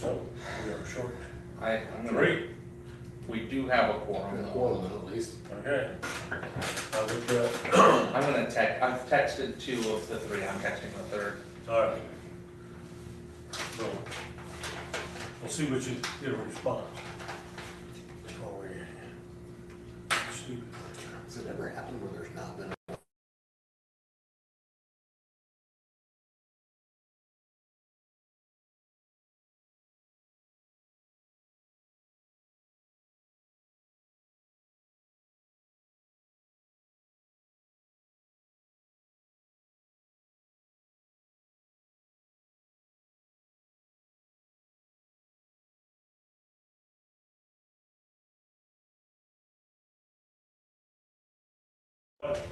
So we are short. I'm gonna, Three. we do have a quorum though. One of them at least. Okay. With that, I'm gonna I've texted 2 of the 3, I'm texting the 3rd. all right. So we'll see what you get a response. Oh, we stupid. Has it ever happened where there's not been?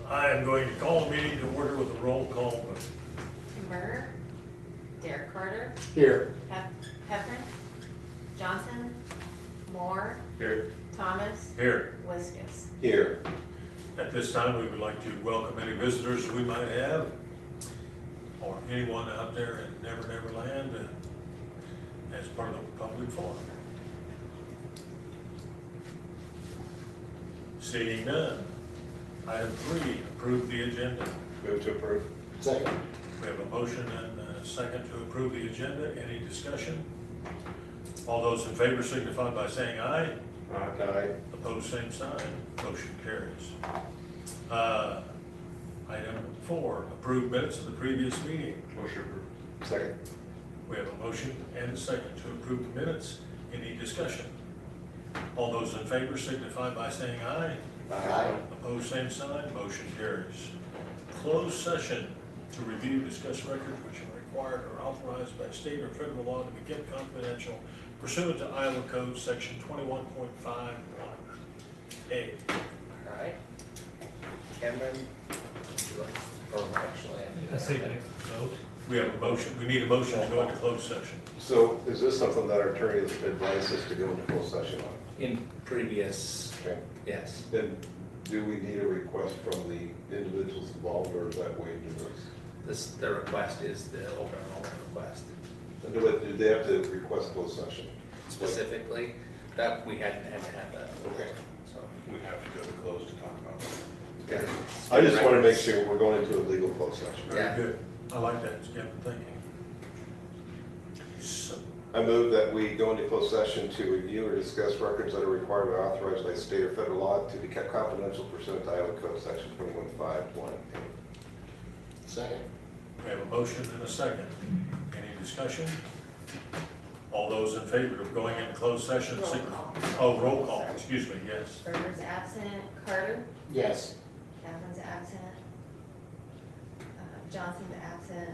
I am going to call a meeting to order with a roll call vote. Kimber, Derek Carter, Here. Heffernan, Johnson, Moore, Here. Thomas, Here. Wiskus. Here. At this time, we would like to welcome any visitors we might have, or anyone out there in Never Never Land as part of the public forum. Seeing none. Item 3, approve the agenda. Move to approve. Second. We have a motion and a second to approve the agenda. Any discussion? All those in favor signify by saying aye. Aye. Opposed, same sign. Motion carries. Item 4, approve minutes of the previous meeting. Motion approved. Second. We have a motion and a second to approve the minutes. Any discussion? All those in favor signify by saying aye. Aye. Opposed, same sign. Motion carries. Closed session to review, discuss records which are required or authorized by state or federal law to be kept confidential pursuant to Iowa Code Section 21.51A. All right. Cameron, or actually, I say next vote. We have a motion, we need a motion to go into closed session. So is this something that our attorney has advised us to go into closed session on? in previous, Okay. yes. Then do we need a request from the individuals involved, or is that waived in this? The request is the open enrollment request. And do they have to request closed session? Specifically, that we hadn't had that. Okay. So, We have to go to close to talk about it. Okay. I just want to make sure we're going into a legal closed session. Yeah. Very good. I like that, Skip, thinking. So, I move that we go into closed session to review or discuss records that are required or authorized by state or federal law to be kept confidential pursuant to Iowa Code Section 21.51. Second. we have a motion and a second. Any discussion? All those in favor of going into closed session? Roll call. Oh, roll call, excuse me, yes. Berger's absent, Carter, Yes. Catherine's absent, Johnson's absent,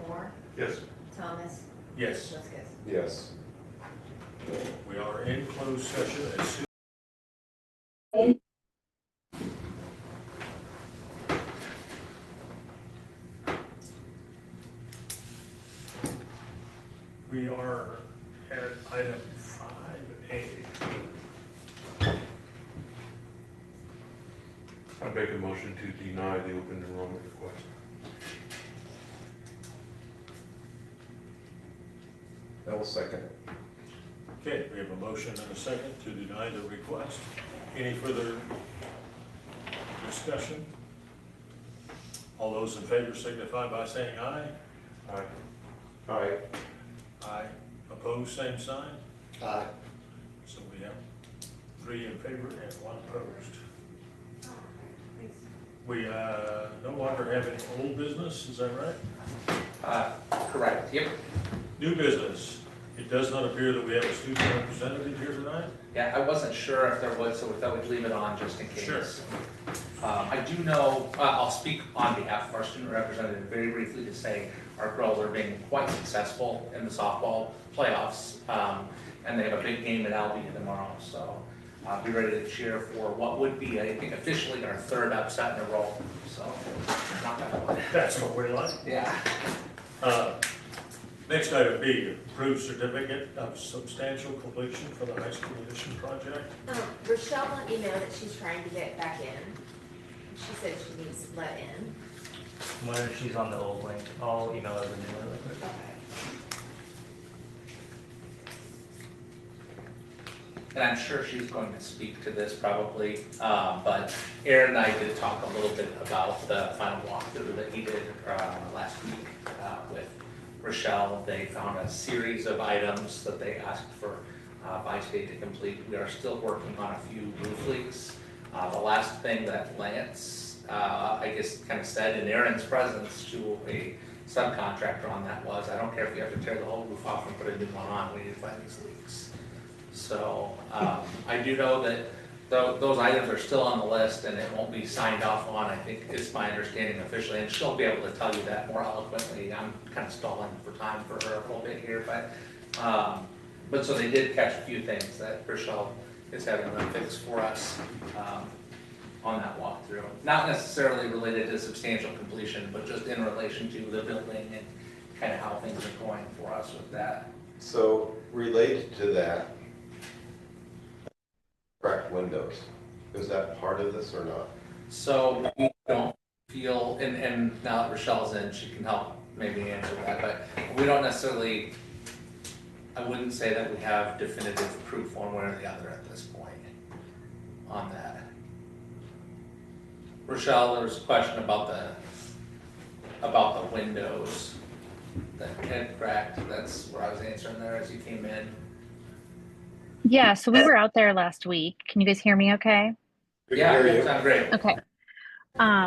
Moore, Yes. Thomas, Yes, Wiskus. Yes. we are in closed session as soon. We are at item 5A. I make a motion to deny the open enrollment request. I will second. Okay, we have a motion and a second to deny the request. Any further discussion? All those in favor signify by saying aye. Aye. Aye. Aye. Opposed, same sign. Aye. So we have 3 in favor and 1 opposed. We no longer have any old business, is that right? correct, yep. New business. It does not appear that we have a student representative here tonight. Yeah, I wasn't sure if there was, so we thought we'd leave it on just in case. Sure. I do know, I'll speak on behalf of our student representative very briefly to say our girls are being quite successful in the softball playoffs. And they have a big game at Albion tomorrow, so be ready to cheer for what would be, I think, officially our 3rd upset in a row. So, not that one. That's what we like. Yeah. Next item B, approved certificate of substantial completion for the high school addition project. Rochelle let me know that she's trying to get back in. She said she needs let in. Whether she's on the old link, I'll email her the new one real quick. Okay. and I'm sure she's going to speak to this probably, but Aaron and I did talk a little bit about the final walkthrough that he did last week with Rochelle. They found a series of items that they asked for by state to complete. We are still working on a few roof leaks. The last thing that Lance, I guess, kind of said in Aaron's presence to a subcontractor on that was, I don't care if you have to tear the whole roof off and put a new one on, we need to find these leaks. So I do know that those items are still on the list and it won't be signed off on, I think is my understanding officially, and she'll be able to tell you that more eloquently. I'm kind of stalling for time for her a little bit here, but so they did catch a few things that Rochelle is having them fix for us on that walkthrough. Not necessarily related to substantial completion, but just in relation to the building and kind of how things are going for us with that. So related to that, cracked windows, is that part of this or not? So we don't feel, and now that Rochelle's in, she can help maybe answer that, but we don't necessarily, I wouldn't say that we have definitive proof one way or the other at this point on that. Rochelle, there was a question about the windows that had cracked. That's where I was answering there as you came in. Yeah, so we were out there last week. Can you guys hear me okay? We can Yeah, hear you. sounds great. Okay.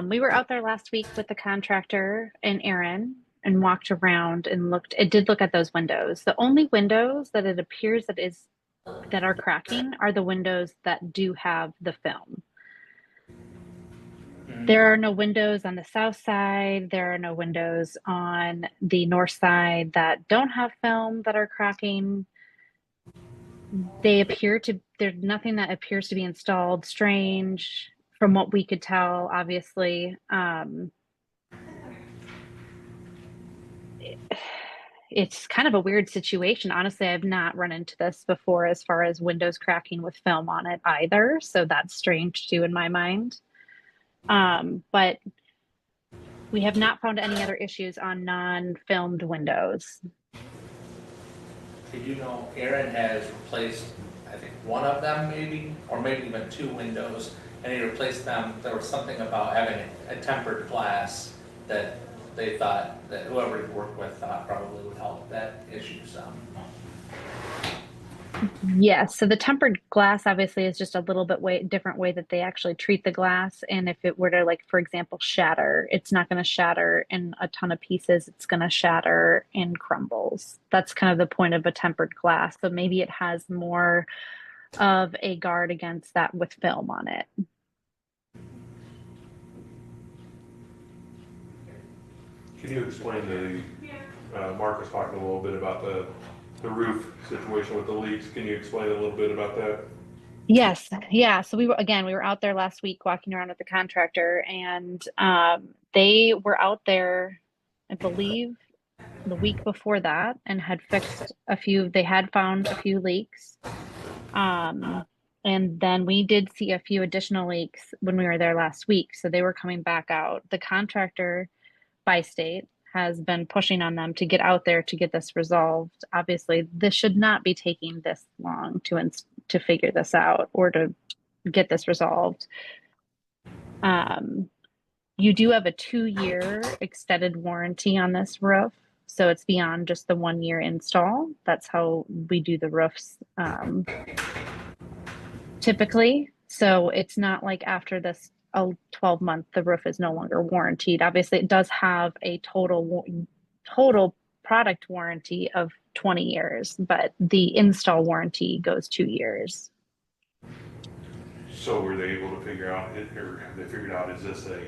We were out there last week with the contractor and Aaron and walked around and looked. It did look at those windows. The only windows that it appears that are cracking are the windows that do have the film. There are no windows on the south side. There are no windows on the north side that don't have film that are cracking. There's nothing that appears to be installed strange from what we could tell, obviously. It's kind of a weird situation. Honestly, I've not run into this before as far as windows cracking with film on it either. So that's strange too in my mind. But we have not found any other issues on non-filmed windows. Did you know Aaron has replaced, I think, one of them maybe, or maybe even two windows, and he replaced them. There was something about having a tempered glass that they thought that whoever he worked with thought probably would help that issue some. Yes, so the tempered glass obviously is just a little bit different way that they actually treat the glass. And if it were to, like, for example, shatter, it's not going to shatter in a ton of pieces. It's going to shatter in crumbles. That's kind of the point of a tempered glass. So maybe it has more of a guard against that with film on it. Can you explain Mark was talking a little bit about the roof situation with the leaks. Can you explain a little bit about that? Yes. Yeah. So we were out there last week walking around with the contractor, and they were out there, I believe, the week before that and had fixed they had found a few leaks. And then we did see a few additional leaks when we were there last week. So they were coming back out. The contractor by state has been pushing on them to get out there to get this resolved. Obviously, this should not be taking this long to figure this out or to get this resolved. You do have a 2-year extended warranty on this roof, so it's beyond just the 1-year install. That's how we do the roofs typically. So it's not like after this 12-month, the roof is no longer warranted. Obviously, it does have a total product warranty of 20 years, but the install warranty goes 2 years. So were they able to figure out, or have they figured out, is this a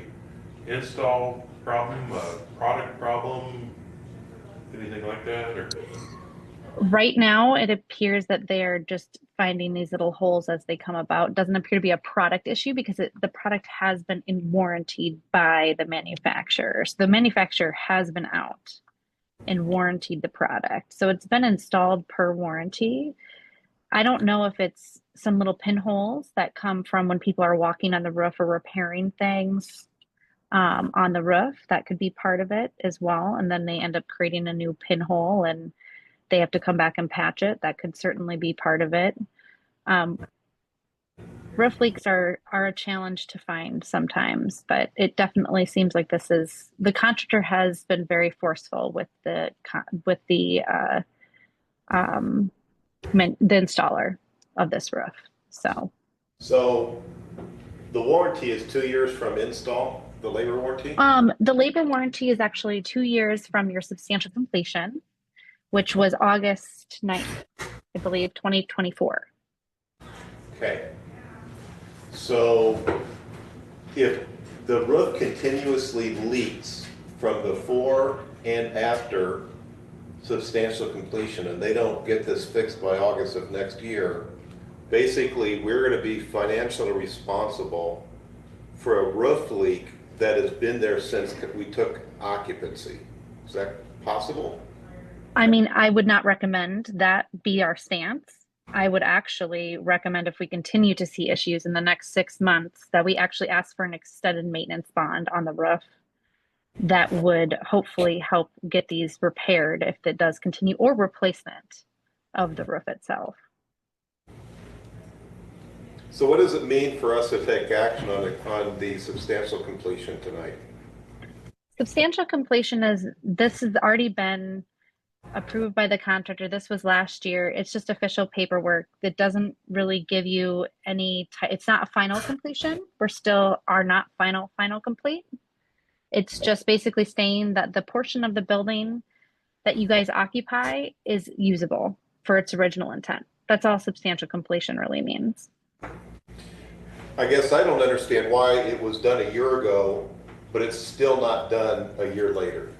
install problem, a product problem, anything like that? Or Right now, it appears that they're just finding these little holes as they come about. It doesn't appear to be a product issue because the product has been warranted by the manufacturer. So the manufacturer has been out and warranted the product. So it's been installed per warranty. I don't know if it's some little pinholes that come from when people are walking on the roof or repairing things on the roof. That could be part of it as well. And then they end up creating a new pinhole and they have to come back and patch it. That could certainly be part of it. Roof leaks are a challenge to find sometimes, but it definitely seems like the contractor has been very forceful with the installer of this roof. So the warranty is 2 years from install, the labor warranty? The labor warranty is actually 2 years from your substantial completion, which was August 9th, I believe, 2024. Okay. So if the roof continuously leaks from before and after substantial completion and they don't get this fixed by August of next year, basically we're going to be financially responsible for a roof leak that has been there since we took occupancy. Is that possible? I mean, I would not recommend that be our stance. I would actually recommend, if we continue to see issues in the next 6 months, that we actually ask for an extended maintenance bond on the roof that would hopefully help get these repaired if it does continue, or replacement of the roof itself. So what does it mean for us to take action on the substantial completion tonight? Substantial completion this has already been approved by the contractor. This was last year. It's just official paperwork that doesn't really give you it's not a final completion. We're still are not final complete. It's just basically saying that the portion of the building that you guys occupy is usable for its original intent. That's all substantial completion really means. I guess I don't understand why it was done a year ago, but it's still not done a year later.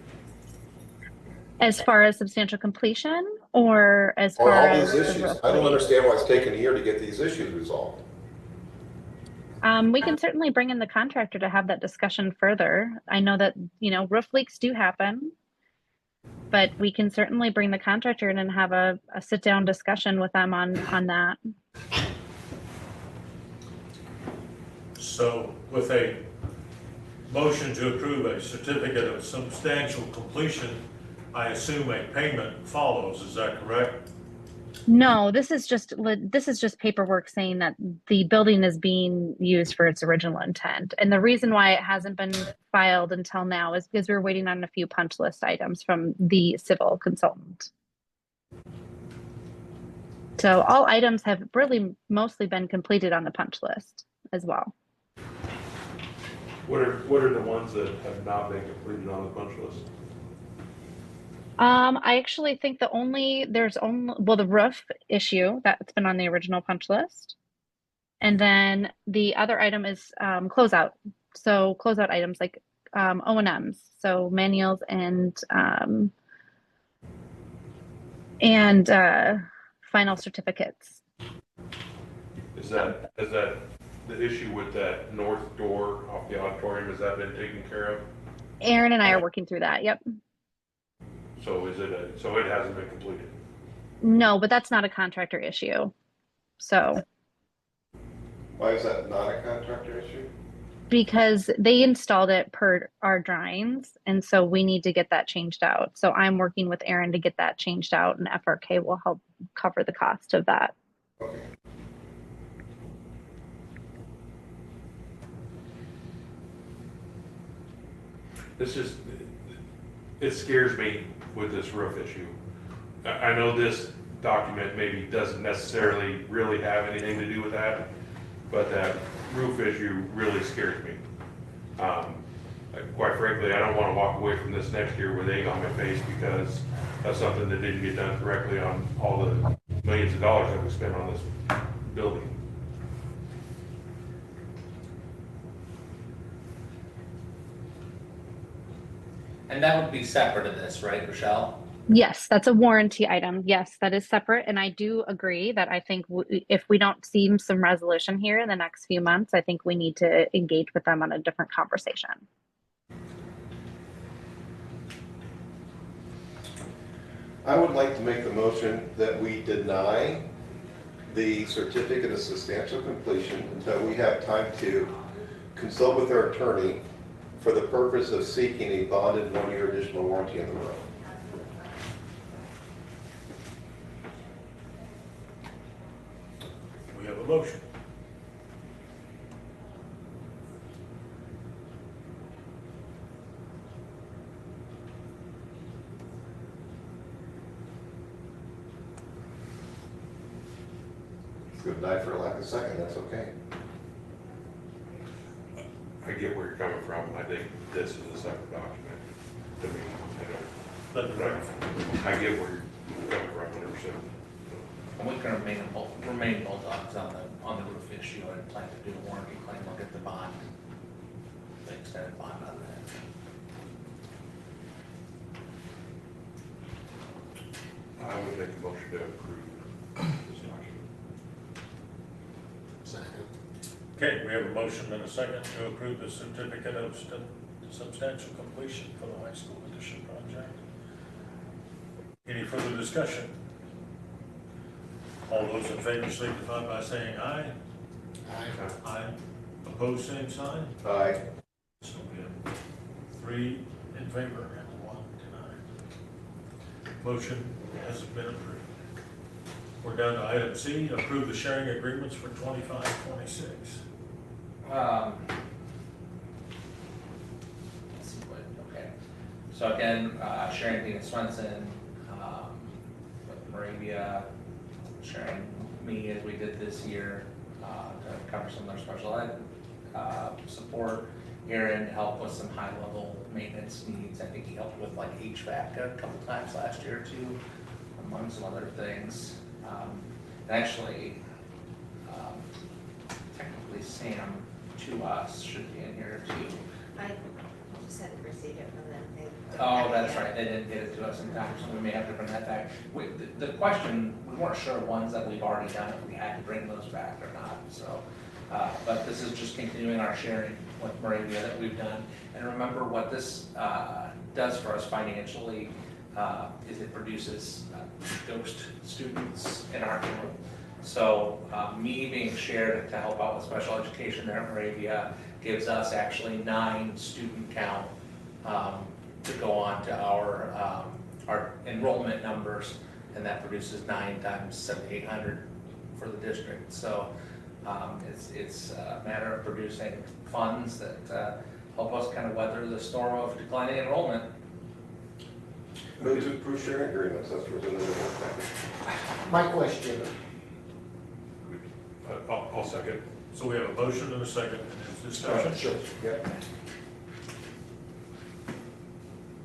As far as substantial completion, or as far Or all as these the issues. roof I don't leak? understand why it's taken a year to get these issues resolved. We can certainly bring in the contractor to have that discussion further. I know that, roof leaks do happen, but we can certainly bring the contractor in and have a sit-down discussion with them on that. So with a motion to approve a certificate of substantial completion, I assume a payment follows, is that correct? No, this is just paperwork saying that the building is being used for its original intent. And the reason why it hasn't been filed until now is because we're waiting on a few punch list items from the civil consultant. So all items have really mostly been completed on the punch list as well. What are the ones that have not been completed on the punch list? I actually think the roof issue that's been on the original punch list. And then the other item is closeout. So closeout items like O&Ms, so manuals and final certificates. Is that the issue with that north door off the auditorium? Has that been taken care of? Aaron and I are working through that. Yep. So so it hasn't been completed? No, but that's not a contractor issue. So. Why is that not a contractor issue? Because they installed it per our drawings, and so we need to get that changed out. So I'm working with Aaron to get that changed out, and FRK will help cover the cost of that. Okay. It scares me with this roof issue. I know this document maybe doesn't necessarily really have anything to do with that, but that roof issue really scares me. Quite frankly, I don't want to walk away from this next year with egg on my face because of something that didn't get done correctly on all the millions of dollars that we spent on this building. And that would be separate of this, right, Rochelle? Yes, that's a warranty item. Yes, that is separate. And I do agree that I think if we don't see some resolution here in the next few months, I think we need to engage with them on a different conversation. I would like to make the motion that we deny the certificate of substantial completion until we have time to consult with our attorney for the purpose of seeking a bonded 1-year additional warranty on the roof. We a motion? Good night for lack of a second, that's okay. I get where you're coming from. I think this is a separate document to me. Let the record. I get where you're coming from 100%. And we can remain bulldogs on the roof issue and plan to do a warranty claim, look at the bond, the extended bond on that. I would make a motion to approve this document. Second. Okay, we have a motion and a second to approve the certificate of substantial completion for the high school addition project. Any further discussion? All those in favor signify by saying aye. Aye. Aye. Opposed, same sign. Aye. So we have 3 in favor and 1 denied. Motion has been approved. We're down to item C, approve the sharing agreements for 25-26. Let's see what, okay. So again, sharing Dean Swenson, with Moravia, sharing me as we did this year, to cover some of their special ed, support. Aaron to help with some high level maintenance needs. I think he helped with like HVAC a couple times last year too, among some other things. And actually, technically Sam to us should be in here too. I just hadn't received it from them. Oh, that's right, they didn't get it to us in time, so we may have to bring that back. The question, we weren't sure ones that we've already done, if we had to bring those back or not, so. But this is just continuing our sharing with Moravia that we've done. And remember what this does for us financially is it produces ghost students in our group. So me being shared to help out with special education there at Moravia gives us actually 9 student count to go on to our enrollment numbers, and that produces 9 times 7,800 for the district. So it's a matter of producing funds that help us kind of weather the storm of declining enrollment. Move to approve sharing agreements, that's presented in the board package. My question, I'll second. So we have a motion and a second, and there's discussion. Sure. Yep.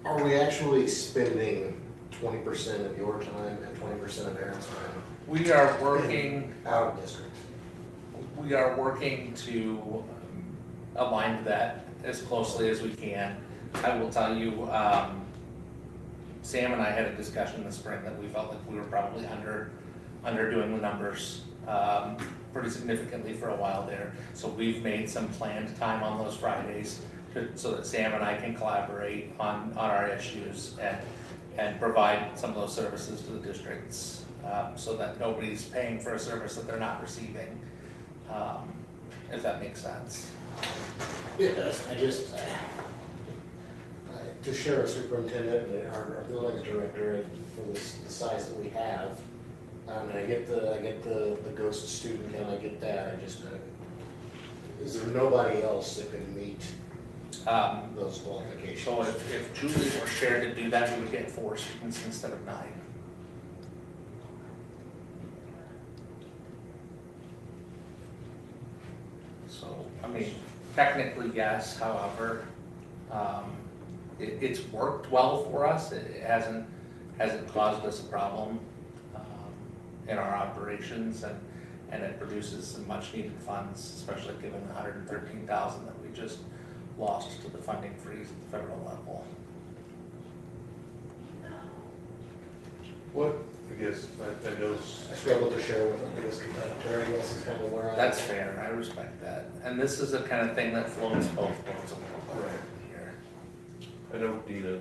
are we actually spending 20% of your time and 20% of Aaron's time We are working, out of district? we are working to align to that as closely as we can. I will tell you, Sam and I had a discussion this spring that we felt like we were probably underdoing the numbers pretty significantly for a while there. So we've made some planned time on those Fridays so that Sam and I can collaborate on our issues and provide some of those services to the districts so that nobody's paying for a service that they're not receiving, if that makes sense. It does, I just, to share a superintendent and our building director for the size that we have, and I get the ghost student and I get that, I just, is there nobody else that can meet those qualifications? So if Julie were shared to do that, we would get 4 students instead of 9. So, I mean, technically, yes, however, it's worked well for us. It hasn't caused us a problem in our operations, and it produces some much needed funds, especially given the $113,000 that we just lost to the funding freeze at the federal level. What, I guess, I know, I struggle to share with them because Terry, this is kind of where I'm. That's fair, I respect that. And this is the kind of thing that floats both boats a little bit here. I know Dina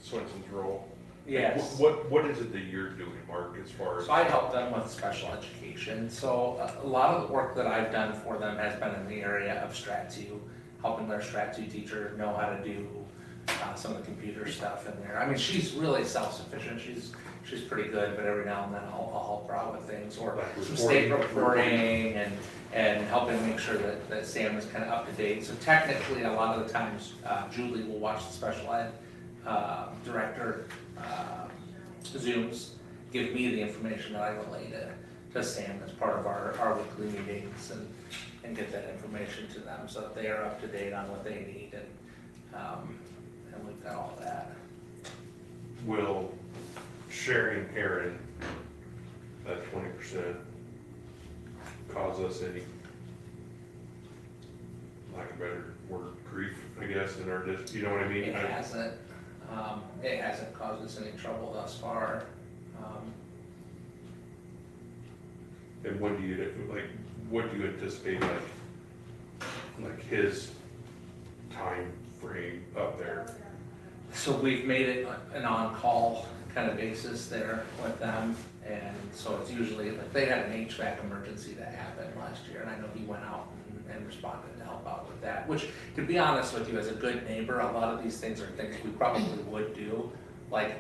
Swenson's role. Yes. What is it that you're doing, Mark, as far as? So I help them with special education. So a lot of the work that I've done for them has been in the area of Strat 2, helping their Strat 2 teacher know how to do some of the computer stuff in there. I mean, she's really self-sufficient. she's pretty good, but every now and then I'll help her out with things, or Like some state reporting. reporting and helping make sure that Sam is kind of up to date. So technically, a lot of the times, Julie will watch the special ed director Zooms, give me the information that I relay to Sam as part of our weekly meetings and get that information to them so that they are up to date on what they need and we've got all that. Will sharing Aaron at 20% cause us any, lack of a better word, grief, I guess, in our district, you know what I mean? It hasn't caused us any trouble thus far. And when do you, like, what do you anticipate, like his time frame up there? So we've made it an on-call kind of basis there with them, and so it's usually, like, they had an HVAC emergency that happened last year, and I know he went out and responded to help out with that, which, to be honest with you, as a good neighbor, a lot of these things are things we probably would do. Like,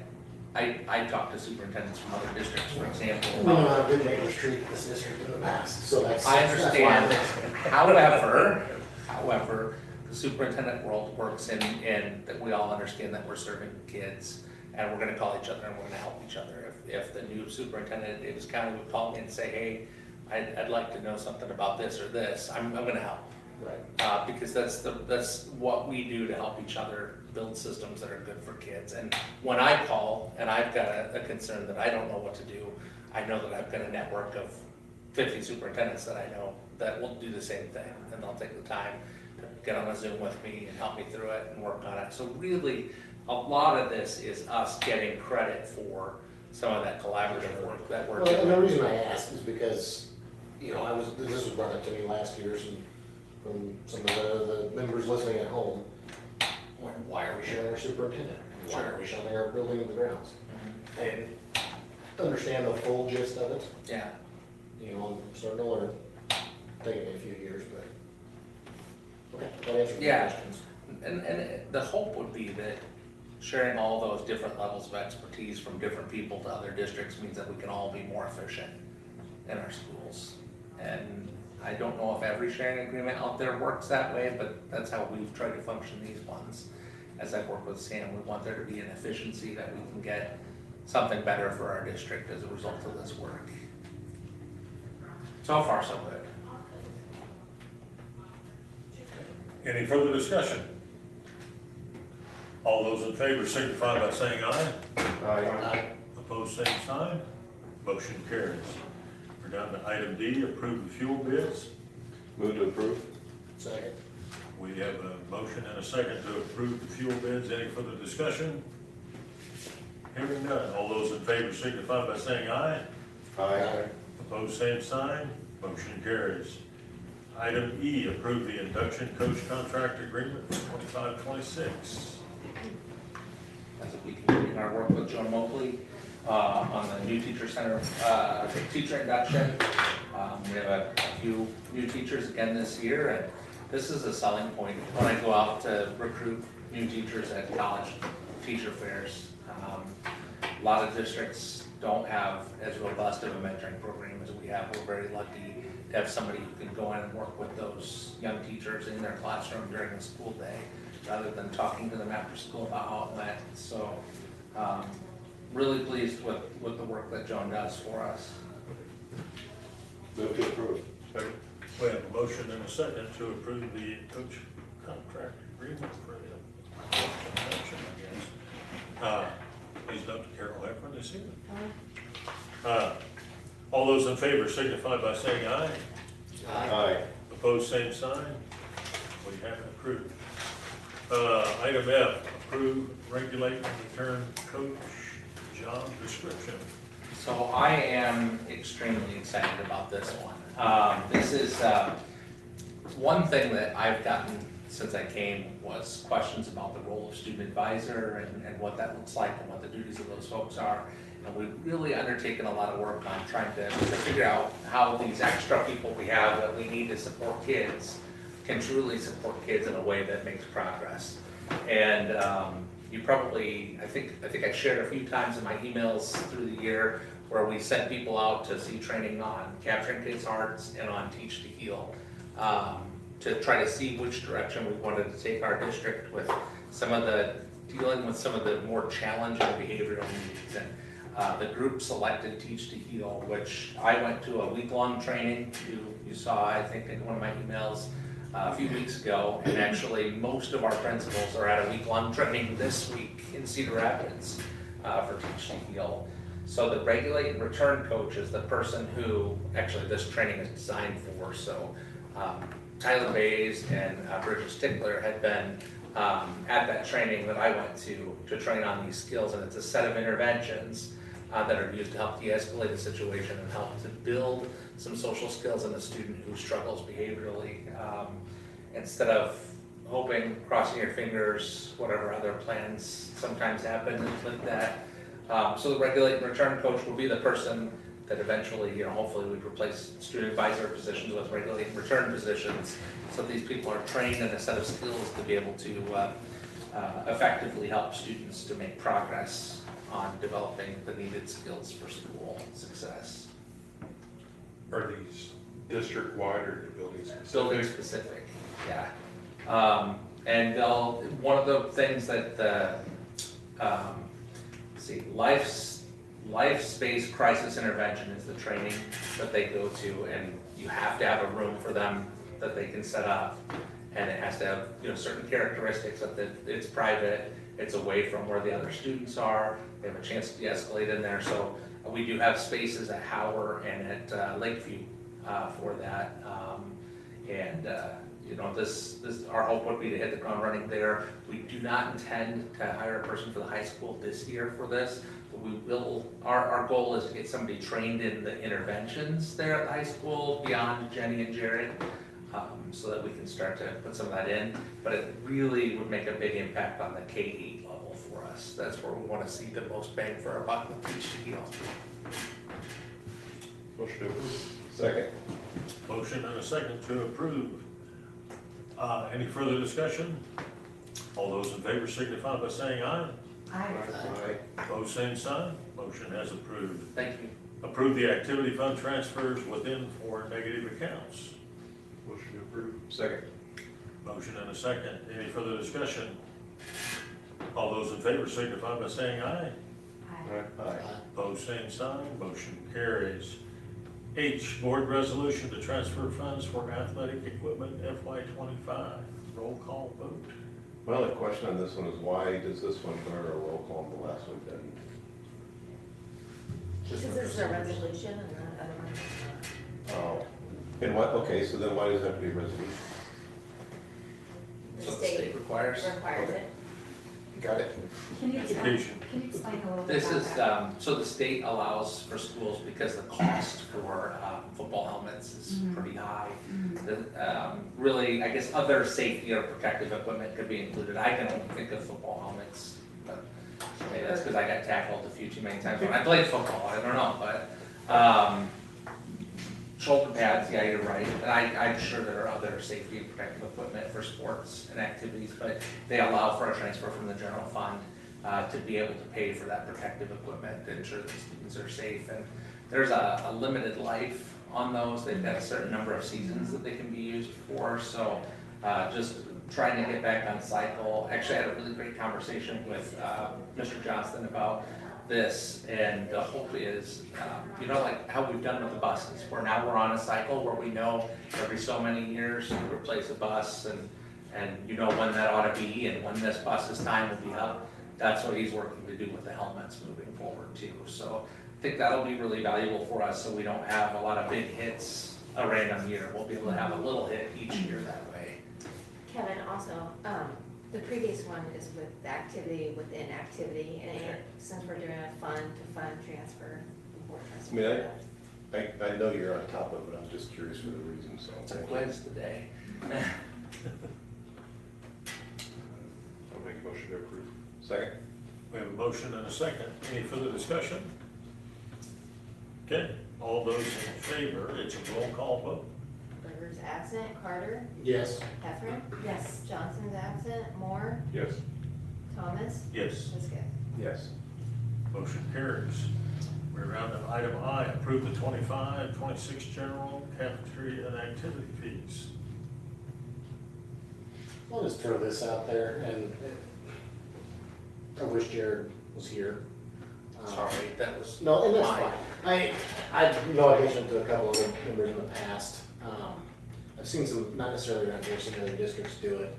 I talked to superintendents from other districts, for example. We know how good neighbors treat this district in the past, so that's. I that's why I'm understand, asking. however, the superintendent world works in that we all understand that we're serving kids, and we're gonna call each other and we're gonna help each other. If the new superintendent in Davis County would call me and say, hey, I'd like to know something about this or this, I'm gonna help. Right. Because that's what we do to help each other build systems that are good for kids. And when I call and I've got a concern that I don't know what to do, I know that I've got a network of 50 superintendents that I know that will do the same thing, and they'll take the time to get on a Zoom with me and help me through it and work on it. So really, a lot of this is us getting credit for some of that collaborative work that we're Well, and the doing. reason I asked is because, you know, this was brought up to me last year from some of the members listening at home. Why are we sharing our superintendent? Why are we sharing our building and the grounds? And understand the full gist of it, Yeah. you know, I'm starting to learn. Taking me a few years, but, okay, that answers my Yeah. questions. And the hope would be that sharing all those different levels of expertise from different people to other districts means that we can all be more efficient in our schools. And I don't know if every sharing agreement out there works that way, but that's how we've tried to function these ones. As I've worked with Sam, we want there to be an efficiency that we can get something better for our district as a result of this work. So far, so good. Any further discussion? All those in favor signify by saying aye. Aye. Opposed, same sign. Motion carries. We're down to item D, approve the fuel bids. Move to approve? Second. We have a motion and a second to approve the fuel bids. Any further discussion? Hearing none. All those in favor signify by saying aye. Aye. Opposed, same sign. Motion carries. Item E, approve the induction coach contract agreement for 25-26. As we continue our work with Joan Moakley on the new teacher center, teacher induction. We have a few new teachers again this year, and this is a selling point when I go out to recruit new teachers at college teacher fairs. A lot of districts don't have as robust of a mentoring program as we have. We're very lucky to have somebody who can go in and work with those young teachers in their classroom during the school day, rather than talking to them after school about how it went. So, really pleased with the work that Joan does for us. Move to approve? Second. We have a motion and a second to approve the coach contract agreement for the induction, I guess. Please note to Carol Heffron this evening. All those in favor signify by saying aye. Aye. Opposed, same sign. We have it approved. Item F, approve, regulate, and return coach job description. So I am extremely excited about this one. This is one thing that I've gotten since I came was questions about the role of student advisor and what that looks like and what the duties of those folks are. And we've really undertaken a lot of work on trying to figure out how these extra people we have that we need to support kids can truly support kids in a way that makes progress. And you probably, I think I shared a few times in my emails through the year where we sent people out to see training on Capturing Kids' Hearts and on Teach to Heal, to try to see which direction we wanted to take our district with dealing with some of the more challenging behavioral needs. And the group selected Teach to Heal, which I went to a week-long training. You saw, I think, in one of my emails a few weeks ago, and actually most of our principals are at a week-long training this week in Cedar Rapids for Teach to Heal. So the Regulate and Return coach is the person who actually this training is designed for. So Tyler Bays and Bridget Stickler had been at that training that I went to train on these skills, and it's a set of interventions that are used to help de-escalate a situation and help to build some social skills in a student who struggles behaviorally, instead of hoping, crossing your fingers, whatever other plans sometimes happen like that. So the Regulate and Return coach will be the person that eventually, hopefully we'd replace student advisor positions with Regulate and Return positions, so these people are trained in a set of skills to be able to effectively help students to make progress on developing the needed skills for school success. Are these district-wide or building specific? Building specific, yeah. And one of the things that life space crisis intervention is the training that they go to, and you have to have a room for them that they can set up, and it has to have certain characteristics that it's private, it's away from where the other students are, they have a chance to de-escalate in there. So we do have spaces at Howard and at Lakeview for that, our hope would be to hit the ground running there. We do not intend to hire a person for the high school this year for this, but we will. Our goal is to get somebody trained in the interventions there at the high school beyond Jenny and Jared, so that we can start to put some of that in. But it really would make a big impact on the K-8 level for us. That's where we want to see the most bang for our buck with Teach to Heal. Motion to approve. Second. Motion and a second to approve. Any further discussion? All those in favor signify by saying aye. Aye. Opposed, same sign. Motion has approved. Thank you. Approve the activity fund transfers within for negative accounts. Motion to approve. Second. Motion and a second. Any further discussion? All those in favor signify by saying aye. Aye. Opposed, same sign. Motion carries. H, board resolution to transfer funds for athletic equipment FY25. Roll call vote. My only question on this one is why does this one garner a roll call and the last one didn't? Because this is a resolution and the other one is Oh. And what, okay, so then why does it have to be a resolution? not. So The the state state requires. requires it. Got it? Can you Education. explain a little bit This about is, that? so the state allows for schools, because the cost for football helmets is pretty high. Really, I guess other safety or protective equipment could be included. I can only think of football helmets, but maybe that's because I got tackled a few too many times when I played football, I don't know, but shoulder pads, yeah, you're right. And I'm sure there are other safety and protective equipment for sports and activities, but they allow for a transfer from the general fund to be able to pay for that protective equipment to ensure that the students are safe. And there's a limited life on those. They've got a certain number of seasons that they can be used for. So just trying to get back on cycle. Actually, I had a really great conversation with Mr. Johnston about this, and the hope is, like how we've done with the buses, where now we're on a cycle where we know every so many years to replace a bus, and when that ought to be, and when this bus's time will be up. That's what he's working to do with the helmets moving forward too. So I think that'll be really valuable for us, so we don't have a lot of big hits a random year. We'll be able to have a little hit each year that way. Kevin, also, the previous one is with the activity within activity, and since we're doing a fund-to-fund transfer, board transfer. I know you're on top of it, I'm just curious for the reason, so. It's a quiz today. I'll make a motion to approve. Second. We have a motion and a second. Any further discussion? Okay, all those in favor, it's a roll call vote. Rivers absent, Carter, Yes. Heffron? Yes. Johnson's absent, Moore, Yes. Thomas, Yes. Riska. Yes. Motion carries. We're on to item I, approve the 25-26 general cafeteria and activity fees. I'll just throw this out there, and I wish Jared was here. Sorry, that was. No, and that's mine. fine. I know I mentioned to a couple of the members in the past, I've seen some, not necessarily around here, some other districts do it.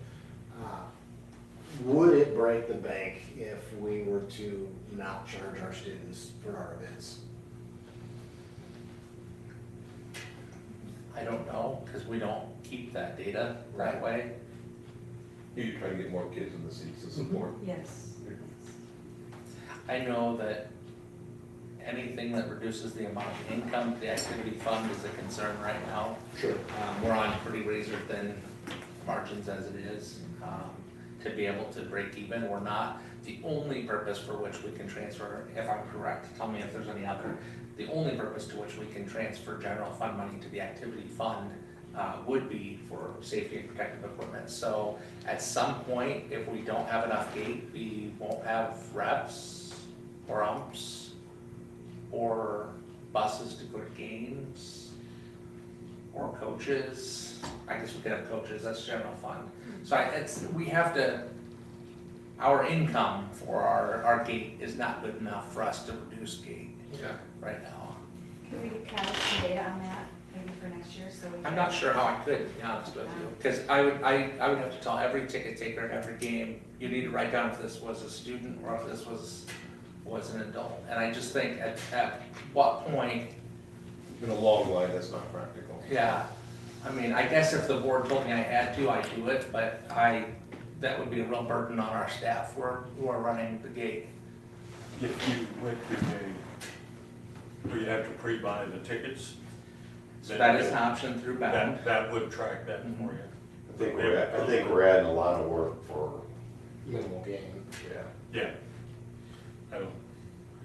Would it break the bank if we were to not charge our students for our events? I don't know, because we don't keep that data that way. You try to get more kids in the seats to support. Yes. I know that anything that reduces the amount of income to the activity fund is a concern right now. Sure. We're on pretty razor thin margins as it is. To be able to break even, we're not. The only purpose for which we can transfer, if I'm correct, tell me if there's any other, the only purpose to which we can transfer general fund money to the activity fund would be for safety and protective equipment. So at some point, if we don't have enough gate, we won't have reps or umps or buses to go to games or coaches. I guess we could have coaches, that's general fund. So we have to, our income for our gate is not good enough for us to reduce gate right now. Could we collect some data on that, maybe for next year, so we I'm can- not sure how I could, to be honest with you, because I would have to tell every ticket taker at every game, you need to write down if this was a student or if this was an adult. And I just think at what point, In a long line, that's not practical. yeah, I mean, I guess if the board told me I had to, I'd do it, but that would be a real burden on our staff who are running the gate. If you went to a, do you have to pre-buy the tickets? So that is an option through Bound. That would track that for you. I think we're adding a lot of work for, Minimal gain. yeah. Yeah. I don't,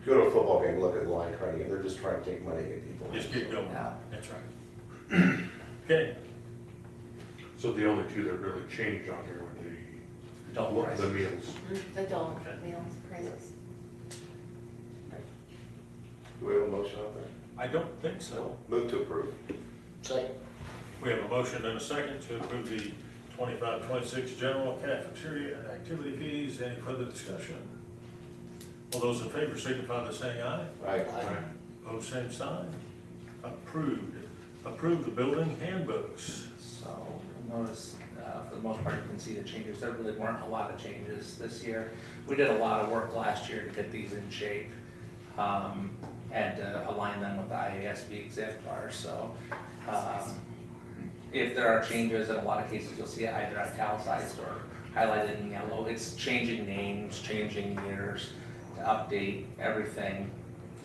Go to a football game, look at the line trying to get, they're just trying to take money at people. just keep going. Yeah. That's right. Okay, So the only two that really changed on here were Adult the prices. meals. Adult Okay. meals prices. Do we have a motion out there? I don't think so. Move to approve. Second. We have a motion and a second to approve the 25-26 general cafeteria and activity fees. Any further discussion? All those in favor signify by saying aye. Aye. Opposed, same sign. Approved. Approve the building handbooks. So you'll notice, for the most part, you can see the changes. There really weren't a lot of changes this year. We did a lot of work last year to get these in shape, and to align them with the IASB exemplar. So if there are changes, in a lot of cases, you'll see it either italicized or highlighted in yellow. It's changing names, changing years, to update everything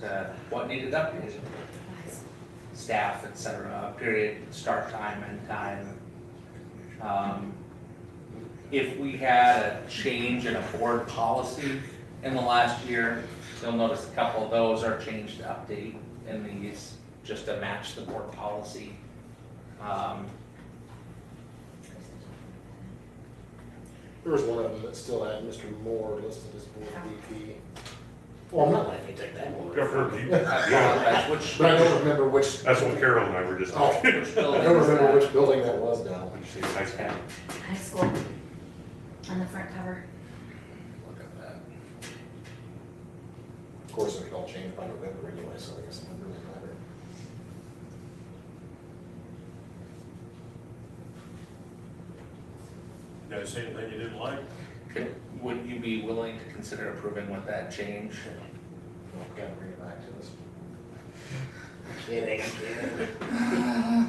to what needed updated. Staff, et cetera, period, start time, end time. If we had a change in a board policy in the last year, you'll notice a couple of those are changed to update in these, just to match the board policy. There was one of them that still had Mr. Moore listed as board VP. Well, I'm not letting you take that one. Yeah, for- I apologize, which, But I don't remember which. That's what Carol and I were just Oh, talking. which I building don't is remember that? which building that was now. High school. High school, on the front cover. Look at that. Of course, it could all change by November anyway, so I guess it doesn't really matter. You guys see anything you didn't like? Would you be willing to consider approving with that change? Well, gotta bring it back to us. Kidding,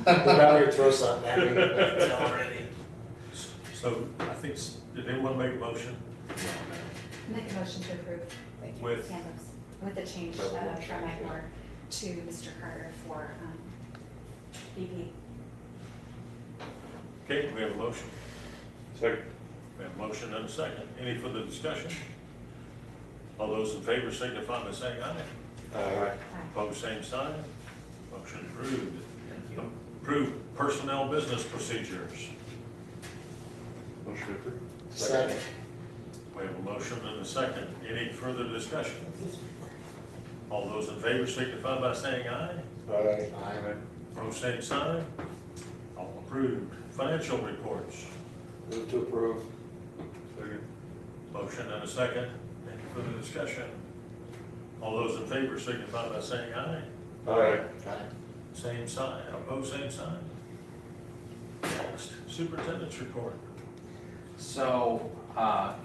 I'm about to throw something at me already. So I think, did anyone make a motion Make a motion to approve with, handbooks with the change from Mike Moore to Mr. Carter for BP. okay, we have a motion. Second. We have a motion and a second. Any further discussion? All those in favor signify by saying aye. Aye. Opposed, same sign. Motion approved. Thank you. Approved personnel business procedures. Motion approved. Second. We have a motion and a second. Any further discussion? All those in favor signify by saying aye. Aye. Opposed, same sign. All approved. Financial reports. Move to approve. Motion and a second. Any further discussion? All those in favor signify by saying aye. Aye. Same sign. Opposed, same sign. Next, superintendent's report. So,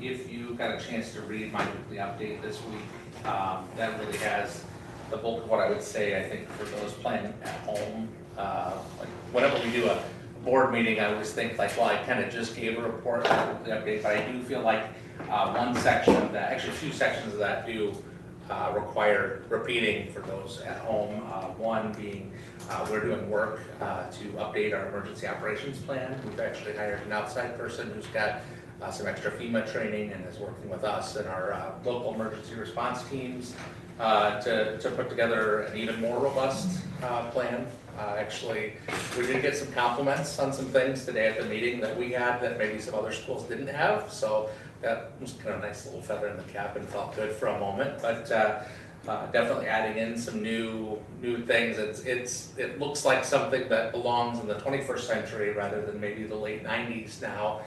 if you got a chance to read my weekly update this week, that really has the bulk of what I would say, I think, for those planning at home. Like, whenever we do a board meeting, I always think like, well, I kind of just gave a report, a weekly update, but I do feel like one section of that, actually a few sections of that do require repeating for those at home. One being, we're doing work to update our emergency operations plan. We've actually hired an outside person who's got some extra FEMA training and is working with us and our local emergency response teams to put together an even more robust plan. Actually, we did get some compliments on some things today at the meeting that we had that maybe some other schools didn't have. So that was kind of a nice little feather in the cap and felt good for a moment. But definitely adding in some new things. It looks like something that belongs in the 21st century rather than maybe the late 90s now.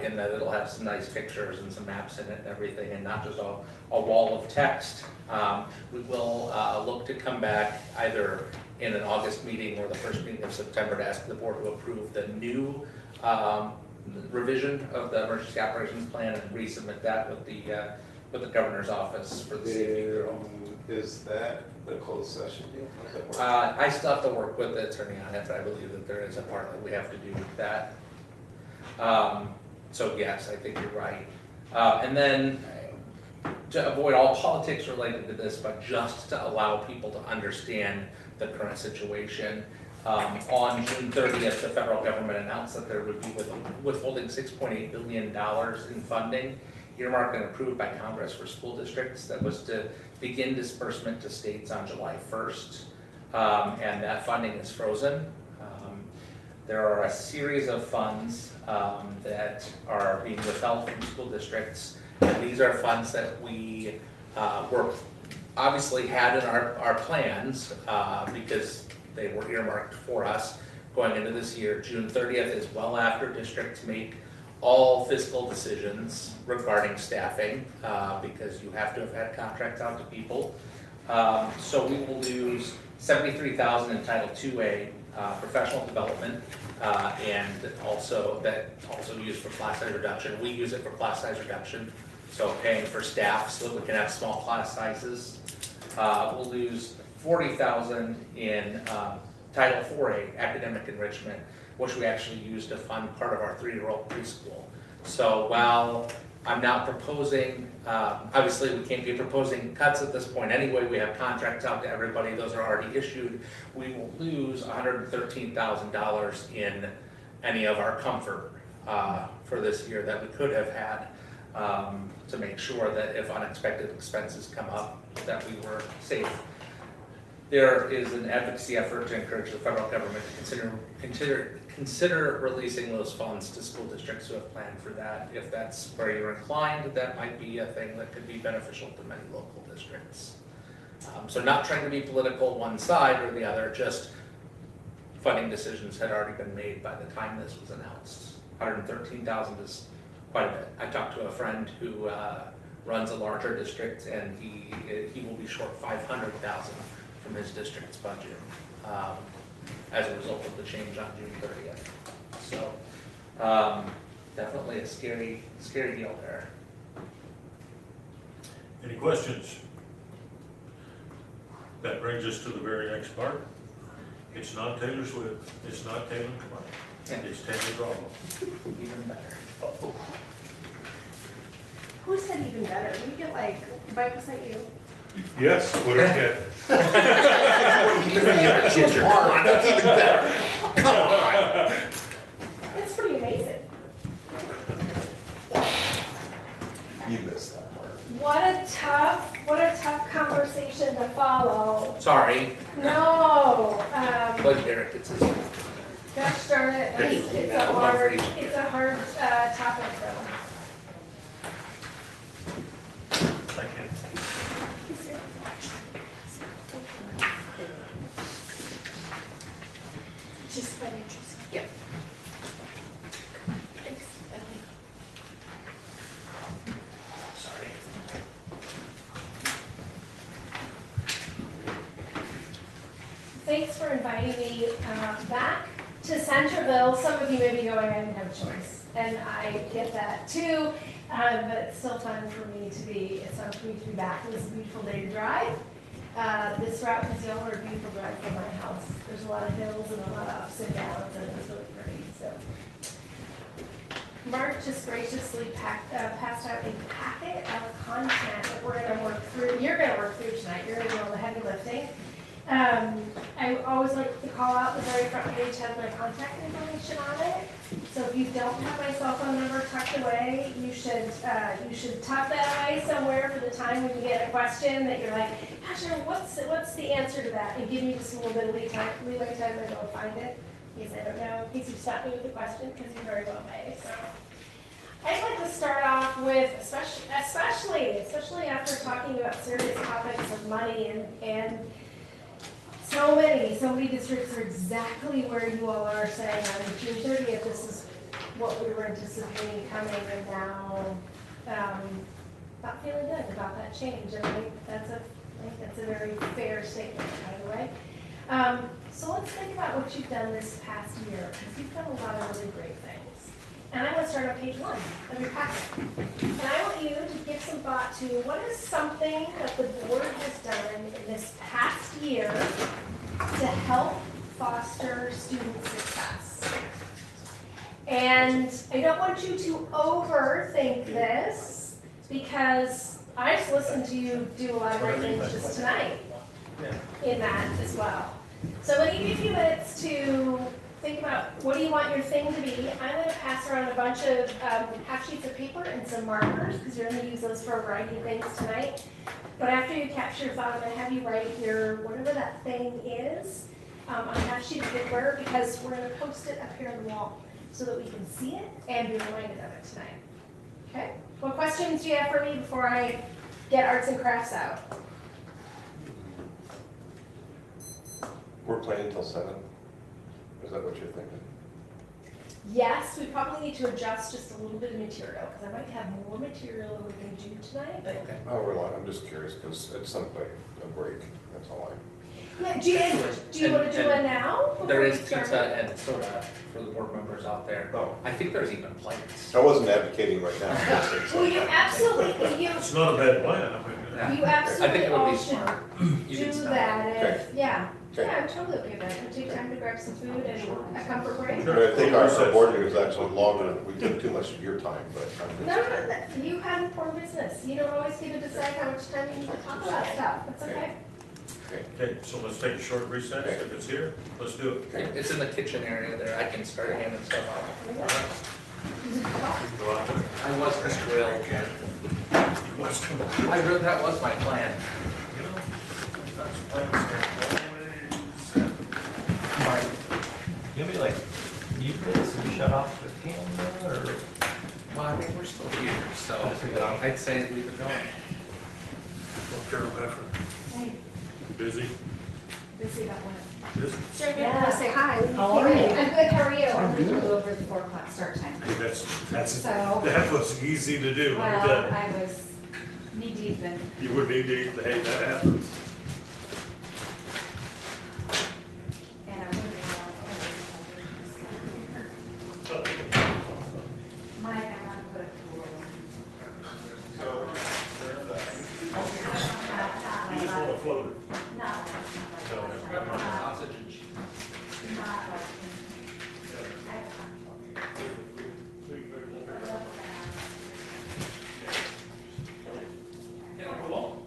In that it'll have some nice pictures and some maps in it and everything, and not just a wall of text. We will look to come back either in an August meeting or the first meeting of September to ask the board to approve the new revision of the emergency operations plan and resubmit that with the governor's office for the safety bureau. Is that the closed session deal? How does that work? I still have to work with the attorney on it, but I believe that there is a part that we have to do with that. So yes, I think you're right. And then to avoid all politics related to this, but just to allow people to understand the current situation, on June 30th, the federal government announced that there would be withholding $6.8 billion in funding earmarked and approved by Congress for school districts that was to begin disbursement to states on July 1st. And that funding is frozen. There are a series of funds that are being withheld from school districts. And these are funds that we were obviously had in our plans because they were earmarked for us going into this year. June 30th is well after districts make all fiscal decisions regarding staffing because you have to have had contracts out to people. So we will lose $73,000 in Title IIA professional development, and also used for class size reduction. We use it for class size reduction, so paying for staff so that we can have small class sizes. We'll lose $40,000 in Title IVA academic enrichment, which we actually use to fund part of our 3-year-old preschool. So while I'm not proposing, obviously we can't be proposing cuts at this point anyway, we have contracts out to everybody, those are already issued. We will lose $113,000 in any of our comfort for this year that we could have had to make sure that if unexpected expenses come up, that we were safe. There is an advocacy effort to encourage the federal government to consider releasing those funds to school districts who have planned for that. If that's where you're inclined, that might be a thing that could be beneficial to many local districts. So not trying to be political one side or the other, just funding decisions had already been made by the time this was announced. $113,000 is quite a bit. I talked to a friend who runs a larger district, and he will be short $500,000 from his district's budget as a result of the change on June 30th. So definitely a scary deal there. Any questions? That brings us to the very next part. It's not Taylor Swift, it's not Taylor Swift, it's Taylor Bravo. Even better. Who said even better? We get like, Mike, was that you? Yes, what I get. That's even better. Come on. It's pretty amazing. You missed that part. What a tough conversation to follow. Sorry, No, but Derek, it's his. gosh darn it, it's a hard topic though. thanks for inviting me back to Centerville. Some of you may be going, I didn't have a choice, and I get that too. But it's still fun for me to be. It's fun for me to be back. It was a beautiful day to drive. This route is the only beautiful drive from my house. There's a lot of hills and a lot of ups and downs, and it was really pretty. So, Mark just graciously passed out a packet of content that we're going to work through. You're going to work through tonight. You're going to do all the heavy lifting. I always like to call out the very front page has my contact information on it. So if you don't have my cell phone number tucked away, you should tuck that away somewhere for the time when you get a question that you're like, gosh, what's the answer to that? And give me just a little bit of leeway time to go find it. In case I don't know, in case you stop me with a question, because you very well may. So I'd like to start off with, especially after talking about serious topics of money and so many districts are exactly where you all are saying on June 30th, this is what we were anticipating coming, and now not feeling good about that change. And I think that's a very fair statement, by the way. So let's think about what you've done this past year, because you've done a lot of really great things. And I want to start on page 1 of your packet. And I want you to give some thought to what is something that the board has done in this past year to help foster student success. And I don't want you to overthink this, because I just listened to you do a lot of great things just tonight in that as well. So I'm going to give you a few minutes to think about what do you want your thing to be. I'm going to pass around a bunch of half sheets of paper and some markers, because you're going to use those for a variety of things tonight. But after you capture your thought, I'm going to have you write your, whatever that thing is, on a half sheet of paper, because we're going to post it up here on the wall so that we can see it and be reminded of it tonight. Okay? What questions do you have for me before I get arts and crafts out? We're planning until 7? Is that what you're thinking? Yes, we probably need to adjust just a little bit of material, because I might have more material than we can do tonight, but. Okay. Oh, I'm just curious, because at some point, a break, that's all Yeah, do you want to do it now? There is before we pizza start? and soda for the board members out there. Oh. I think there's even plates. I wasn't advocating right now. Well, you absolutely, It's not a bad plan. I mean, Yeah. you I think absolutely it would all be should smart. You do can smell it. that if, yeah. Okay. Yeah, I'm totally okay with that. Can take time to grab some food and a comfort break. But I think our board meeting was actually longer, we took too much of your time, but. No, you have important business. You don't always get to decide how much time you need to talk about stuff. That's okay. Okay, so let's take a short recess. If it's here, let's do it. It's in the kitchen area there. I can start handing stuff out. Go out there. I was thrilled. That was my plan. You know, sometimes plans don't Mark, you have like mute minutes and shut off the camera, or? Well, I mean, we're still here, so I'd say leave it going. Well, Carol Befford, Hey, busy? busy about what? Busy. Sure, yeah, say hi. How are you? I'm good, how are you? I'm a little over the 4 o'clock start time. Hey, So- that was easy to do. Well, Let me tell you. I was knee deep in. You wouldn't need to eat the hay, that happens. And I'm moving Mike, I want to put a tool. You just want to float it. No, Oxygen. Yeah, cool.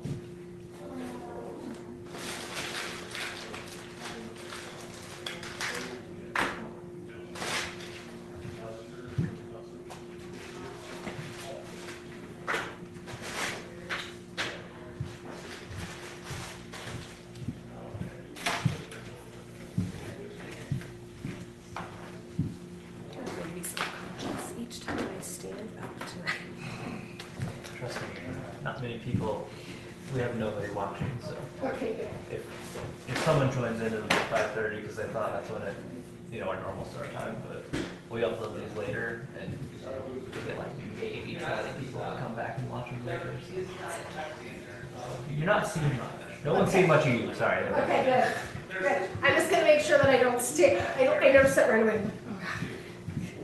Each time I stand up to Trust me, not many people, we have nobody watching, so Okay, good. if someone joins in, it'll be 5:30, because I thought that's when it, our normal start time, but we upload these later, and we get like maybe 20 people to come back and watch them later. So you're not seeing much. No one's seeing much of you, sorry. Okay, good. Good. I'm just gonna make sure that I don't stay, I never sit right away.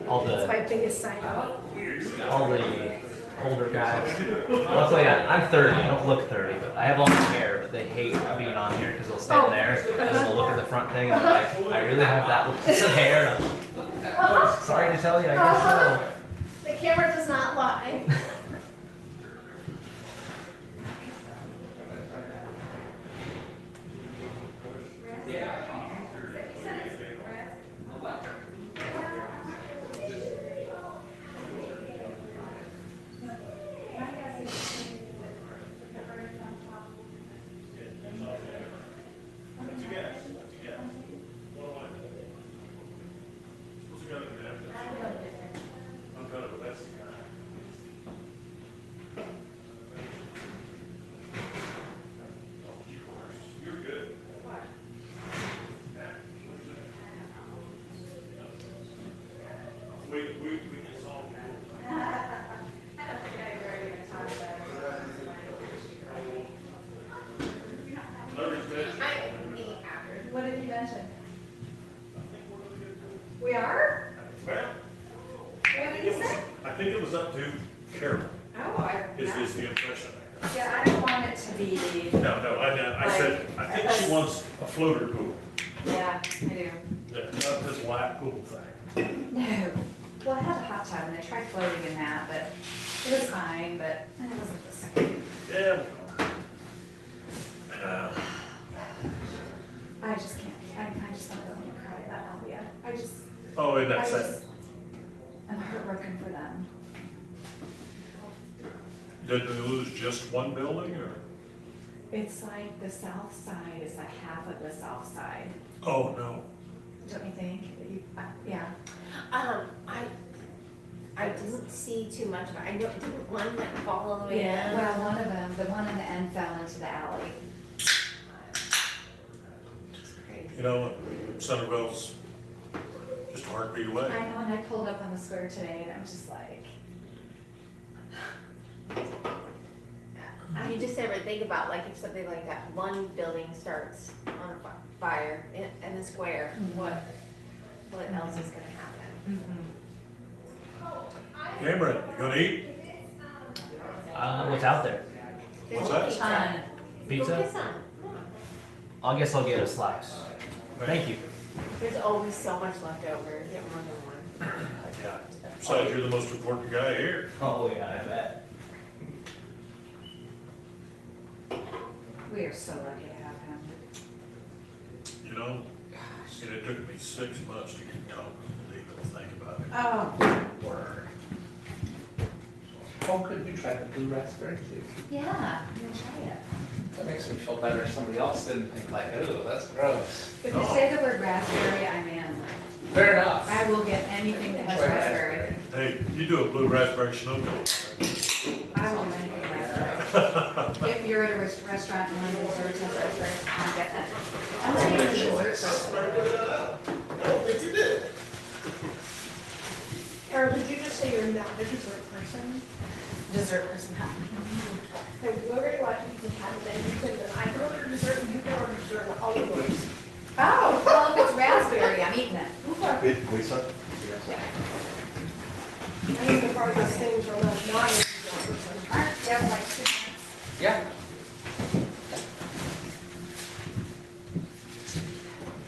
All That's the my biggest sign out. older guys. Luckily, I'm 30. I don't look 30, but I have long hair. But they hate being on here because they'll stand there and they'll look at the front thing and they're like, I really have that piece of hair. And I'm, sorry to tell you, I guess so. The camera does not lie. What did you mention? We are? Well, What did you say? I think it was up to Carol, Oh, is the impression. yeah, I don't want it to be, No, I said, I think she wants a floater pool, yeah, I do. not this lap pool thing. No. Well, I had a hot tub and I tried floating in that, but it was fine, but it wasn't the same. Yeah. I just can't, I just don't want to cry about Albia. I just, Oh, and I that's it. just, I'm heartbroken for them. Did they lose just one building, or? It's like the south side is like half of the south side, Oh, no. don't you think? That you, yeah. I didn't see too much of it. I know, didn't one like fall all the way Yeah, down? well, one of them, the one in the end fell into the alley. It's crazy. You know, Centerville's just a heartbeat away. I know, and I pulled up on the square today and I'm just like, You just ever think about like if something like that, one building starts on a fire in the square, what else is gonna happen? Cameron, you gonna eat? What's out there? What's that? Pizza. Pizza? Go get some. I guess I'll get a slice. Thank you. There's always so much left over, get more than one. Yeah. Besides, you're the most important guy here. Oh yeah, I bet. we are so lucky to have him. You know, and it took me 6 months to get talking to even think about it. Oh, word. Oh, could you try the blue raspberry too? Yeah, I'm gonna try it. That makes me feel better if somebody else didn't think like, oh, that's gross. If you say the word raspberry, I'm in. Fair enough. I will get anything that has Try raspberry. Hey, you do a blue raspberry snow cone. I will make it raspberry. If you're at a restaurant and one of the desserts has raspberry, I'll get that. I'm not even a dessert person. Carol, did you just say you're not a dessert person? Dessert person, huh? So whoever you want to have, then you could, I can order dessert and you can order dessert, all of those. Oh, well, if it's raspberry, I'm eating it. Wait, Lisa? I think the farthest things are not a dessert person. Aren't there like 2 minutes? Yeah.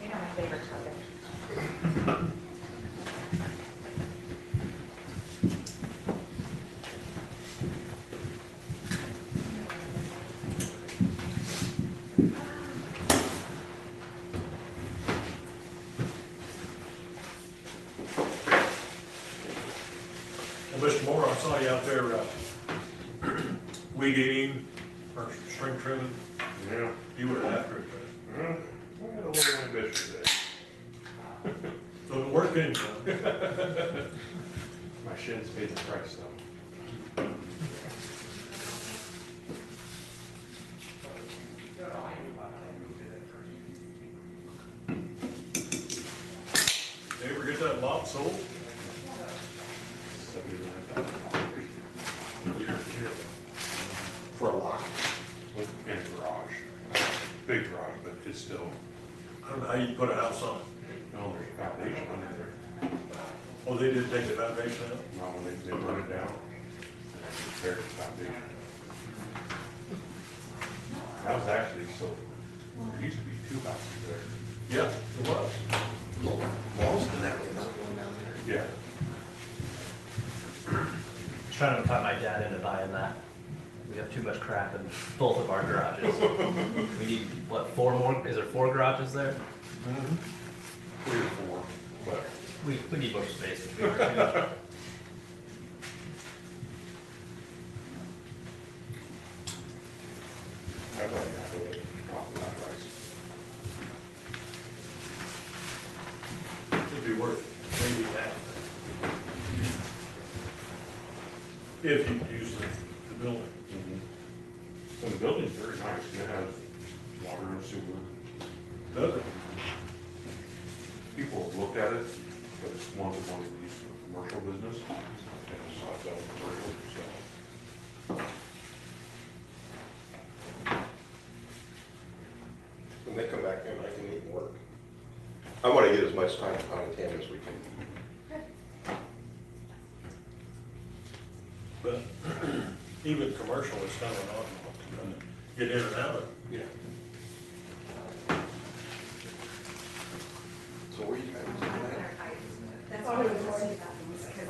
You know my favorite topic. Well, Mr. Moore, I saw you out there, weed eating or string trimming. Yeah. You were after it, Well, I had a little ambition today. so the work didn't come. My shins paid the price though. Did you ever get that lot sold? For a lot. In a garage. Big garage, but it's still I don't know how you put a house on it. No, there's a foundation under there. Oh, they did take the foundation out? No, when they run it down, and then repair the foundation. That was actually, so, there used to be 2 houses there. Yeah, it was. Walls and everything, not going down there. Yeah. Trying to cut my dad into buying that. We have too much crap in both of our garages. We need, what, 4 more? Is there 4 garages there? 3 or 4, but We need more space. Too. I'd like to have a top of that price. It'd be worth maybe half. If you could use the building. So the building's very nice, and it has water and sewer. Does it? People have looked at it, but it's one that wanted to use for commercial business, and it's not done commercial, so. When they come back in, I can even work. I want to get as much time on it as we can. But even commercial is kind of an odd one to get in and out of. Yeah. So where you guys? That's all I was worried about, because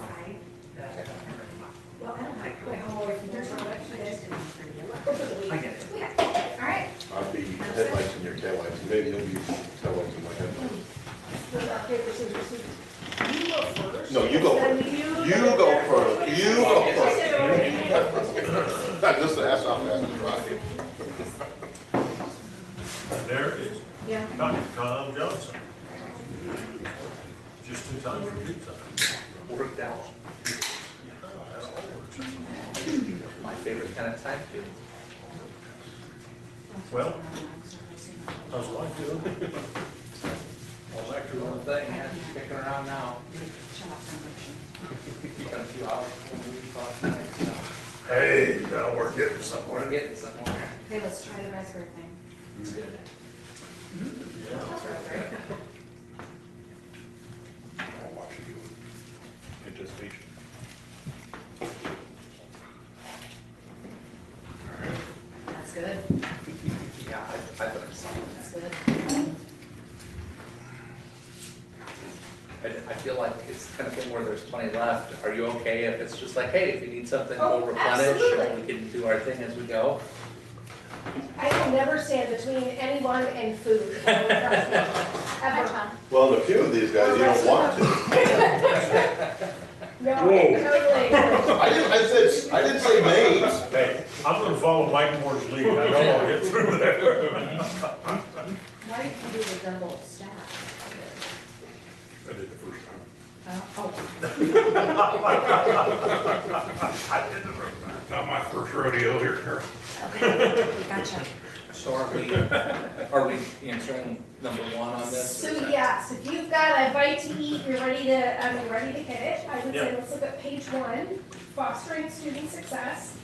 well, I don't like my home away from your toilet, you guys didn't. I get it. Yeah, all right. I'll be headlights in your taillights, and maybe you'll be taillights in my headlights. What about paper, scissors, scissors? You go first. No, you go Then first. you You go first. You go first. first. Not just to ask how fast to drive. And there it is. Yeah. Dr. Tom Johnson. Just in time for pizza. Worked out. My favorite kind of time too. Well, how's life doing? All back to Doing normal. the thing, yeah, kicking around now. You got a few hours before we talk tonight, so Hey, now we're getting we're somewhere. getting somewhere. Okay, let's try the raspberry thing. It's good. Yeah. I'll watch you do it. Anticipation. That's good, Yeah, I thought so. that's good. I feel like it's kind of thing where there's plenty left. Are you okay if it's just like, hey, if you need something, Oh, we'll replenish absolutely. and we can do our thing as we go? I will never stand between anyone and food. Ever. Well, and a few of these guys, you don't want to. No, Whoa. totally. I didn't say names. Hey, I'm gonna follow Mike Moore's lead. I know I'll get through there. Why did you do the double stack? I did the first time. Oh, Not my first rodeo here, Carol. okay, gotcha. So are we answering number 1 on this? So yes, if you've got a bite to eat, you're ready to hit it, I would say Yep. let's look at page 1, fostering student success.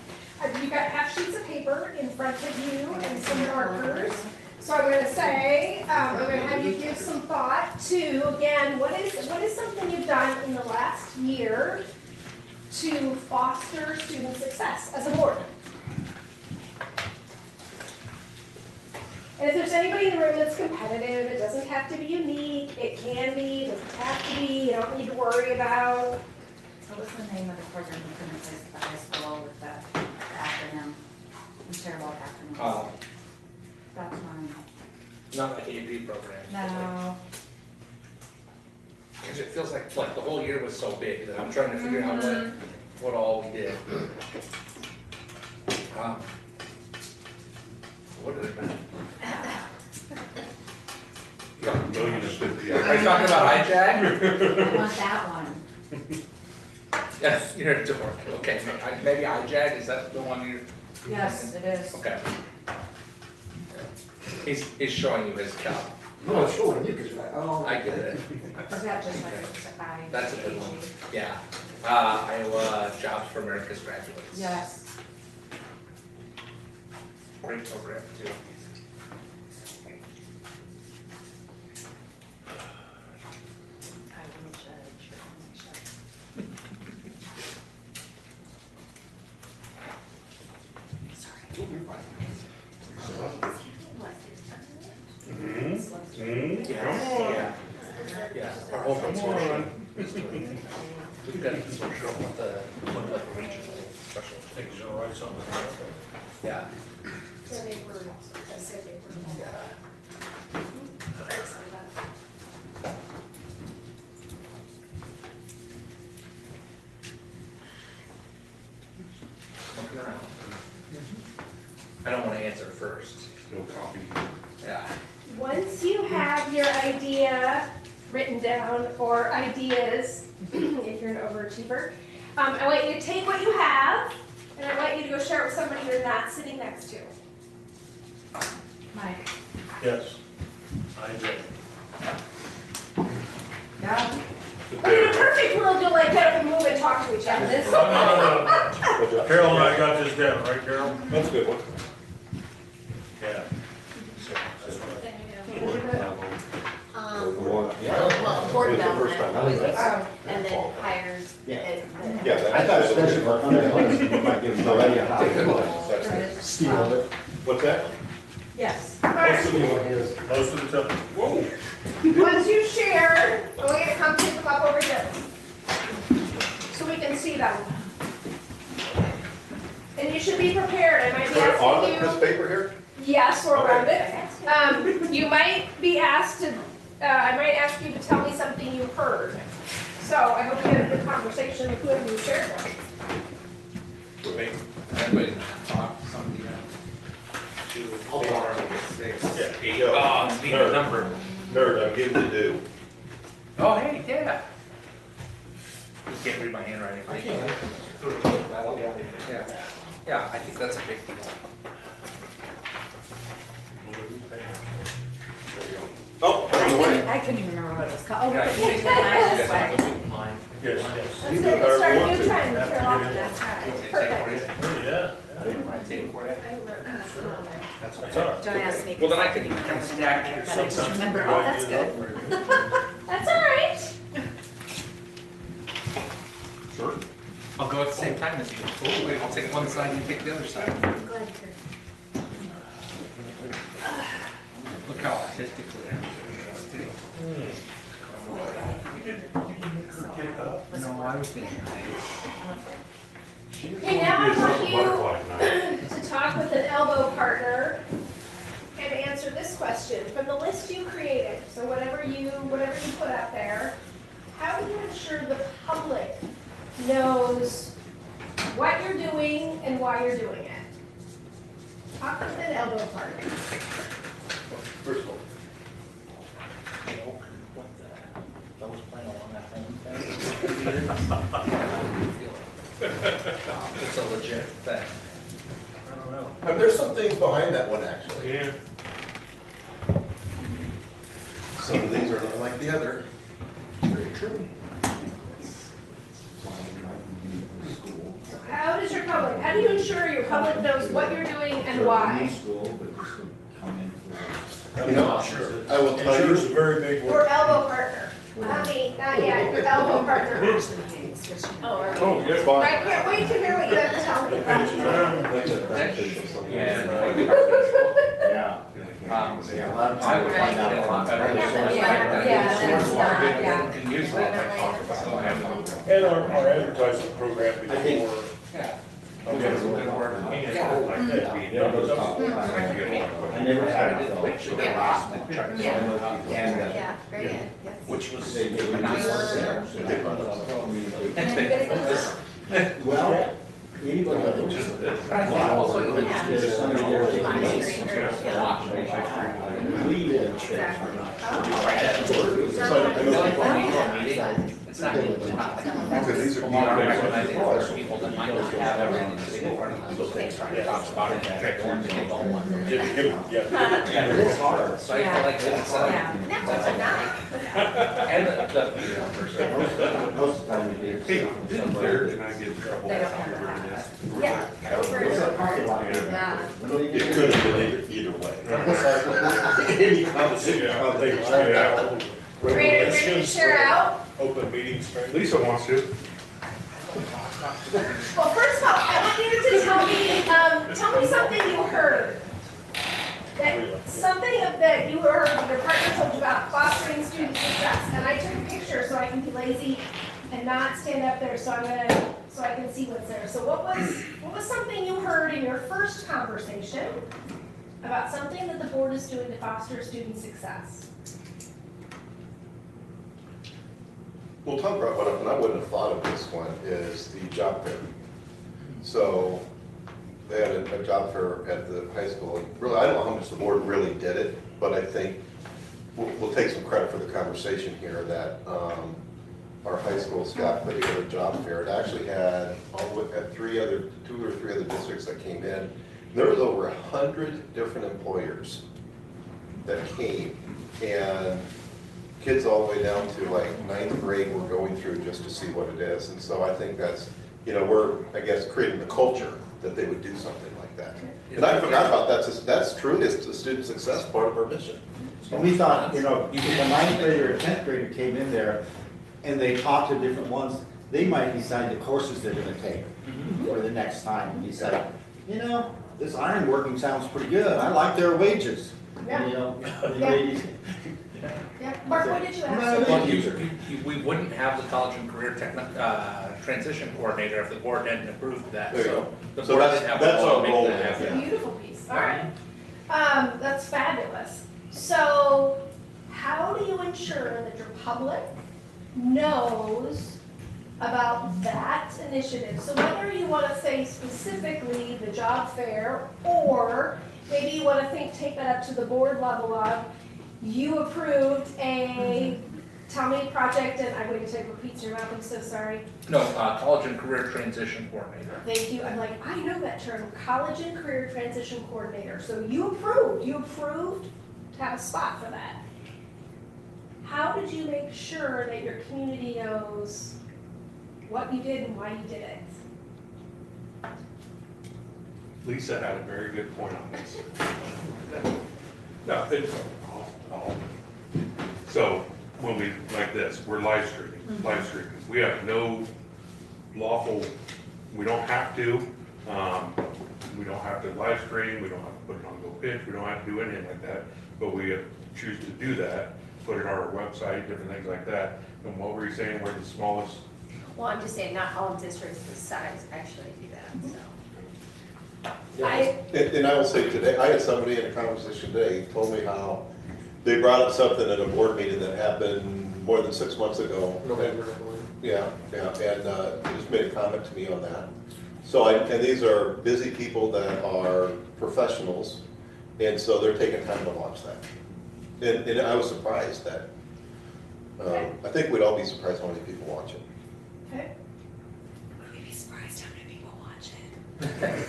You've got half sheets of paper in front of you and some markers. So I'm gonna say, I'm gonna have you give some thought to, again, what is something you've done in the last year to foster student success as a board? And if there's anybody in the room that's competitive, it doesn't have to be unique, it can be, it doesn't have to be, you don't need to worry about. So what's the name of the program you put in place at the high school with the acronym? I'm terrible at acronyms. That's mine. Not like AD program. No, Because it feels like the whole year was so big that I'm trying to figure out what all we did. What did it matter? Got $1.50 million. Are you talking about IJAG? I want that one. Yes, you're a dork. Okay, maybe IJAG, is that the one you're? Yes, it is. Okay. He's showing you his cup. No, sure, you could try, oh. I get it. Is that just like a That's a good one. Yeah. Iowa Jobs for America's Graduates. Yes. Great program too. Yeah. Yeah, our whole consortium. We've got a consortium with the regional special. Think he's gonna write something about that? Yeah. So they were, I said they were. I don't want to answer first. No copy. Yeah. Once you have your idea written down, or ideas, if you're an overachiever, I want you to take what you have, and I want you to go share it with somebody you're not sitting next to. Mike. Yes. I did. Yeah. But in a perfect world, you'll like get up and move and talk to each other. No. Carol and I got this down, right, Carol? That's a good one. Yeah. So, that's what Well, board It's the first development, time. and then hires. Yeah, I thought especially for $100, you might give somebody a That's- steal it. What's that? Yes. Most of the time. Whoa. Once you share, I want you to come pick them up over here. So we can see them. And you should be prepared, I might be On asking this you, paper here? yes, or around it. You might be asked to, I might ask you to tell me something you heard. So I hope you had a good conversation with whoever you shared with. Everybody talk something. Hold on. Yeah. Oh, need a number. Nerd, I'm giving you due. Oh, hey, yeah. You can't read my handwriting. Yeah. Yeah, I think that's a big deal. Oh, on the way. I couldn't even remember what it was called. Yeah, Oh, you okay. guys- Nice, you guys way. want to look at mine? Yes, That's yes. You good, do let's however start you a want new to. trend, Have to Carol. get it in. That's right. Take it Perfect. for you. Oh, yeah. Take it for you. That's all right. Don't ask me. Well, then I can kind of stack here. But I just remember, oh, that's good. That's all right. Sure. I'll go at the same time as you. Oh, wait, I'll take one side, you take the other side. I'm glad you're. Look how artistically I'm doing. No, I was thinking. Okay, now I want you Butterfly knife. to talk with an elbow partner and answer this question from the list you created. So whatever you put out there, how do you ensure the public knows what you're doing and why you're doing it? Talk with an elbow partner. First of all, What the, those playing along that home thing? It's a legit thing. I don't know. there's some things behind that one, actually. Yeah. Some of these are not like the other. Very true. How does your public, how do you ensure your public knows what you're doing and why? You know, I will tell Insure's a you, very big Your word. elbow partner. Not me, not yet, your elbow partner. Oh, yeah. I can't wait to hear what you have to tell me. Yeah. I would find that a lot better. Yeah. Can use that to talk about. And our advertising program before. Yeah. Okay. Good work. Like that. I never had it though. Yeah, very good, yes. Which was. Well, anybody that looks Just at this. it. But I think also even There's some of your we did. It's not really not. because these are. Well, I recognize that there's people that might not have everything sitting in front of them, so they try to talk about it, and they want to get all one. Yeah. Yeah, It's hard. so I feel like it's, and the, Most of the time you do. Hey, didn't there, and I get in trouble. They don't have that. Yeah. It's a parking lot here. Yeah. It could have been either way. Any conversation, I'll take it. Ready to share out? Open meetings. Lisa wants to. Well, first of all, I want you to tell me something you heard. that something that you heard your partner told you about fostering student success, and I took a picture so I can be lazy and not stand up there, so I can see what's there. So what was something you heard in your first conversation about something that the board is doing to foster student success? Well, Tom brought one up, and I wouldn't have thought of this one, is the job fair. So they had a job fair at the high school. And really, I don't know how much the board really did it, but I think we'll take some credit for the conversation here that our high school staff put together a job fair. It actually had two or three other districts that came in. There was over 100 different employers that came, and kids all the way down to like 9th grade were going through just to see what it is. And so I think that's, we're, I guess, creating the culture that they would do something like that. And I forgot about that. That's true. It's the student success part of our mission. And we thought, if a 9th grader or 10th grader came in there and they talked to different ones, they might decide the courses they're gonna take for the next time. And decide, this ironworking sounds pretty good. I like their wages. Yeah. The ladies. Yeah, Mark, what did you ask? Well, we wouldn't have the college and career transition coordinator if the board hadn't approved that. There you So go. the So board that's didn't have the our to make role that now. happen. That's a beautiful piece. All right. That's fabulous. So how do you ensure that your public knows about that initiative? So whether you want to say specifically the job fair, or maybe you want to take that up to the board level of, you approved a, tell me project, and I'm going to take repeats in your mouth, I'm so sorry. No, college and career transition coordinator. Thank you. I'm like, I know that term, college and career transition coordinator. So you approved to have a spot for that. How did you make sure that your community knows what you did and why you did it? Lisa had a very good point on this. No, it's, so when we, like this, we're live streaming. We have no lawful, we don't have to live stream, we don't have to put it on GoPitch, we don't have to do anything like that, but we choose to do that, put it on our website, different things like that. And what were you saying, we're the smallest? Well, I'm just saying, not all districts this size actually do that, so. And I will say today, I had somebody in a conversation today told me how they brought up something at a board meeting that happened more than 6 months ago. November, I believe. Yeah, and he just made a comment to me on that. So, and these are busy people that are professionals, and so they're taking time to watch that. And I was surprised that, I think we'd all be surprised how many people watch it. Okay. You'd be surprised how many people watch it.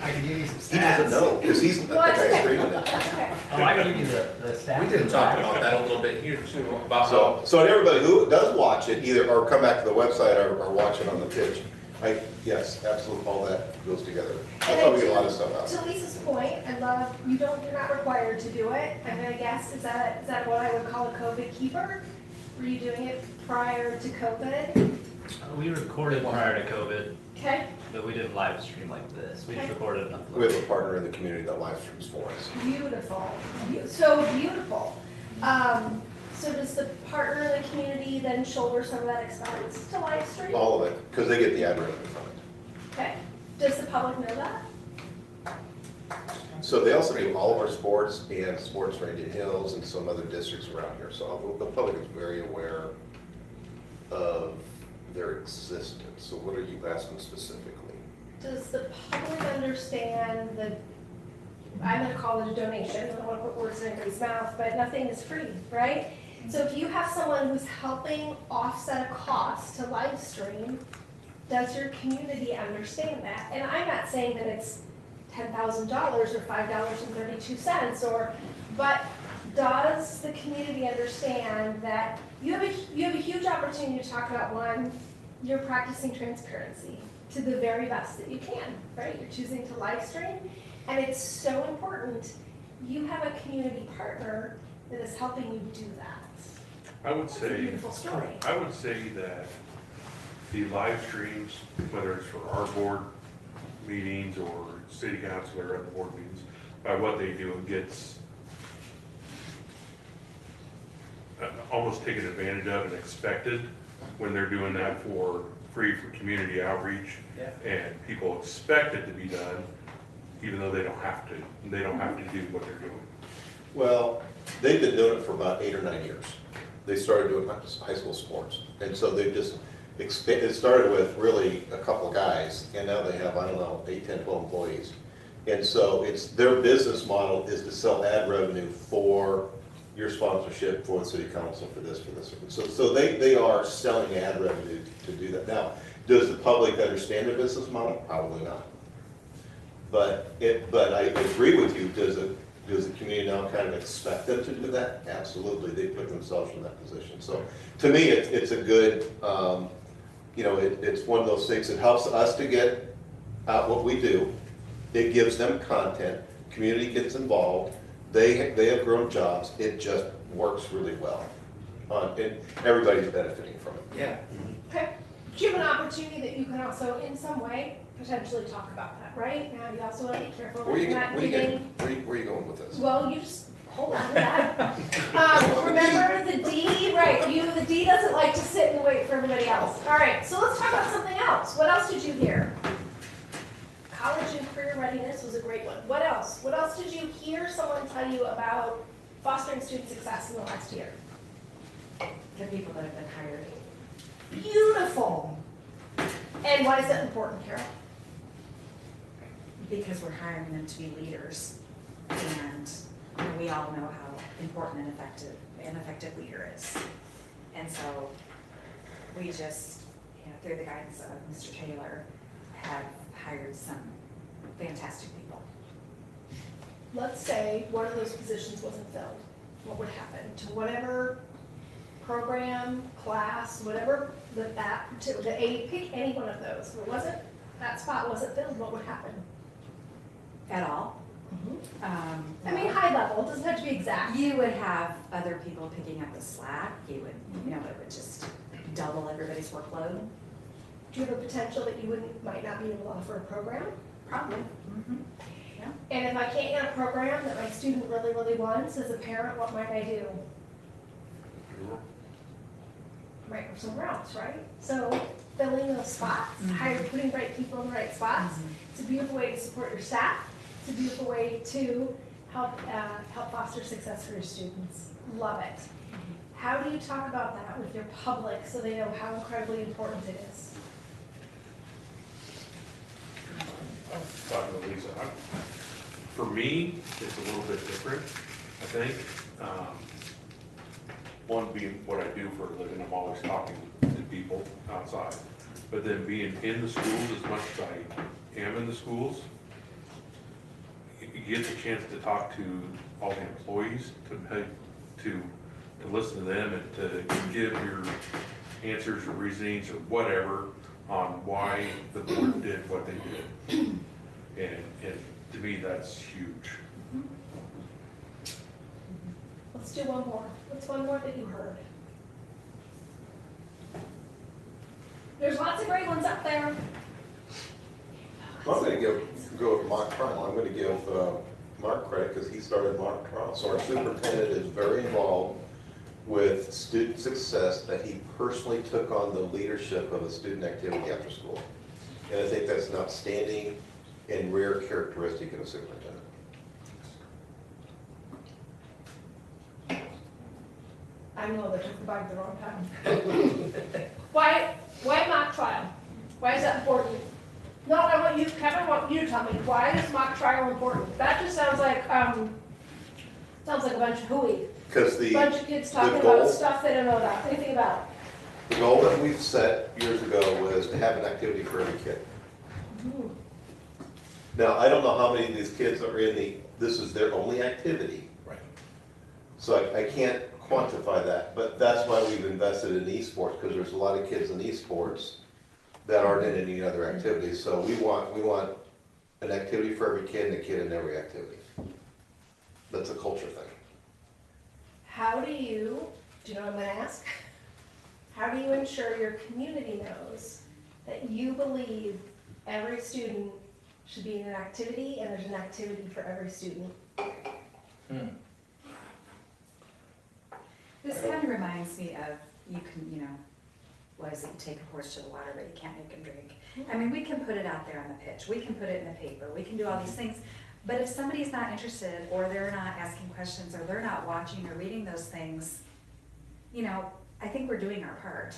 I can give you some He doesn't stats. know, because he's the guy streaming it. Okay. Oh, I can give you the stats. We didn't talk about that a little bit here too, about how So everybody who does watch it, either, or come back to the website or watch it on the pitch, yes, absolutely, all that goes together. That's how we get a lot of stuff out. To Lisa's point, I love, you're not required to do it. I'm gonna guess, is that what I would call a COVID keeper? Were you doing it prior to COVID? We recorded prior to COVID, Okay, but we didn't live stream like this. We just Okay. recorded enough. We have a partner in the community that live streams for us. beautiful, so beautiful. So does the partner in the community then shoulder some of that expense to live stream? All of it, because they get the ad revenue from it. Okay, does the public know that? So they also do all of our sports and sports for Indian Hills and some other districts around here. So the public is very aware of their existence. So what are you asking specifically? Does the public understand that, I'm gonna call it a donation, I don't wanna put words in anybody's mouth, but nothing is free, right? So if you have someone who's helping offset a cost to live stream, does your community understand that? And I'm not saying that it's $10,000 or $5.32 but does the community understand that you have a huge opportunity to talk about, one, you're practicing transparency to the very best that you can, right? You're choosing to live stream, and it's so important you have a community partner that is helping you do that. I would It's a say, beautiful story. I would say that the live streams, whether it's for our board meetings or city council or other board meetings, by what they do and gets almost taken advantage of and expected when they're doing that for free for community outreach. Yeah. And people expect it to be done, even though they don't have to do what they're doing. Well, they've been doing it for about 8 or 9 years. They started doing high school sports. And so they've just it started with really a couple of guys, and now they have, I don't know, 8, 10, 12 employees. And so it's their business model is to sell ad revenue for your sponsorship, for the city council, for this. So they are selling ad revenue to do that. Now, does the public understand their business model? Probably not. But I agree with you, does the community now kind of expect them to do that? Absolutely, they put themselves in that position. So to me, it's a good, it's one of those things that helps us to get out what we do. It gives them content, community gets involved, they have grown jobs, it just works really well. And everybody's benefiting from it. Yeah. Okay, do you have an opportunity that you can also, in some way, potentially talk about that, right? Now, you also want to be careful that you're not giving. Where are you going with this? Well, you just hold on to that. Remember the D, right, the D doesn't like to sit and wait for everybody else. All right, so let's talk about something else. What else did you hear? College and career readiness was a great one. What else? What else did you hear someone tell you about fostering student success in the last year? The people that have been hired. Beautiful. And why is that important, Carol? Because we're hiring them to be leaders, and we all know how important an effective leader is. And so we just, through the guidance of Mr. Taylor, have hired some fantastic people. Let's say one of those positions wasn't filled. What would happen to whatever program, class, whatever pick any one of those. If that spot wasn't filled, what would happen? At all. I mean, high level, it doesn't have to be exact. You would have other people picking up the slack. You would, it would just double everybody's workload. Do you have a potential that you might not be able to offer a program? Probably. Yeah. And if I can't get a program that my student really, really wants, as a parent, what might I do? Right, or somewhere else, right? So filling those spots, putting right people in the right spots. It's a beautiful way to support your staff. It's a beautiful way to help foster success for your students. Love it. How do you talk about that with your public so they know how incredibly important it is? Talking to Lisa, for me, it's a little bit different, I think. One being what I do for a living, I'm always talking to people outside. But then being in the schools as much as I am in the schools, you get the chance to talk to all the employees, to listen to them and to give your answers or reasonings or whatever on why the board did what they did. And to me, that's huge. Let's do one more. What's one more that you heard? There's lots of great ones up there. I'm going to go with mock trial. I'm going to give Mark credit because he started mock trial. So our superintendent is very involved with student success, that he personally took on the leadership of a student activity after school. And I think that's an outstanding and rare characteristic of a superintendent. I know that took the bite at the wrong time. Why mock trial? Why is that important? No, I want you, Kevin, I want you to tell me, why is mock trial important? That just sounds like a bunch of hooey. Because the Bunch of kids talking goal- about stuff they don't know about, anything about. The goal that we've set years ago was to have an activity for every kid. Now, I don't know how many of these kids are this is their only activity. Right. So I can't quantify that, but that's why we've invested in esports, because there's a lot of kids in esports that aren't in any other activities. So we want an activity for every kid and a kid in every activity. That's a culture thing. How do you know what I'm gonna ask? How do you ensure your community knows that you believe every student should be in an activity, and there's an activity for every student. This kind of reminds me of, you can, you know, what is it, you take a horse to the water, but you can't make him drink. I mean, we can put it out there on the pitch, we can put it in the paper, we can do all these things, but if somebody's not interested, or they're not asking questions, or they're not watching or reading those things, you know, I think we're doing our part.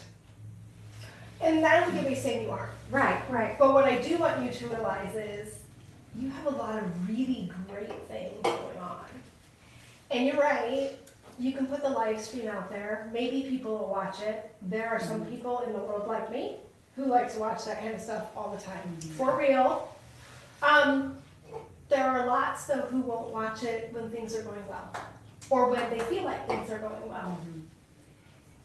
And I don't think anybody's saying you aren't. Right. Right, but what I do want you to realize is, you have a lot of really great things going on. And you're right, you can put the live stream out there, maybe people will watch it. There are some people in the world like me who like to watch that kind of stuff all the time, for real. There are lots though who won't watch it when things are going well, or when they feel like things are going well.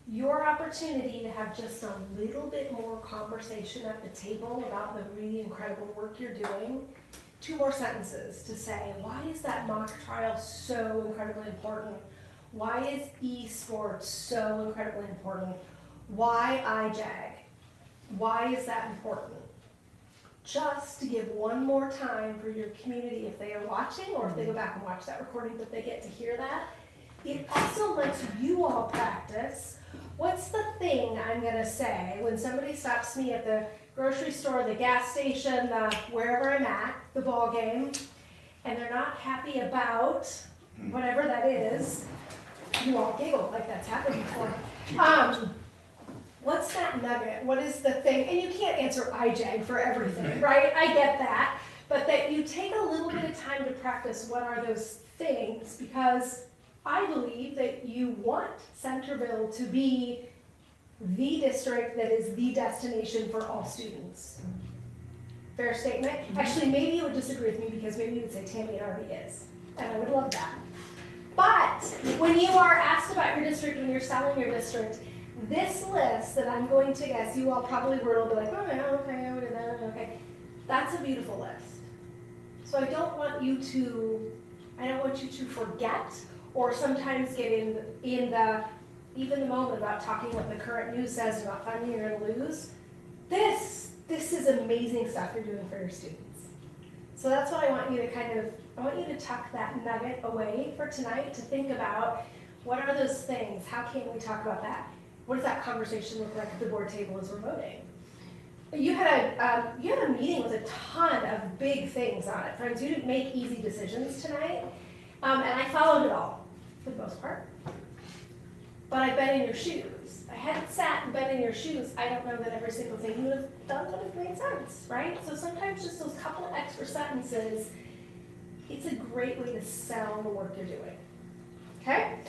Your opportunity to have just a little bit more conversation at the table about the really incredible work you're doing. 2 more sentences to say, why is that mock trial so incredibly important? Why is esports so incredibly important? Why IJAG? Why is that important? Just to give one more time for your community, if they are watching, or if they go back and watch that recording, but they get to hear that. It also lets you all practice. What's the thing I'm gonna say when somebody stops me at the grocery store, the gas station, wherever I'm at, the ball game, and they're not happy about whatever that is? You all giggle like that's happened before. What's that nugget? What is the thing? And you can't answer IJAG for everything, right? I get that. But that you take a little bit of time to practice what are those things, because I believe that you want Centerville to be the district that is the destination for all students. Fair statement? Actually, maybe you would disagree with me, because maybe you would say, Tammy, it already is. And I would love that. But when you are asked about your district, when you're selling your district, this list that I'm going to guess, you all probably will be like, oh yeah, okay, I would have done it, okay. That's a beautiful list. So I don't want you to forget, or sometimes get in the, even the moment about talking what the current news says about funding you're gonna lose. This is amazing stuff you're doing for your students. So that's what I want you to I want you to tuck that nugget away for tonight, to think about, what are those things? How can we talk about that? What does that conversation look like at the board table as we're voting? You had a meeting with a ton of big things on it. Friends, you didn't make easy decisions tonight, and I followed it all, for the most part. But I've been in your shoes. I hadn't sat and been in your shoes. I don't know that every single thing you would have done would have made sense, right? So sometimes just those couple of extra sentences, it's a great way to sell the work you're doing, okay?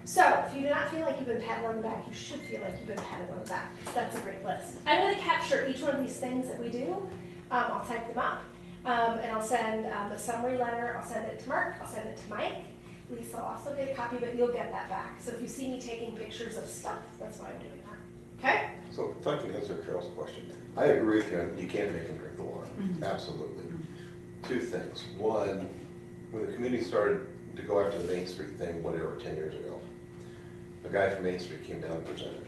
So if you do not feel like you've been patted on the back, you should feel like you've been patted on the back. That's a great list. I'm going to capture each one of these things that we do. I'll type them up, and I'll send the summary letter. I'll send it to Mark. I'll send it to Mike. Lisa will also get a copy, but you'll get that back. So if you see me taking pictures of stuff, that's why I'm doing that. Okay? So if I can answer Carol's question, I agree with you, you can't make them drink the water, absolutely. 2 things. One, when the community started to go after the Main Street thing, whatever, 10 years ago, a guy from Main Street came down and presented.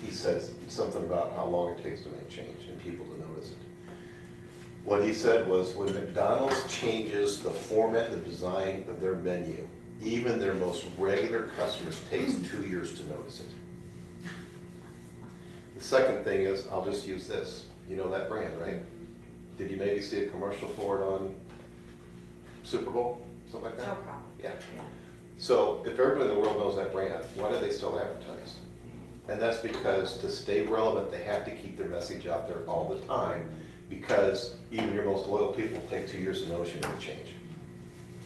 He said something about how long it takes to make change and people to notice it. What he said was, when McDonald's changes the format and the design of their menu, even their most regular customers takes 2 years to notice it. The second thing is, I'll just use this. You know that brand, right? Did you maybe see a commercial for it on Super Bowl, something like that? No problem. Yeah. So if everybody in the world knows that brand, why do they still advertise? And that's because to stay relevant, they have to keep their message out there all the time, because even your most loyal people take 2 years to notice you make a change.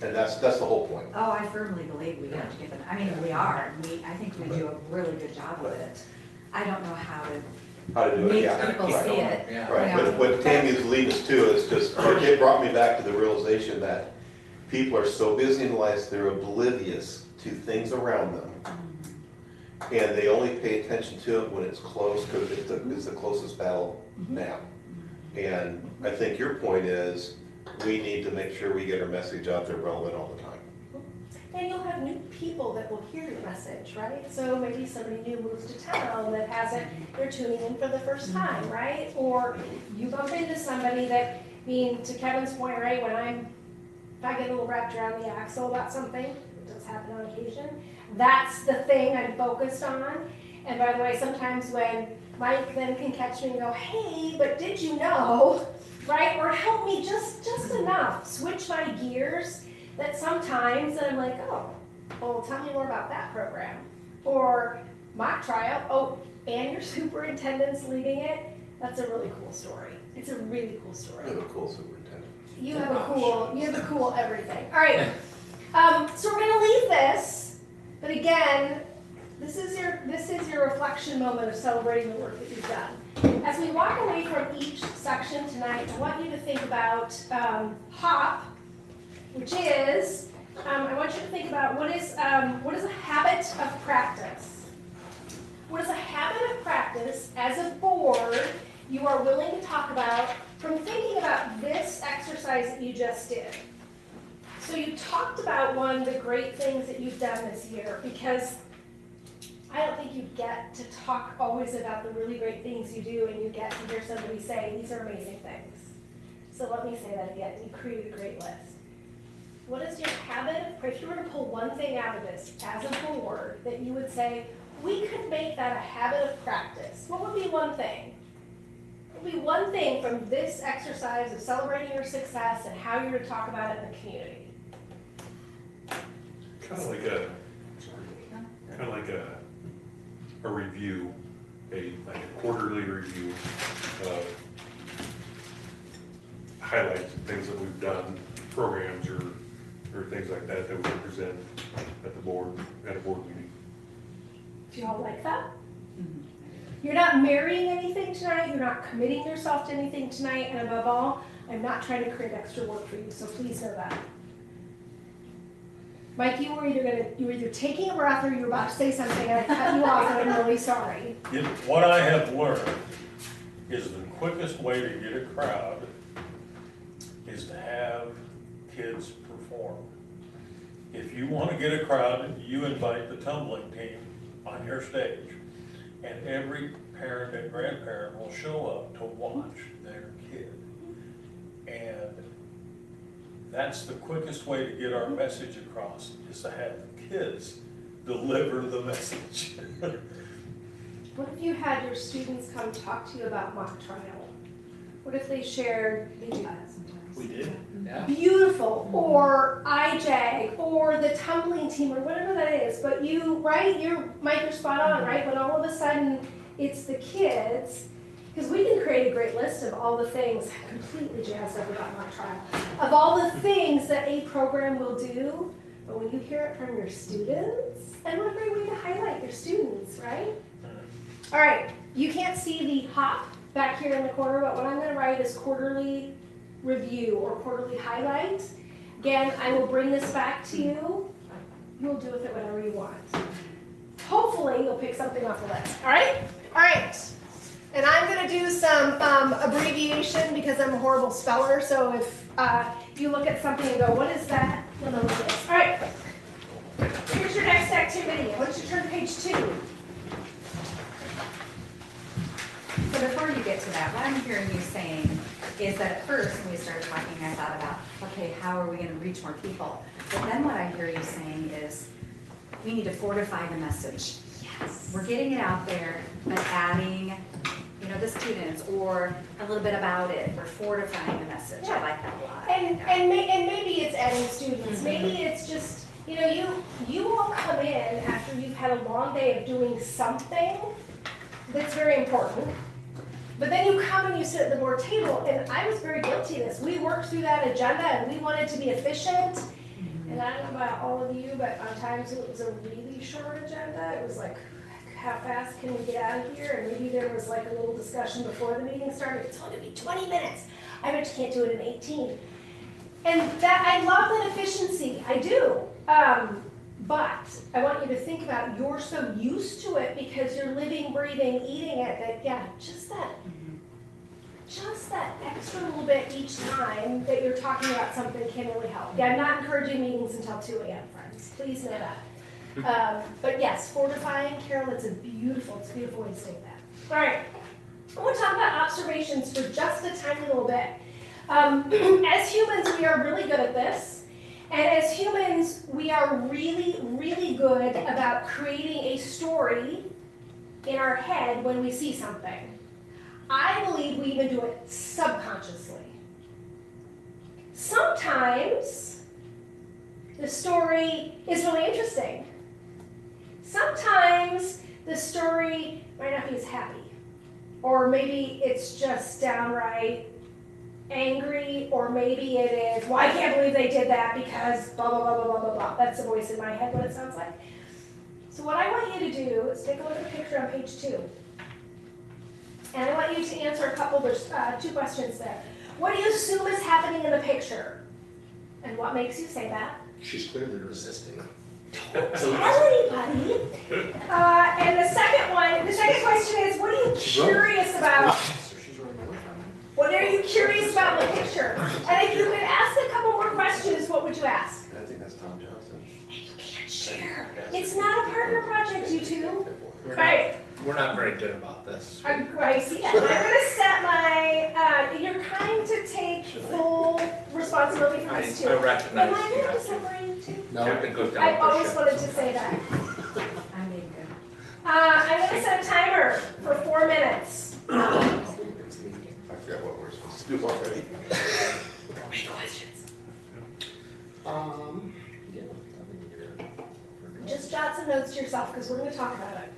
And that's the whole point. Oh, I firmly believe we have to give them, I mean, we are, I think we do a really good job with it. I don't know how How to do to it, make yeah. people Right. see it. Yeah. Right, you know. but what Tammy is leading us to is just, it brought me back to the realization that people are so busy in life, they're oblivious to things around them. And they only pay attention to it when it's close, because it's the closest battle now. And I think your point is, we need to make sure we get our message out there relevant all the time. And you'll have new people that will hear your message, right? So maybe somebody new moves to town that hasn't, they're tuning in for the first time, right? Or you bump into somebody that I mean, to Kevin's point, right, if I get a little wrapped around the axle about something, it does happen on occasion, that's the thing I'm focused on. And by the way, sometimes when Mike then can catch me and go, hey, but did you know, right? Or help me just enough, switch my gears, that sometimes I'm like, oh, well, tell me more about that program. Or mock trial, oh, and your superintendent's leading it. That's a really cool story. It's a really cool story. You have a cool superintendent. You have a cool everything. All right, so we're gonna leave this, but again, this is your reflection moment of celebrating the work that you've done. As we walk away from each section tonight, I want you to think about HOP, which is, I want you to think about what is a habit of practice? What is a habit of practice as a board you are willing to talk about from thinking about this exercise that you just did? So you talked about one of the great things that you've done this year, because I don't think you get to talk always about the really great things you do, and you get to hear somebody say, these are amazing things. So let me say that again, you created a great list. What is your habit, if you were to pull one thing out of this as a board that you would say, we could make that a habit of practice, what would be one thing? What would be one thing from this exercise of celebrating your success and how you're to talk about it in the community? Kind of like a review, like a quarterly review of highlights and things that we've done, programs or things like that that we can present at a board meeting. Do you all like that? You're not marrying anything tonight, you're not committing yourself to anything tonight, and above all, I'm not trying to create extra work for you, so please know that. Mike, you were either taking a breath or you were about to say something, and I cut you off, and I'm really sorry. What I have learned is the quickest way to get a crowd is to have kids perform. If you want to get a crowd, you invite the tumbling team on your stage, and every parent and grandparent will show up to watch their kid. And that's the quickest way to get our message across, is to have the kids deliver the message. What if you had your students come talk to you about mock trial? What if they shared, they do that sometimes. We did. Yeah. Beautiful, or IJAG, or the tumbling team, or whatever that is, but you, right, Mike, you're spot on, right? When all of a sudden it's the kids, because we can create a great list of all the things, I'm completely jazzed up about mock trial, of all the things that a program will do, but when you hear it from your students, and what a great way to highlight your students, right? All right, you can't see the HOP back here in the corner, but what I'm gonna write is quarterly review or quarterly highlight. Again, I will bring this back to you. You'll do with it whatever you want. Hopefully, you'll pick something off the list, all right? All right, and I'm gonna do some abbreviation because I'm a horrible speller, so if you look at something and go, what is that? You'll know what it is. All right, here's your next activity. I want you to turn to page 2. So before you get to that, what I'm hearing you saying is that at first, when we started talking, I thought about, okay, how are we gonna reach more people? But then what I hear you saying is, we need to fortify the message. Yes. We're getting it out there, but adding, the students, or a little bit about it. We're fortifying the message. I like that a lot. And maybe it's adding students. Maybe it's just, you all come in after you've had a long day of doing something that's very important. But then you come and you sit at the board table, and I was very guilty of this. We worked through that agenda, and we wanted to be efficient. And I don't know about all of you, but on times it was a really short agenda. It was like, how fast can we get out of here? And maybe there was like a little discussion before the meeting started. It's going to be 20 minutes. I bet you can't do it in 18. And that, I love that efficiency. I do. But I want you to think about, you're so used to it because you're living, breathing, eating it, that, just that extra little bit each time that you're talking about something can really help. Yeah, I'm not encouraging meetings until 2 a.m., friends. Please know that. But yes, fortifying, Carol, it's a beautiful way to say that. All right, I want to talk about observations for just a tiny little bit. As humans, we are really good at this. And as humans, we are really, really good about creating a story in our head when we see something. I believe we even do it subconsciously. Sometimes the story is really interesting. Sometimes the story might not be as happy. Or maybe it's just downright angry, or maybe it is, well, I can't believe they did that because blah, blah, blah, blah, blah, blah, blah. That's the voice in my head, what it sounds like. So what I want you to do is take a look at the picture on page 2. And I want you to answer a couple, there's 2 questions there. What do you assume is happening in the picture? And what makes you say that? She's clearly resisting. Tell anybody. And the second question is, what are you curious about? So she's running away from me. What are you curious about in the picture? And if you could ask a couple more questions, what would you ask? I think that's Tom Johnson. You can't share. It's not a partner project, you two. We're Right. We're not very good about this. I see. I'm gonna set my, you're kind to take full responsibility for this too. I recognize Am I you. going to separate you two? No. Captain goes down I for always shit. wanted to say that. I made good. I'm gonna set a timer for 4 minutes. I forgot what we're supposed to do already. Any questions? Yeah, I think you're. Just jot some notes to yourself, because we're gonna talk about it.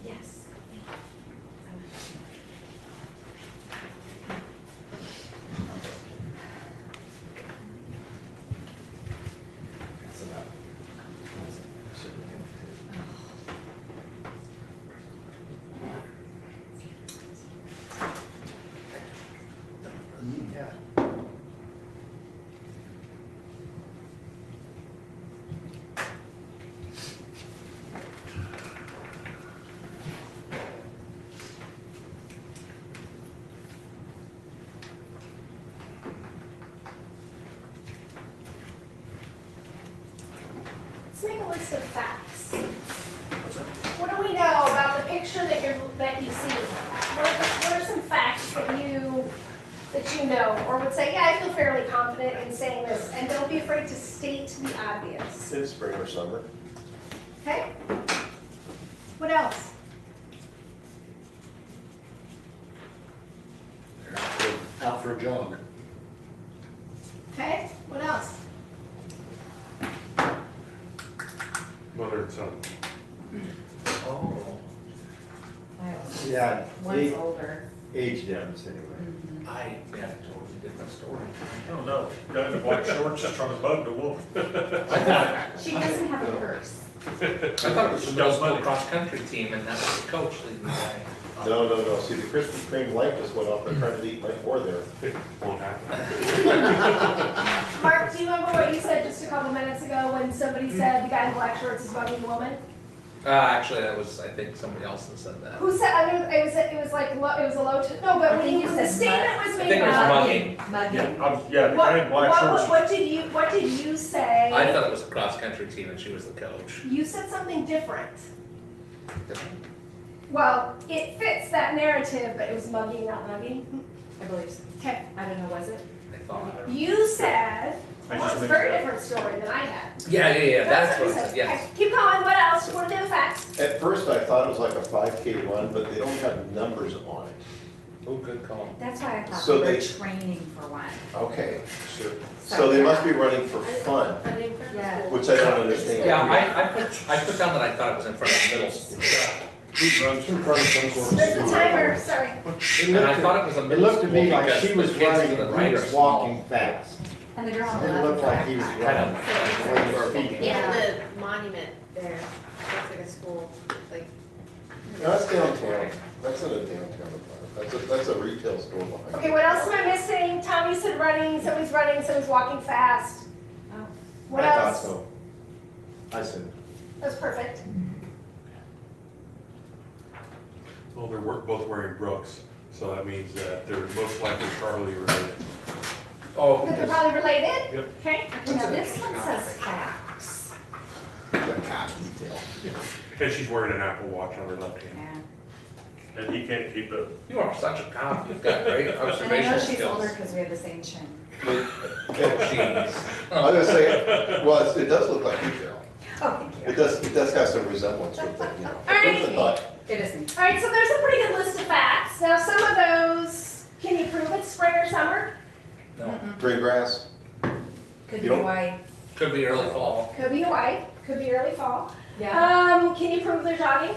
Yes. Let's make a list of facts. What do we know about the picture that you see? What are some facts that you know, or would say, yeah, I feel fairly confident in saying this, and don't be afraid to state the obvious. It's spring or summer. Okay? What else? Out for a jog. Okay? What else? Mother and son. Oh. Yeah, One's older. age difference anyway. I got a totally different story. Oh, no, guy in the black shorts is trying to bug the wolf. She doesn't have a purse. I thought it was supposed to be a cross-country team, and that was the coach leading the way. No. See, the Krispy Kreme light just went off. I tried to eat my 4 there. Won't happen. Mark, do you remember what you said just a couple minutes ago when somebody said the guy in black shorts is bugging the woman? Actually, that was, I think somebody else that said that. Who said, I mean, it was like, it was a low, no, but when you, the statement was I made think it was about. mugging. Yeah, the guy in black shorts. What did you say? I thought it was a cross-country team and she was the coach. You said something different. Well, it fits that narrative, but it was mugging, not mugging. I believe so. Okay. I don't know, was it? I thought. You said, I well, just it's a made very that. different story than I had. Yeah, that's what you I said, yes. Okay, keep going, what else? What are the other facts? At first, I thought it was like a 5K run, but they don't have numbers on it. Oh, good call. That's why I thought So we were they- training for one. Okay, sure. So they must be running for fun, I didn't print the Yeah. school. which I don't understand. Yeah, I put down that I thought it was in front of the middle school. Who runs some sort of There's the school. timer, sorry. And I thought it was a It middle looked school to me like because she was the kids running, in the and right he are was small. walking fast. And the girl on It the didn't left. look like he was I running. know. The way he was speaking. Yeah, the monument there, looks like a school, like, No, that's downtown. That's not a downtown. That's a retail store behind. Okay, what else am I missing? Tommy said running, somebody's running, somebody's walking fast. Oh. What I thought else? so. I said, That's perfect. Well, they're both wearing Brooks, so that means that they're most likely Charlie related. Oh, That they're probably related? Yep. Okay. Now, this one says facts. And she's wearing an Apple Watch on her left hand. Yeah. And he can't keep it. you are such a cop. You've got great And I know observational she's older skills. because we have the same chin. Oh, jeez. I was gonna say, well, it does look like you, Carol. Oh, thank you. It does have some resemblance with it, you know. All right. Who'd have thought? It is me. All right, so there's a pretty good list of facts. Now, some of those, can you prove it's spring or summer? No, Green grass? Could You be don't- why. could be early fall. Could be white, could be early fall. Yeah. Can you prove they're jogging?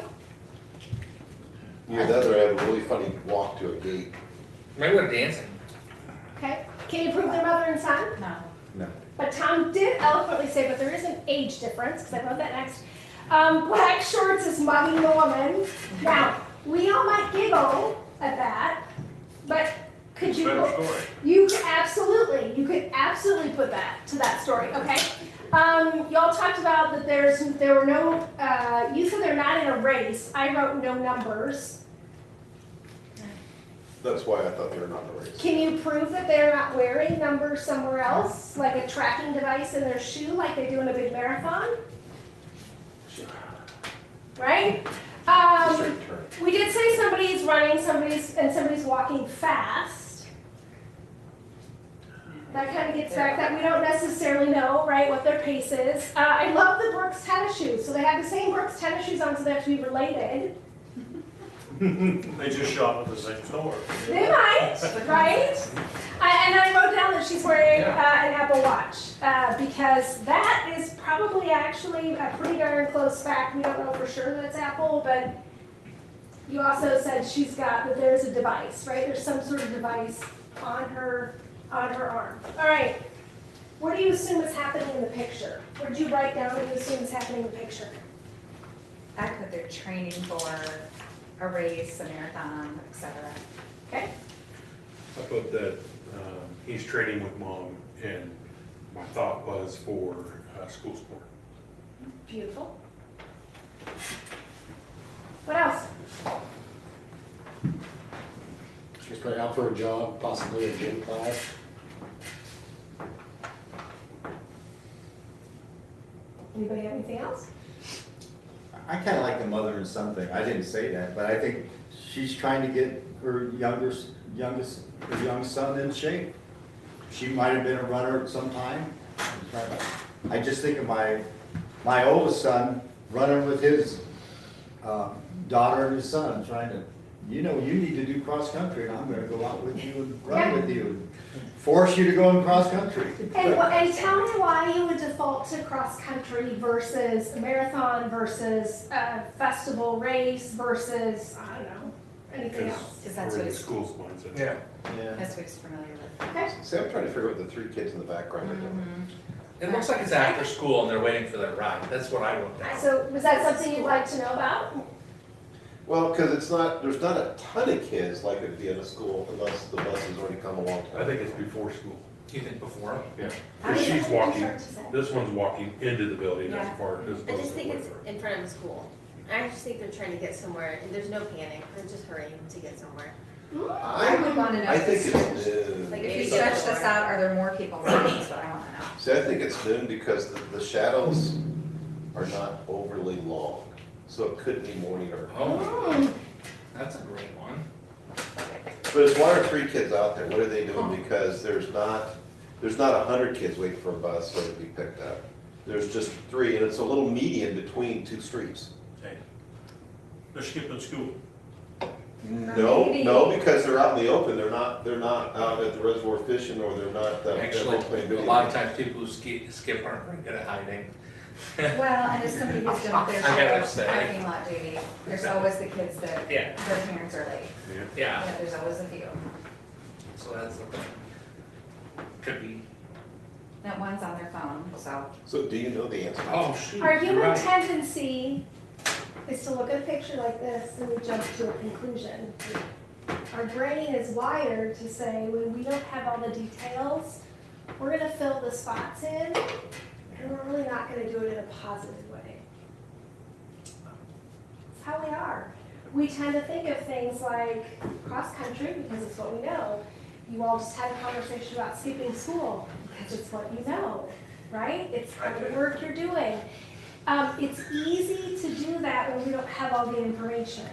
Either that or have a really funny walk to a gate. Maybe we're dancing. Okay. Can you prove they're mother and son? No. no. But Tom did eloquently say, but there is an age difference, because I wrote that next. Black shorts is mugging the woman. Now, we all might giggle at that, but could you? Better story. You could absolutely put that to that story, okay? Y'all talked about that there were no, you said they're not in a race. I wrote no numbers. That's why I thought they were not in a race. Can you prove that they're not wearing numbers somewhere else, like a tracking device in their shoe, like they do in a big marathon? Right? Straight turn. We did say somebody's running, somebody's walking fast. That kind of gets back that we don't necessarily know, right, what their pace is. I love the Brooks tennis shoes. So they have the same Brooks tennis shoes on, so they have to be related. They just shop at the same store. They might, right? And I wrote down that she's wearing an Apple Watch because that is probably actually a pretty darn close fact. We don't know for sure that it's Apple, but you also said that there's a device, right? There's some sort of device on her arm. All right. What do you assume is happening in the picture? What did you write down what you assume is happening in the picture? I put their training for a race, a marathon, etc. Okay. I put that he's training with mom, and my thought was for school sport. Beautiful. What else? She's probably out for a jog, possibly a gym class. Anybody have anything else? I kind of like the mother and son thing. I didn't say that, but I think she's trying to get her young son in shape. She might have been a runner at some time. I just think of my oldest son running with his daughter and his son, trying to, you need to do cross country, and I'm gonna go out with you and run with you, and force you to go in cross country. And tell me why you would default to cross country versus a marathon versus a festival race versus, I don't know, anything else. Because that's We're what in the it's, school's mindset. Yeah. Yeah. that's what it's familiar with. Okay. See, I'm trying to figure out what the three kids in the background are doing. It looks like it's after school and they're waiting for their ride. That's what I wrote down. So was that something you'd like to know about? Well, because there's not a ton of kids like it'd be in a school unless the bus has already come a long time. I think it's before school. You think before? Yeah. I And mean, she's that's walking, hard to say. this one's walking into the building as Yeah. far as. I just think it's in front of the school. I just think they're trying to get somewhere, and there's no panic, they're just hurrying to get somewhere. I would want to know. I think if it's noon. Like If you maybe stretch somewhere. this out, are there more people running, is what I want to know. See, I think it's noon because the shadows are not overly long. so it could be morning or. Oh, that's a great one. But it's one or three kids out there, what are they doing? Because there's not 100 kids waiting for a bus or to be picked up. There's just 3, and it's a little median between 2 streets. Okay. They're skipping school. No, because they're out in the open, they're not out at the reservoir fishing, or they're not, Actually, playing a video lot of games. times people who skip aren't very good at hiding. Well, and as somebody who's done their I gotta say. parking lot duty, there's always the kids that Yeah. their parents are late. Yeah, Yeah, there's always a few. so that's the thing. Could be. That one's on their phone, so. So do you know the answer? Oh, shoot. Our you're human right. tendency is to look at a picture like this and we jump to a conclusion. Our brain is wired to say, when we don't have all the details, we're gonna fill the spots in, and we're really not gonna do it in a positive way. It's how we are. We tend to think of things like cross-country, because it's what we know. You all just had a conversation about skipping school, because it's what you know, right? It's the work you're doing. It's easy to do that when we don't have all the information.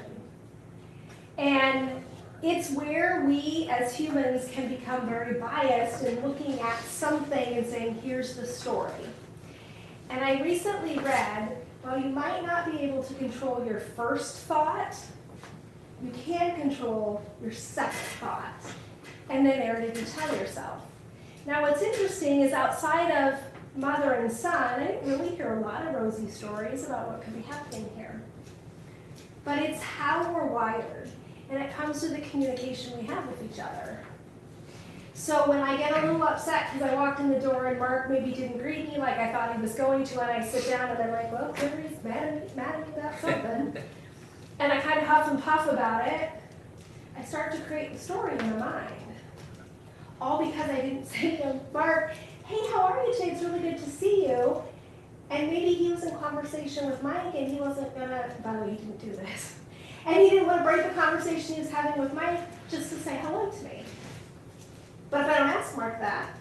And it's where we as humans can become very biased in looking at something and saying, here's the story. And I recently read, while you might not be able to control your first thought, you can control your second thought and the narrative you tell yourself. Now what's interesting is outside of mother and son, I didn't really hear a lot of rosy stories about what could be happening here. But it's how we're wired, and it comes to the communication we have with each other. So when I get a little upset because I walked in the door and Mark maybe didn't greet me like I thought he was going to, and I sit down and I'm like, well, Clary's mad at me about something, and I kind of huff and puff about it, I start to create the story in my mind. All because I didn't say to him, Mark, hey, how are you today? It's really good to see you. And maybe he was in conversation with Mike and he wasn't gonna, by the way, he didn't do this. And he didn't want to break the conversation he was having with Mike just to say hello to me. But if I don't ask Mark that,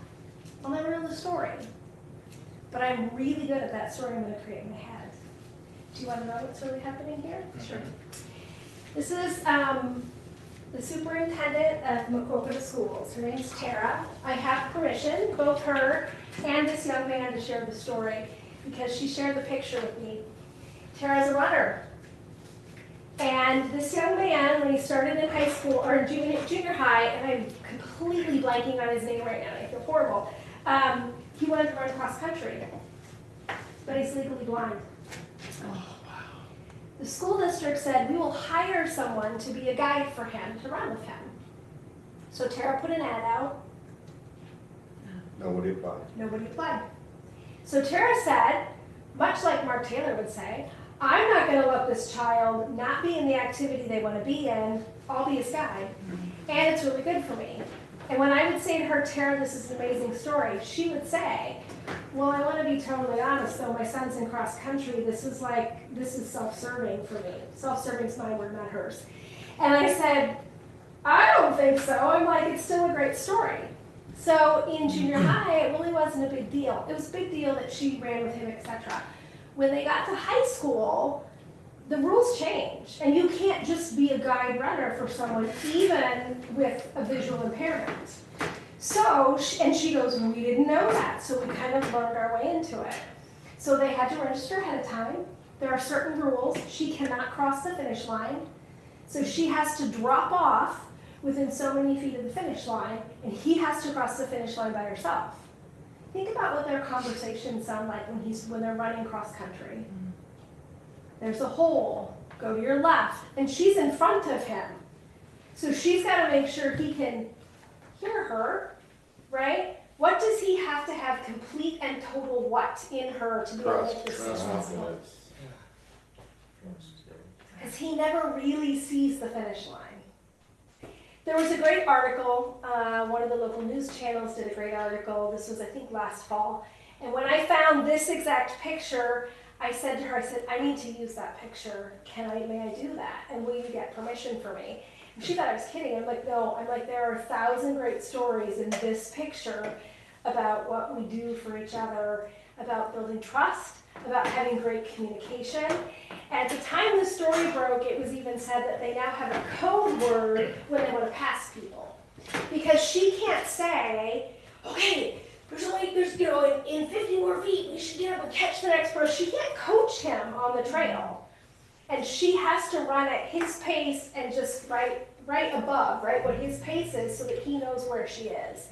I'll never know the story. But I'm really good at that story I'm gonna create in my head. Do you want to know what's really happening here? Sure. This is the superintendent of Maquoketa Schools. Her name's Tara. I have permission, both her and this young man, to share the story because she shared the picture with me. Tara's a runner. And this young man, when he started in high school, or junior high, and I'm completely blanking on his name right now, I feel horrible, he wanted to run cross country, but he's legally blind. The school district said, we will hire someone to be a guide for him to run with him. So Tara put an ad out, Nobody applied. nobody applied. So Tara said, much like Mark Taylor would say, I'm not gonna let this child not be in the activity they wanna be in, I'll be his guide. And it's really good for me. And when I would say to her, Tara, this is an amazing story, she would say, well, I wanna be totally honest, though, my son's in cross country, this is self-serving for me. Self-serving's my word, not hers. And I said, I don't think so. I'm like, it's still a great story. So in junior high, it really wasn't a big deal. It was a big deal that she ran with him, etc. When they got to high school, the rules changed. And you can't just be a guide runner for someone, even with a visual impairment. So, and she goes, we didn't know that. So we kind of learned our way into it. So they had to register ahead of time. There are certain rules. She cannot cross the finish line. So she has to drop off within so many feet of the finish line, and he has to cross the finish line by herself. Think about what their conversations sound like when they're running cross country. There's a hole, go to your left, and she's in front of him. So she's got to make sure he can hear her, right? What does he have to have complete and total what in her to be able to make this decision? Because he never really sees the finish line. There was a great article, one of the local news channels did a great article, this was I think last fall, and when I found this exact picture, I said to her, I need to use that picture, may I do that, and will you get permission for me? And she thought I was kidding, I'm like, no, there are 1,000 great stories in this picture about what we do for each other, about building trust, about having great communication. At the time the story broke, it was even said that they now have a code word when they want to pass people. Because she can't say, okay, there's in 50 more feet, we should get up and catch the next person. She can't coach him on the trail. And she has to run at his pace and just right above, what his pace is so that he knows where she is.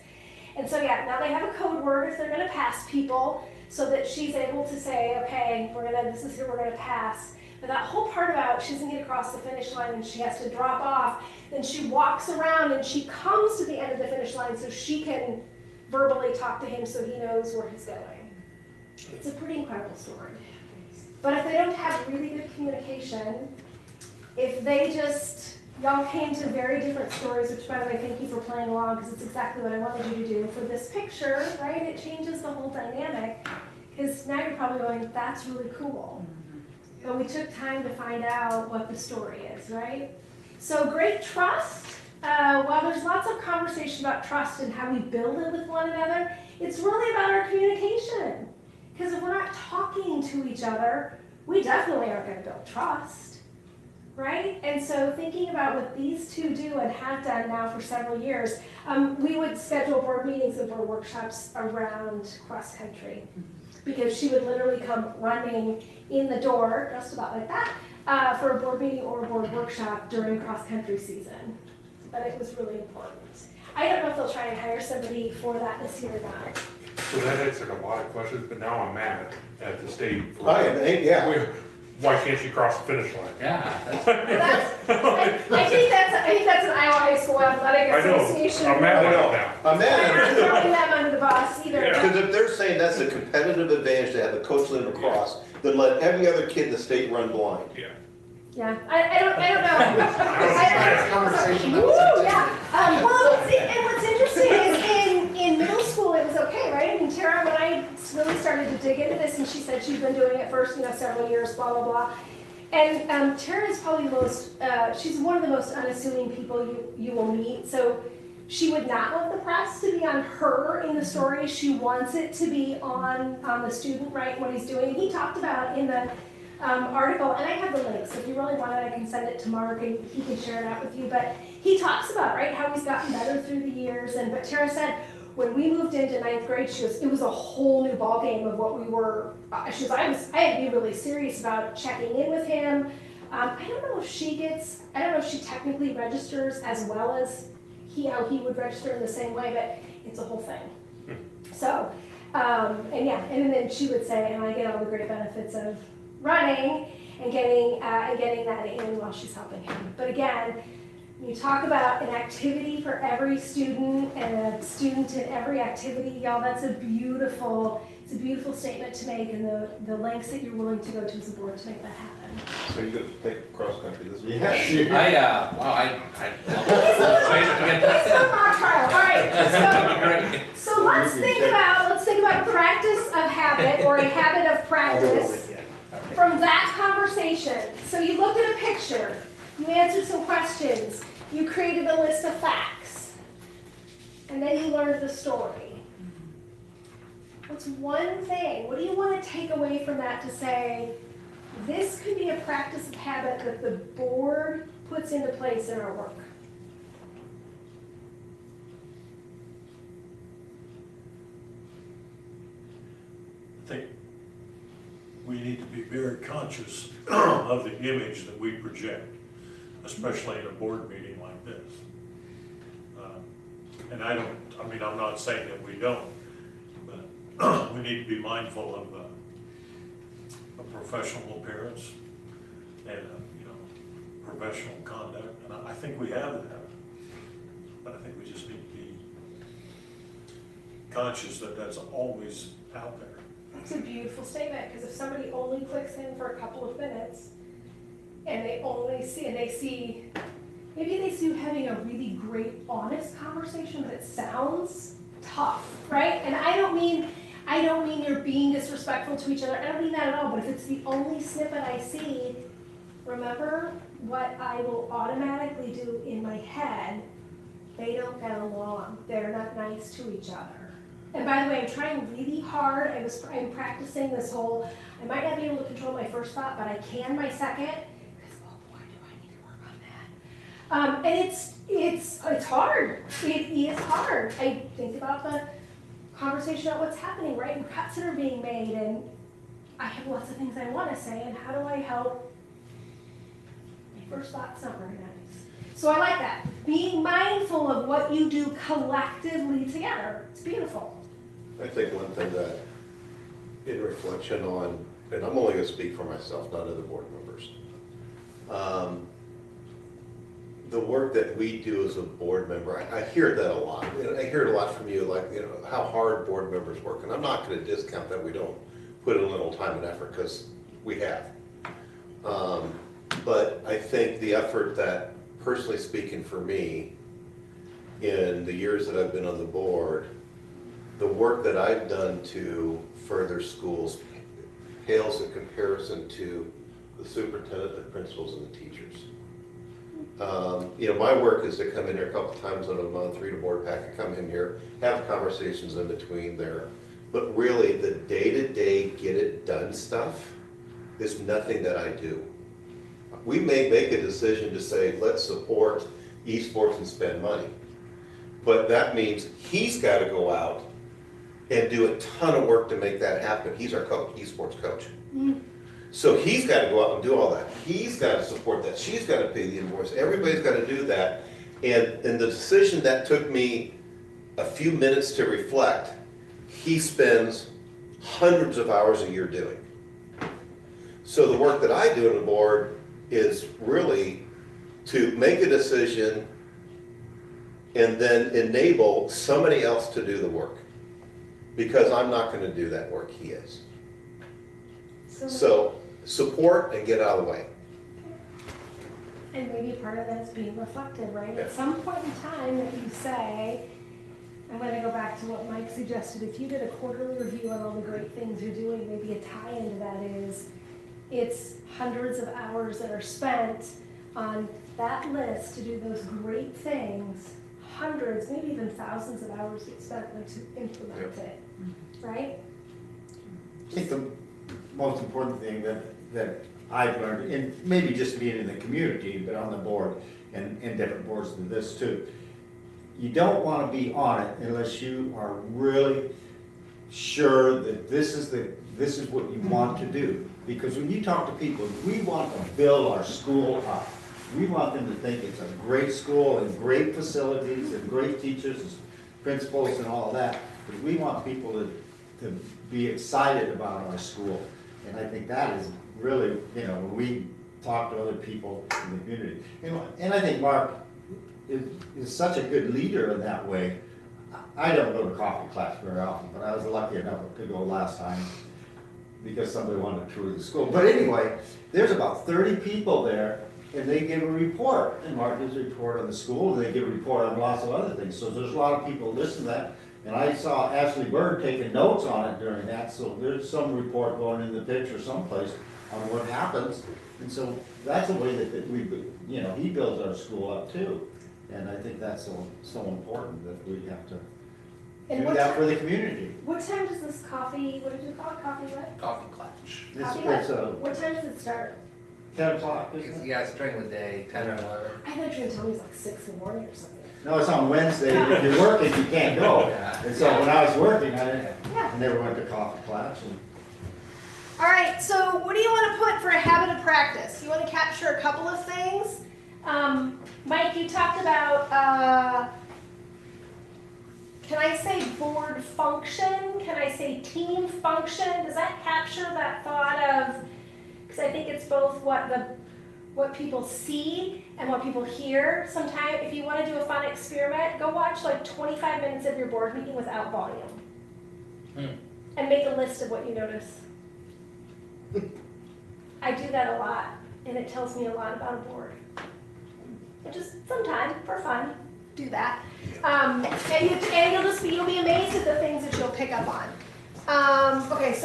And so yeah, now they have a code word if they're gonna pass people so that she's able to say, okay, this is who we're gonna pass. But that whole part about she doesn't get across the finish line and she has to drop off, then she walks around and she comes to the end of the finish line so she can verbally talk to him so he knows where he's going. It's a pretty incredible story. But if they don't have really good communication, if they y'all came to very different stories, which by the way, thank you for playing along because it's exactly what I wanted you to do for this picture, right? It changes the whole dynamic because now you're probably going, that's really cool. But we took time to find out what the story is, right? So great trust. While there's lots of conversation about trust and how we build it with one another, it's really about our communication. Because if we're not talking to each other, we definitely aren't going to build trust, right? And so thinking about what these two do and have done now for several years, we would schedule board meetings and board workshops around cross country. Because she would literally come running in the door, just about like that, for a board meeting or a board workshop during cross-country season. But it was really important. I don't know if they'll try and hire somebody for that this year or not. So that answered a lot of questions, but now I'm mad at the state. Yeah. Why can't she cross the finish line? Yeah, I think that's an Iowa High School Athletic I know, Association. I'm mad at it now. I'm mad I'm at not it throwing them under the bus either. Yeah. Because if they're saying that's a competitive advantage to have the coach let them across, then let every other kid in the state run blind. Yeah. Yeah, I don't know. Conversation. Woo, yeah. What's interesting is in middle school it was okay, right? I mean, Tara, when I really started to dig into this, and she said she's been doing it for several years, blah blah blah. And Tara is probably the most. She's one of the most unassuming people you will meet. So she would not want the press to be on her in the story. She wants it to be on the student, right? What he's doing. And he talked about in the article, and I have the link, so if you really want it, I can send it to Mark and he can share it out with you. But he talks about, right, how he's gotten better through the years. But Tara said, when we moved into 9th grade, she goes, it was a whole new ballgame of what we were. She goes, I had to be really serious about checking in with him. I don't know if she technically registers as well as how he would register in the same way, but it's a whole thing. So, and then she would say, and I get all the great benefits of running and getting that in while she's helping him. But again, when you talk about an activity for every student and a student in every activity, y'all, it's a beautiful statement to make, and the lengths that you're willing to go to as a board to make that happen. So you're gonna take cross country this week? Yeah. Please don't mock trial. All right. So let's think about practice of habit or a habit of practice from that conversation. So you looked at a picture, you answered some questions, you created a list of facts, and then you learned the story. What's one thing? What do you want to take away from that to say, this could be a practice of habit that the board puts into place in our work? I think we need to be very conscious of the image that we project, especially in a board meeting like this. And I'm not saying that we don't, but we need to be mindful of a professional appearance and professional conduct. And I think we have that, but I think we just need to be conscious that that's always out there. It's a beautiful statement, because if somebody only clicks in for a couple of minutes and they see maybe they see you having a really great, honest conversation, but it sounds tough, right? And I don't mean you're being disrespectful to each other. I don't mean that at all. But if it's the only snippet I see, remember what I will automatically do in my head. They don't get along. They're not nice to each other. And by the way, I'm trying really hard. I'm practicing this whole, I might not be able to control my first thought, but I can my second. Because, oh boy, do I need to work on that. And it's hard. It is hard. I think about the conversation about what's happening, right? And cuts that are being made, and I have lots of things I want to say, and how do I help? My first thought's not very nice. So I like that. Being mindful of what you do collectively together. It's beautiful. I think one thing that, in reflection on, and I'm only gonna speak for myself, not other board members. The work that we do as a board member, I hear that a lot. I hear it a lot from you, like, how hard board members work. And I'm not gonna discount that we don't put in a little time and effort, because we have. But I think the effort that, personally speaking for me, in the years that I've been on the board, the work that I've done to further schools pales in comparison to the superintendent, the principals, and the teachers. My work is to come in here a couple times in a month, read a board packet, come in here, have conversations in between there. But really, the day-to-day get it done stuff is nothing that I do. We may make a decision to say, let's support esports and spend money. But that means he's got to go out and do a ton of work to make that happen. He's our coach, esports coach. So he's got to go out and do all that. He's got to support that. She's got to pay the invoice. Everybody's got to do that. And the decision that took me a few minutes to reflect, he spends hundreds of hours a year doing. So the work that I do on the board is really to make a decision and then enable somebody else to do the work. Because I'm not going to do that work, he is. So support and get out of the way. And maybe part of that's being reflected, right? Yeah. At some point in time that you say, I'm going to go back to what Mike suggested. If you did a quarterly review on all the great things you're doing, maybe a tie into that is it's hundreds of hours that are spent on that list to do those great things. Hundreds, maybe even thousands of hours get spent to implement it, right? I think the most important thing that I've learned, and maybe just being in the community, but on the board, and different boards than this too, you don't want to be on it unless you are really sure that this is what you want to do. Because when you talk to people, we want to build our school up. We want them to think it's a great school and great facilities and great teachers, principals and all that. But we want people to be excited about our school. And I think that is really, when we talk to other people in the community. And I think Mark is such a good leader in that way. I don't go to coffee class very often, but I was lucky enough to go last time because somebody wanted to tour the school. But anyway, there's about 30 people there, and they give a report. And Mark gives a report on the school, and they give a report on lots of other things. So there's a lot of people listen to that. And I saw Ashley Bird taking notes on it during that, so there's some report going in the picture someplace on what happens. And so that's a way that we, he builds our school up too. And I think that's so important that we have to do that for the community. What time does this coffee, what did you call it, coffee what? Coffee clutch. What time does it start? 10 o'clock, isn't it? Yeah, it's during the day, 10 or 11. I thought you were going to tell me it's like 6 in the morning or something. No, it's on Wednesday. If you're working, you can't go. Yeah. And so when I was working, Yeah. I never went to coffee class. All right, so what do you want to put for a habit of practice? You want to capture a couple of things. Mike, you talked about, can I say board function? Can I say team function? Does that capture that thought of, because I think it's both what people see and what people hear. Sometimes if you want to do a fun experiment, go watch like 25 minutes of your board meeting without volume. And make a list of what you notice. I do that a lot, and it tells me a lot about a board. But just sometime, for fun, do that. And you'll be amazed at the things that you'll pick up on. Okay,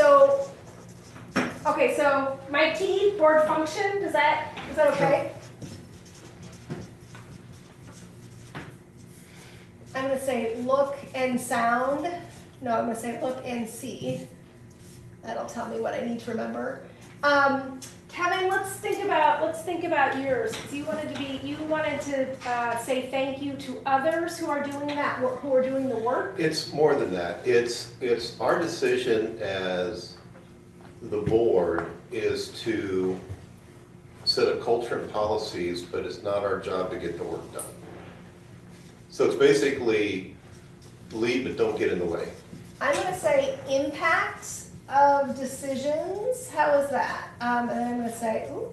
so my T, board function, is that okay? I'm gonna say look and sound. No, I'm gonna say look and see. That'll tell me what I need to remember. Kevin, let's think about yours. You wanted to say thank you to others who are doing that, who are doing the work. It's more than that. It's our decision as the board is to set a culture and policies, but it's not our job to get the work done. So it's basically lead, but don't get in the way. I'm gonna say impact of decisions. How is that? And then I'm gonna say, ooh,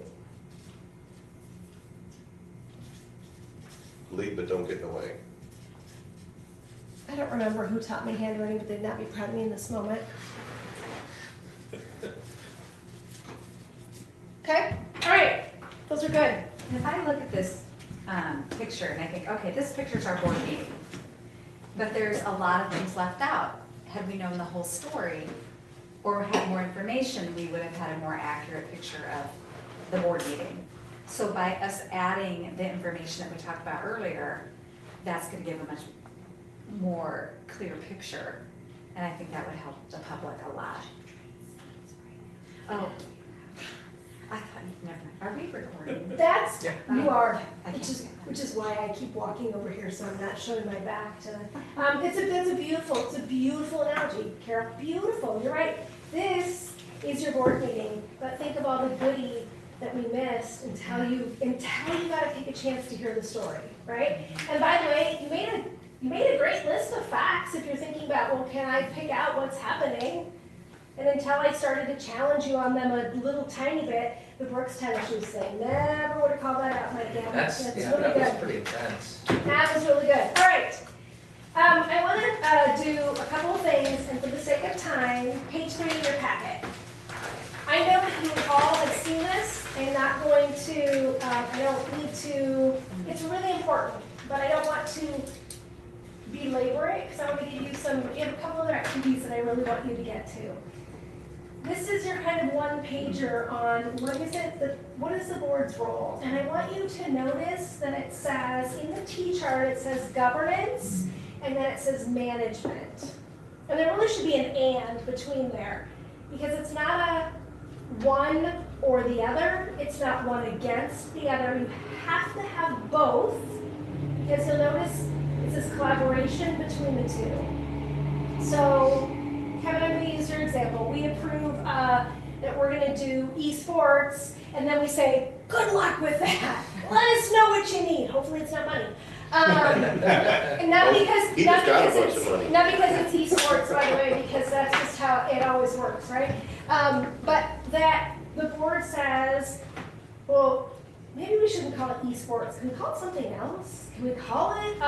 Lead, but don't get in the way. I don't remember who taught me handwriting, but they'd not be proud of me in this moment. Okay, all right, those are good. And if I look at this picture and I think, okay, this picture's our board meeting, but there's a lot of things left out. Had we known the whole story or had more information, we would have had a more accurate picture of the board meeting. So by us adding the information that we talked about earlier, that's going to give a much more clear picture. And I think that would help the public a lot. Oh, I thought, never mind. Are we recording? That's, you are, I can't see. which is why I keep walking over here, so I'm not showing my back to, it's a beautiful analogy, Carol, beautiful, you're right. This is your board meeting, but think of all the goodie that we missed until you got to take a chance to hear the story, right? And by the way, you made a great list of facts if you're thinking about, well, can I pick out what's happening? And until I started to challenge you on them a little tiny bit, the Brooks tennis shoes thing, never would have called that out, my gal. That's, That's yeah, really that was good. pretty intense. That was really good. All right. I want to do a couple of things, and for the sake of time, page 3 of your packet. I know that you all have seen this. I'm not going to, I don't need to, it's really important, but I don't want to belabor it, because I want to give you a couple other activities that I really want you to get to. This is your kind of one-pager on what is the board's role? And I want you to notice that it says, in the T-chart, it says governance, and then it says management. And there really should be an and between there, because it's not a one or the other, it's not one against the other. You have to have both, because you'll notice it's this collaboration between the two. So, Kevin, I'm going to use your example. We approve that we're going to do esports, and then we say, good luck with that. Let us know what you need. Hopefully it's not money. And not because, He not just got a because bunch of money. not because it's esports, by the way, because that's just how it always works, right? But that the board says, well, maybe we shouldn't call it esports. Can we call it something else? Can we call it,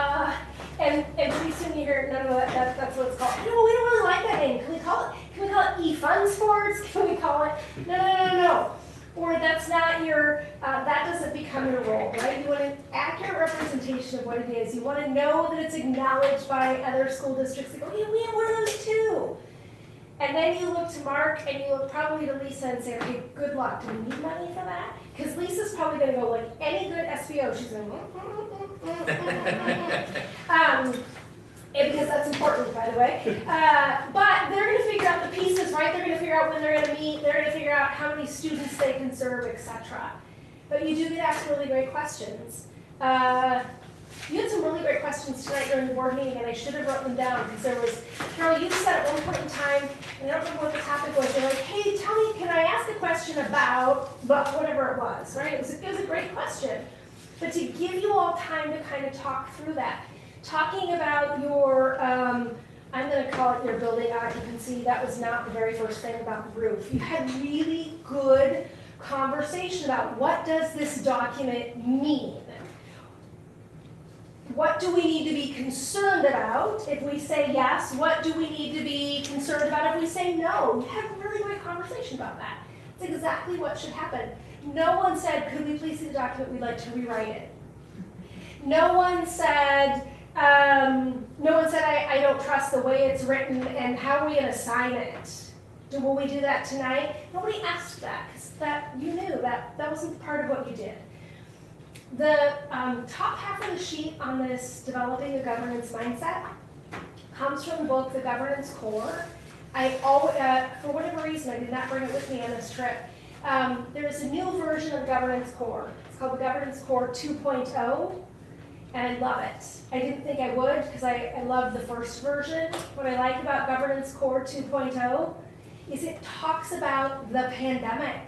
and pretty soon you hear, no, that's what it's called. No, we don't really like that name. Can we call it e-fun sports? Can we call it, no. Or that's not your, that doesn't become your role, right? You want an accurate representation of what it is. You want to know that it's acknowledged by other school districts. They go, yeah, we have one of those too. And then you look to Mark and you look probably to Lisa and say, okay, good luck. Do we need money for that? Because Lisa's probably going to go like any good SBO. She's going, and because that's important, by the way. But they're going to figure out the pieces, right? They're going to figure out when they're going to meet. They're going to figure out how many students they can serve, etc. But you do get asked really great questions. You had some really great questions tonight during the board meeting, and I should have wrote them down because there was, Carol, you said at one point in time, and I don't remember what the topic was, you're like, hey, tell me, can I ask a question about whatever it was, right? It was a great question. But to give you all time to kind of talk through that, talking about your, I'm going to call it your building occupancy, that was not the very first thing about the roof. You had really good conversation about what does this document mean? What do we need to be concerned about if we say yes? What do we need to be concerned about if we say no? You had a really great conversation about that. It's exactly what should happen. No one said, could we please see the document, we'd like to rewrite it. No one said, I don't trust the way it's written, and how are we going to sign it? Will we do that tonight? Nobody asked that, because that, you knew that wasn't part of what you did. The top half of the sheet on this developing a governance mindset, comes from the book, The Governance Core. For whatever reason, I did not bring it with me on this trip. There is a new version of the Governance Core. It's called the Governance Core 2.0, and I love it. I didn't think I would because I love the first version. What I like about Governance Core 2.0 is it talks about the pandemic.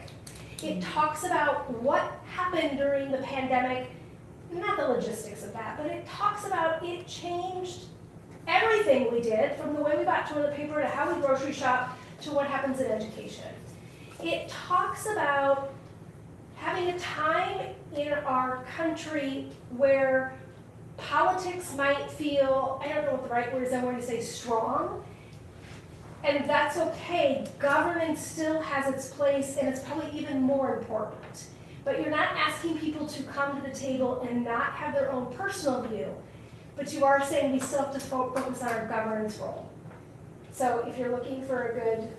It talks about what happened during the pandemic, not the logistics of that, but it talks about it changed everything we did, from the way we bought toilet paper to how we grocery shop to what happens in education. It talks about having a time in our country where politics might feel, I don't know what the right word is, I'm going to say strong, and that's okay. Governance still has its place, and it's probably even more important. But you're not asking people to come to the table and not have their own personal view, but you are saying we still have to focus on our governance role. So if you're looking for a good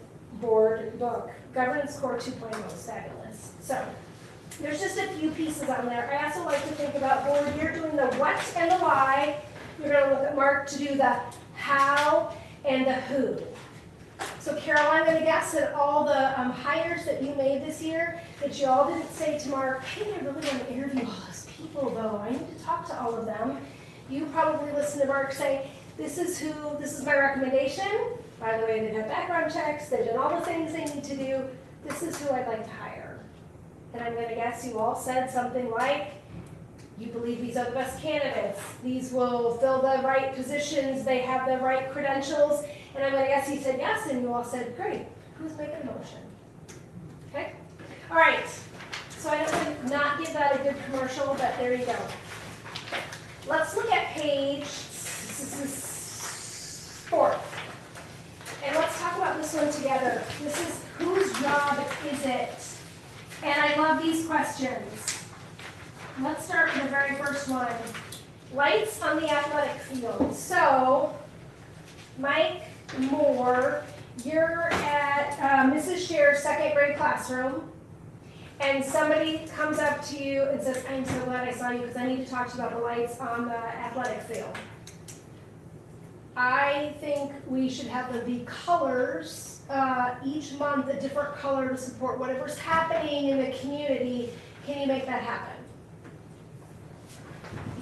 board book, Governance Core 2.0 is fabulous. So there's just a few pieces on there. I also like to think about board, you're doing the what and the why. You're going to look at Mark to do the how and the who. So Carol, I'm going to guess that all the hires that you made this year, that you all didn't say to Mark, hey, I really want to interview all those people though. I need to talk to all of them. You probably listened to Mark say, this is my recommendation. By the way, they've had background checks, they've done all the things they need to do. This is who I'd like to hire. And I'm going to guess you all said something like, you believe these are the best candidates. These will fill the right positions, they have the right credentials. And I'm going to guess you said yes, and you all said, great. Who's making a motion? Okay? All right. So I don't want to not give that a good commercial, but there you go. Let's look at page 4. And let's talk about this one together. This is whose job is it? And I love these questions. Let's start with the very first one. Lights on the athletic field. So, Mike Moore, you're at Mrs. Scher's second grade classroom, and somebody comes up to you and says, I'm so glad I saw you because I need to talk to you about the lights on the athletic field. I think we should have the colors each month, a different color to support whatever's happening in the community. Can you make that happen?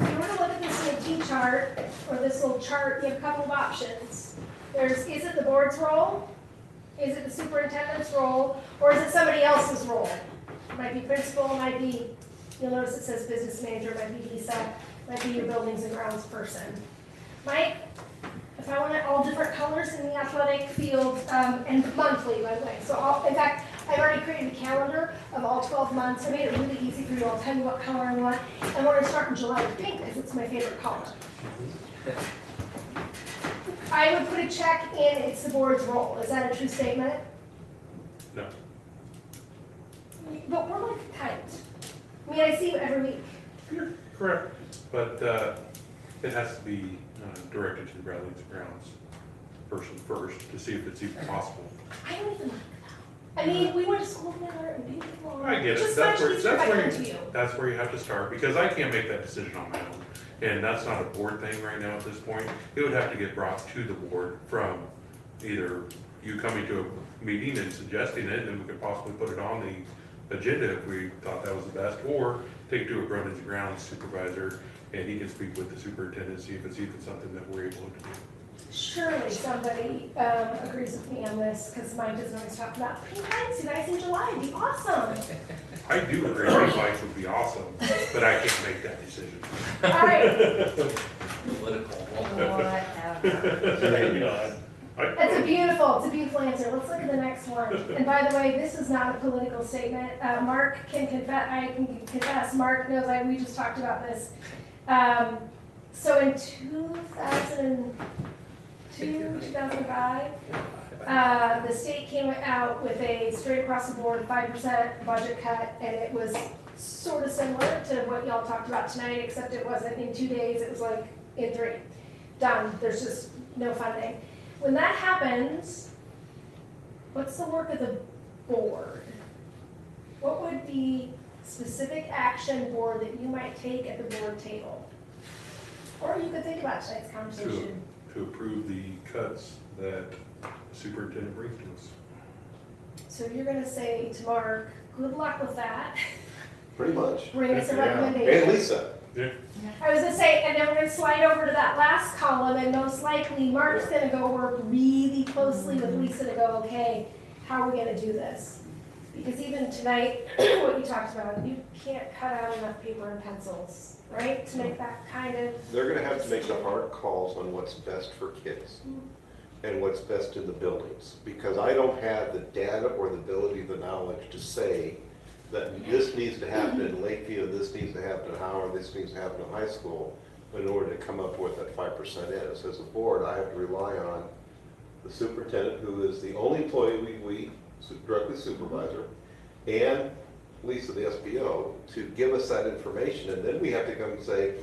If you were to look at this little T-chart, or this little chart, you have a couple of options. Is it the board's role? Is it the superintendent's role? Or is it somebody else's role? It might be principal, it might be, you'll notice it says business manager, it might be Lisa, it might be your buildings and grounds person. Mike, if I want all different colors in the athletic field, and monthly, by the way. So in fact, I've already created a calendar of all 12 months. I made it really easy for you. I'll tell you what color I want. And we're going to start in July with pink because it's my favorite color. I would put a check in, it's the board's role. Is that a true statement? No. But we're like tight. I mean, I see you every week. You're correct. But it has to be directed to the Bradley Grounds person first to see if it's even possible. I don't even like that. I mean, we went to school together and people. I get it. Just That's much where, easier if I come to you. that's where you have to start, because I can't make that decision on my own. And that's not a board thing right now at this point. It would have to get brought to the board from either you coming to a meeting and suggesting it, and then we could possibly put it on the agenda if we thought that was the best, or take it to a Grounds and Grounds supervisor, and he can speak with the superintendent, see if it's even something that we're able to do. Surely somebody agrees with me on this, because mine doesn't always talk about pink lights, you guys in July, it'd be awesome. I do agree pink lights would be awesome, but I can't make that decision. All right, Political. it's a beautiful answer. Let's look at the next one. And by the way, this is not a political statement. Mark can confess, I can confess, Mark knows we just talked about this. So in 2005, the state came out with a straight across the board 5% budget cut, and it was sort of similar to what y'all talked about tonight, except it wasn't in 2 days, it was like in 3. Done, there's just no funding. When that happens, what's the work of the board? What would be specific action board that you might take at the board table? Or you could think about tonight's conversation. to approve the cuts that the superintendent brings to us. So you're gonna say to Mark, good luck with that, Pretty much. bring us a And recommendation. Lisa. I was gonna say, and then we're gonna slide over to that last column, and most likely Mark's gonna go work really closely with Lisa to go, okay, how are we gonna do this? Because even tonight, what you talked about, you can't cut out enough paper and pencils, right, to make that kind of. They're gonna have to make the hard calls on what's best for kids and what's best in the buildings. Because I don't have the data or the ability, the knowledge to say that this needs to happen in Lakeview, this needs to happen in Howard, this needs to happen in high school in order to come up with what that 5% is. As a board, I have to rely on the superintendent, who is the only employee we directly supervisor, and Lisa, the SBO, to give us that information. And then we have to come and say,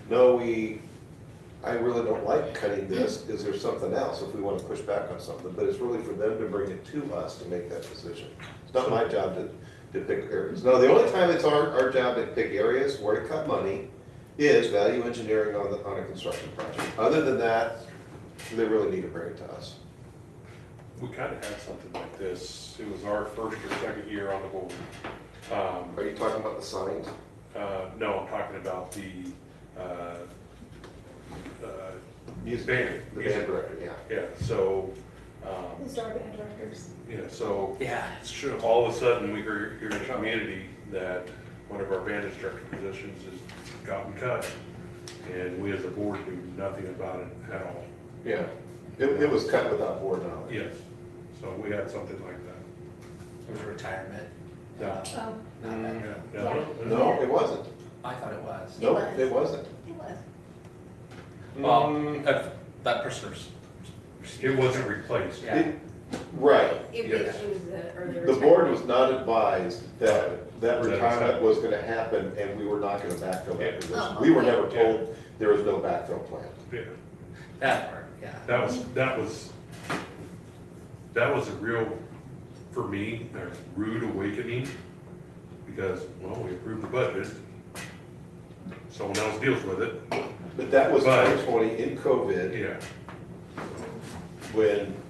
no, I really don't like cutting this. Is there something else if we want to push back on something? But it's really for them to bring it to us to make that decision. It's not my job to pick areas. No, the only time it's our job to pick areas where to cut money is value engineering on a construction project. Other than that, they really need to bring it to us. We kind of had something like this. It was our first or second year on the board. Are you talking about the signs? No, I'm talking about the Music, band. the band director, yeah. Yeah, so, Who's our band directors? so Yeah, it's true. all of a sudden, we hear in the community that one of our band instructor positions has gotten cut. And we as a board do nothing about it at all. Yeah, it was cut without board knowledge. Yes, so we had something like that. It was a retirement. Yeah. Oh, No, it wasn't. I thought it was. No, was. it wasn't. It was. Well, that person was. It wasn't replaced. Yeah. Right. It was the early The board retirement. was not advised that retirement was gonna happen and we were not gonna backfill that position. Oh, We were okay. never told there was no backfill plan. Yeah, That part, yeah. that was a real, for me, a rude awakening, because, well, we approved the budget, someone else deals with it, But that was But- 2020 in COVID, yeah.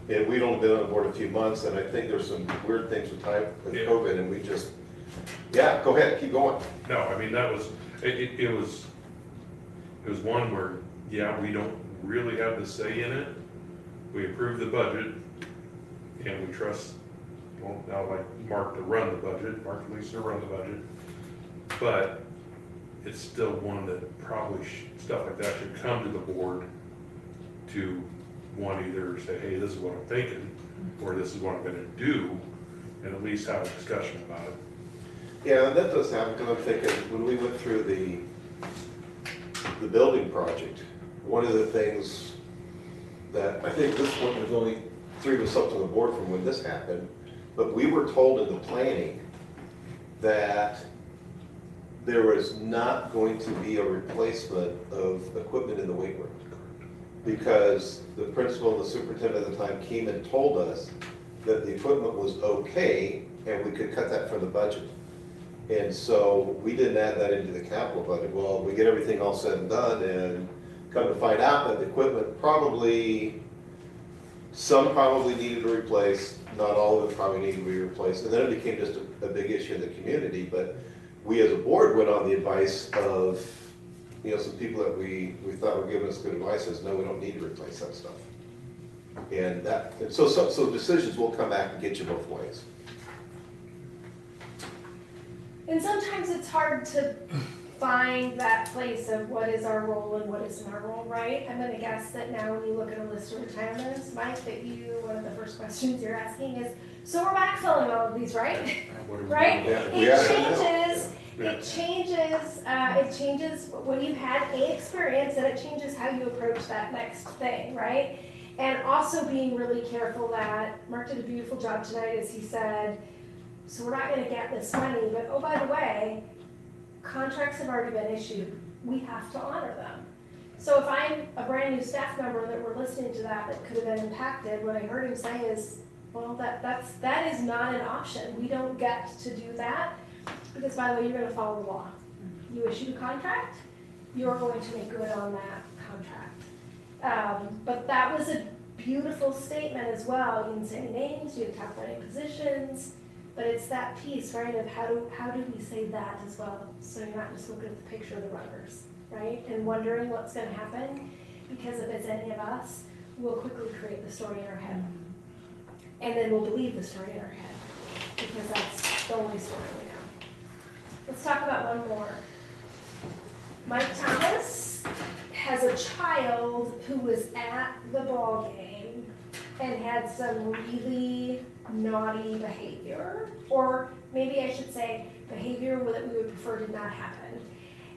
and we'd only been on the board a few months, and I think there's some weird things with time with Yeah. COVID, and we just, yeah, go ahead, keep going. No, I mean, that was, it was one where, yeah, we don't really have the say in it. We approve the budget, and we trust, well, now like Mark to run the budget, Mark and Lisa to run the budget. But it's still one that probably, stuff like that should come to the board to one, either say, hey, this is what I'm thinking, or this is what I'm gonna do, and at least have a discussion about it. Yeah, and that does happen, because I'm thinking, when we went through the building project, one of the things that, I think this one, there's only three of us up to the board from when this happened, but we were told in the planning that there was not going to be a replacement of equipment in the weight room. Because the principal and the superintendent at the time came and told us that the equipment was okay, and we could cut that from the budget. And so we didn't add that into the capital budget. Well, we get everything all said and done, and come to find out that the equipment some probably needed to be replaced, not all of it probably needed to be replaced. And then it became just a big issue in the community. But we as a board went on the advice of, some people that we thought were giving us good advice, says, no, we don't need to replace that stuff. And so decisions will come back and get you both ways. And sometimes it's hard to find that place of what is our role and what isn't our role, right? I'm gonna guess that now when you look at a list of retirements, Mike, one of the first questions you're asking is, so we're backfilling all of these, right? Right? It changes when you've had a experience, and it changes how you approach that next thing, right? And also being really careful that, Mark did a beautiful job tonight as he said, so we're not gonna get this money, but oh, by the way, contracts have already been issued, we have to honor them. So if I'm a brand new staff member that we're listening to that could have been impacted, what I heard him say is, well, that is not an option. We don't get to do that, because by the way, you're gonna follow the law. You issued a contract, you're going to make good on that contract. But that was a beautiful statement as well. You didn't say any names, you didn't talk about any positions, but it's that piece, right, of how do we say that as well? So you're not just looking at the picture of the runners, right, and wondering what's gonna happen, because if it's any of us, we'll quickly create the story in our head. And then we'll believe the story in our head, because that's the only story we know. Let's talk about one more. Mike Thomas has a child who was at the ball game and had some really naughty behavior, or maybe I should say behavior that we would prefer did not happen.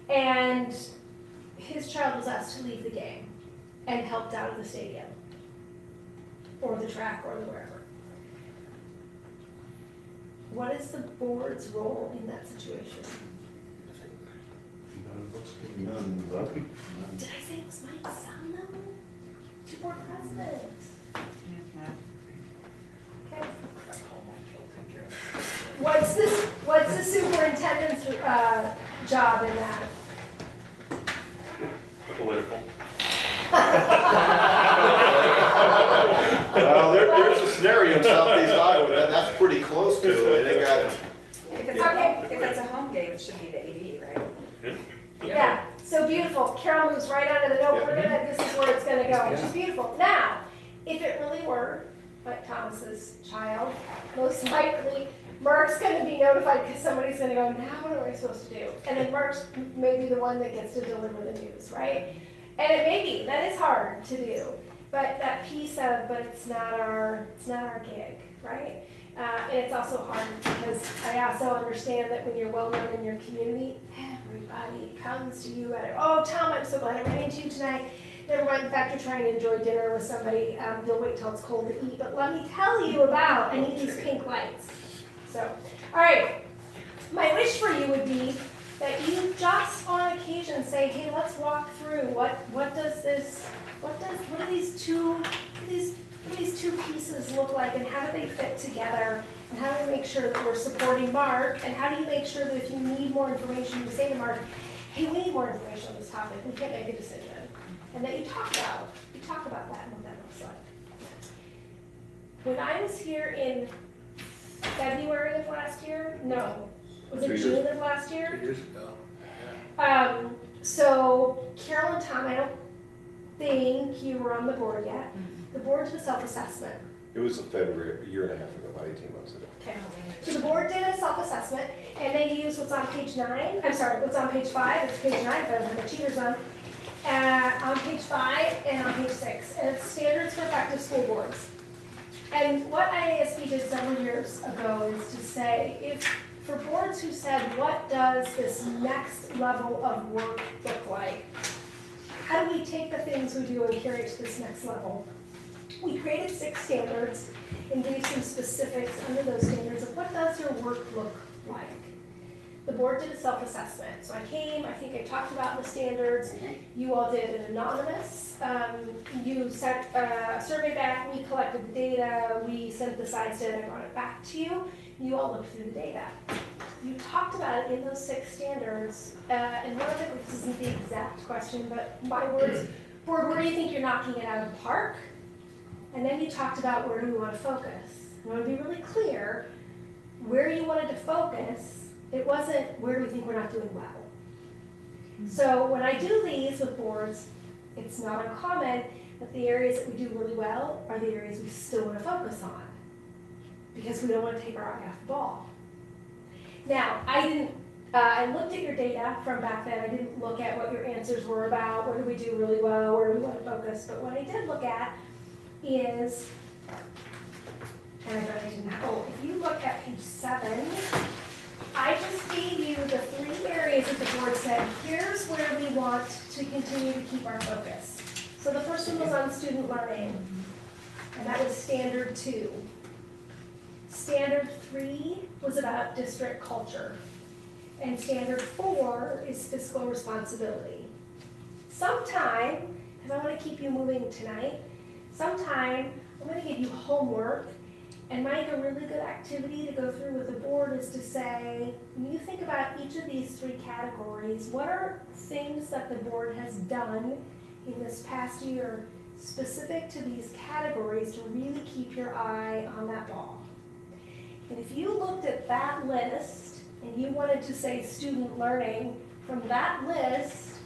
And his child was asked to leave the game and helped out of the stadium or the track or the wherever. What is the board's role in that situation? None, but- Did I say it was my son though? To board president. Okay. What's the superintendent's, job in that? Political. Well, there's a scenario in southeast Iowa, that's pretty close to it, they got, If it's a home game, it should be the AD, right? Yeah, so beautiful. Carol moves right onto the note. This is where it's gonna go, which is beautiful. Now, if it really were Mike Thomas's child, most likely Mark's gonna be notified because somebody's gonna go, now what am I supposed to do? And then Mark's maybe the one that gets to deliver the news, right? And it may be, that is hard to do. But that piece of, but it's not our gig, right? And it's also hard because I also understand that when you're well known in your community, everybody comes to you at, oh, Tom, I'm so glad I ran into you tonight. Never mind the fact you're trying to enjoy dinner with somebody, you'll wait till it's cold to eat, but let me tell you about, I need these pink lights. So, all right, my wish for you would be that you just on occasion say, hey, let's walk through, what do these two pieces look like, and how do they fit together, and how do we make sure that we're supporting Mark, and how do you make sure that if you need more information, you say to Mark, hey, we need more information on this topic, we can't make a decision, and that you talk about that and what that looks like. When I was here in February of last year, no, was it June of last year? 2 years ago. So Carol and Tom, I don't think you were on the board yet. The board did a self-assessment. it was a February, a year and a half ago, about 18 months ago. Okay. So the board did a self-assessment, and they used what's on page 9. I'm sorry, what's on page 5. It's page 9, but I don't have the cheaters on. On page 5 and on page 6, and it's standards for effective school boards. And what IASB did several years ago is to say, if for boards who said, what does this next level of work look like? How do we take the things we do and carry it to this next level? We created 6 standards and gave some specifics under those standards of what does your work look like. The board did a self-assessment. So I came, I think I talked about the standards. You all did an anonymous. You sent a survey back, we collected the data, we synthesized it, and I brought it back to you. You all looked through the data. You talked about it in those 6 standards, and one of them, this isn't the exact question, but my words, board, where do you think you're knocking it out of the park? And then you talked about where do we want to focus. I want to be really clear, where you wanted to focus, it wasn't where do we think we're not doing well. So when I do these with boards, it's not uncommon that the areas that we do really well are the areas we still want to focus on, because we don't want to take our eye off the ball. Now, I looked at your data from back then. I didn't look at what your answers were about, where do we do really well, where do we want to focus, but what I did look at is, and I really didn't know, if you look at page 7, I just gave you the 3 areas that the board said, here's where we want to continue to keep our focus. So the first one was on student learning, and that was standard 2. Standard 3 was about district culture, and standard 4 is fiscal responsibility. Sometime, because I want to keep you moving tonight, sometime I'm going to give you homework. And Mike, a really good activity to go through with the board is to say, when you think about each of these 3 categories, what are things that the board has done in this past year specific to these categories to really keep your eye on that ball. And if you looked at that list and you wanted to say student learning, from that list,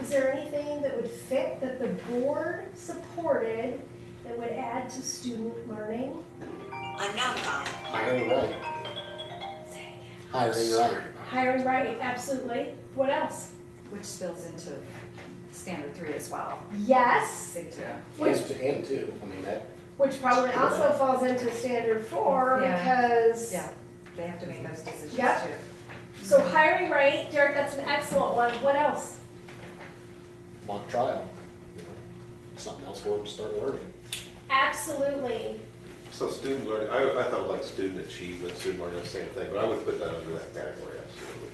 is there anything that would fit that the board supported that would add to student learning? Hiring right. Hiring right. Hiring right, absolutely. What else? Which spills into standard 3 as well. Yes, Big two. which, And two, I mean, that, which probably also falls into standard 4 Yeah. because, Yeah, they have to make those decisions too. Yep. So hiring right, Derek, that's an excellent one. What else? mock trial, you know, something else for them to start learning. Absolutely. So student learning, I thought like student achievement, student learning, the same thing, but I would put that under that category, absolutely.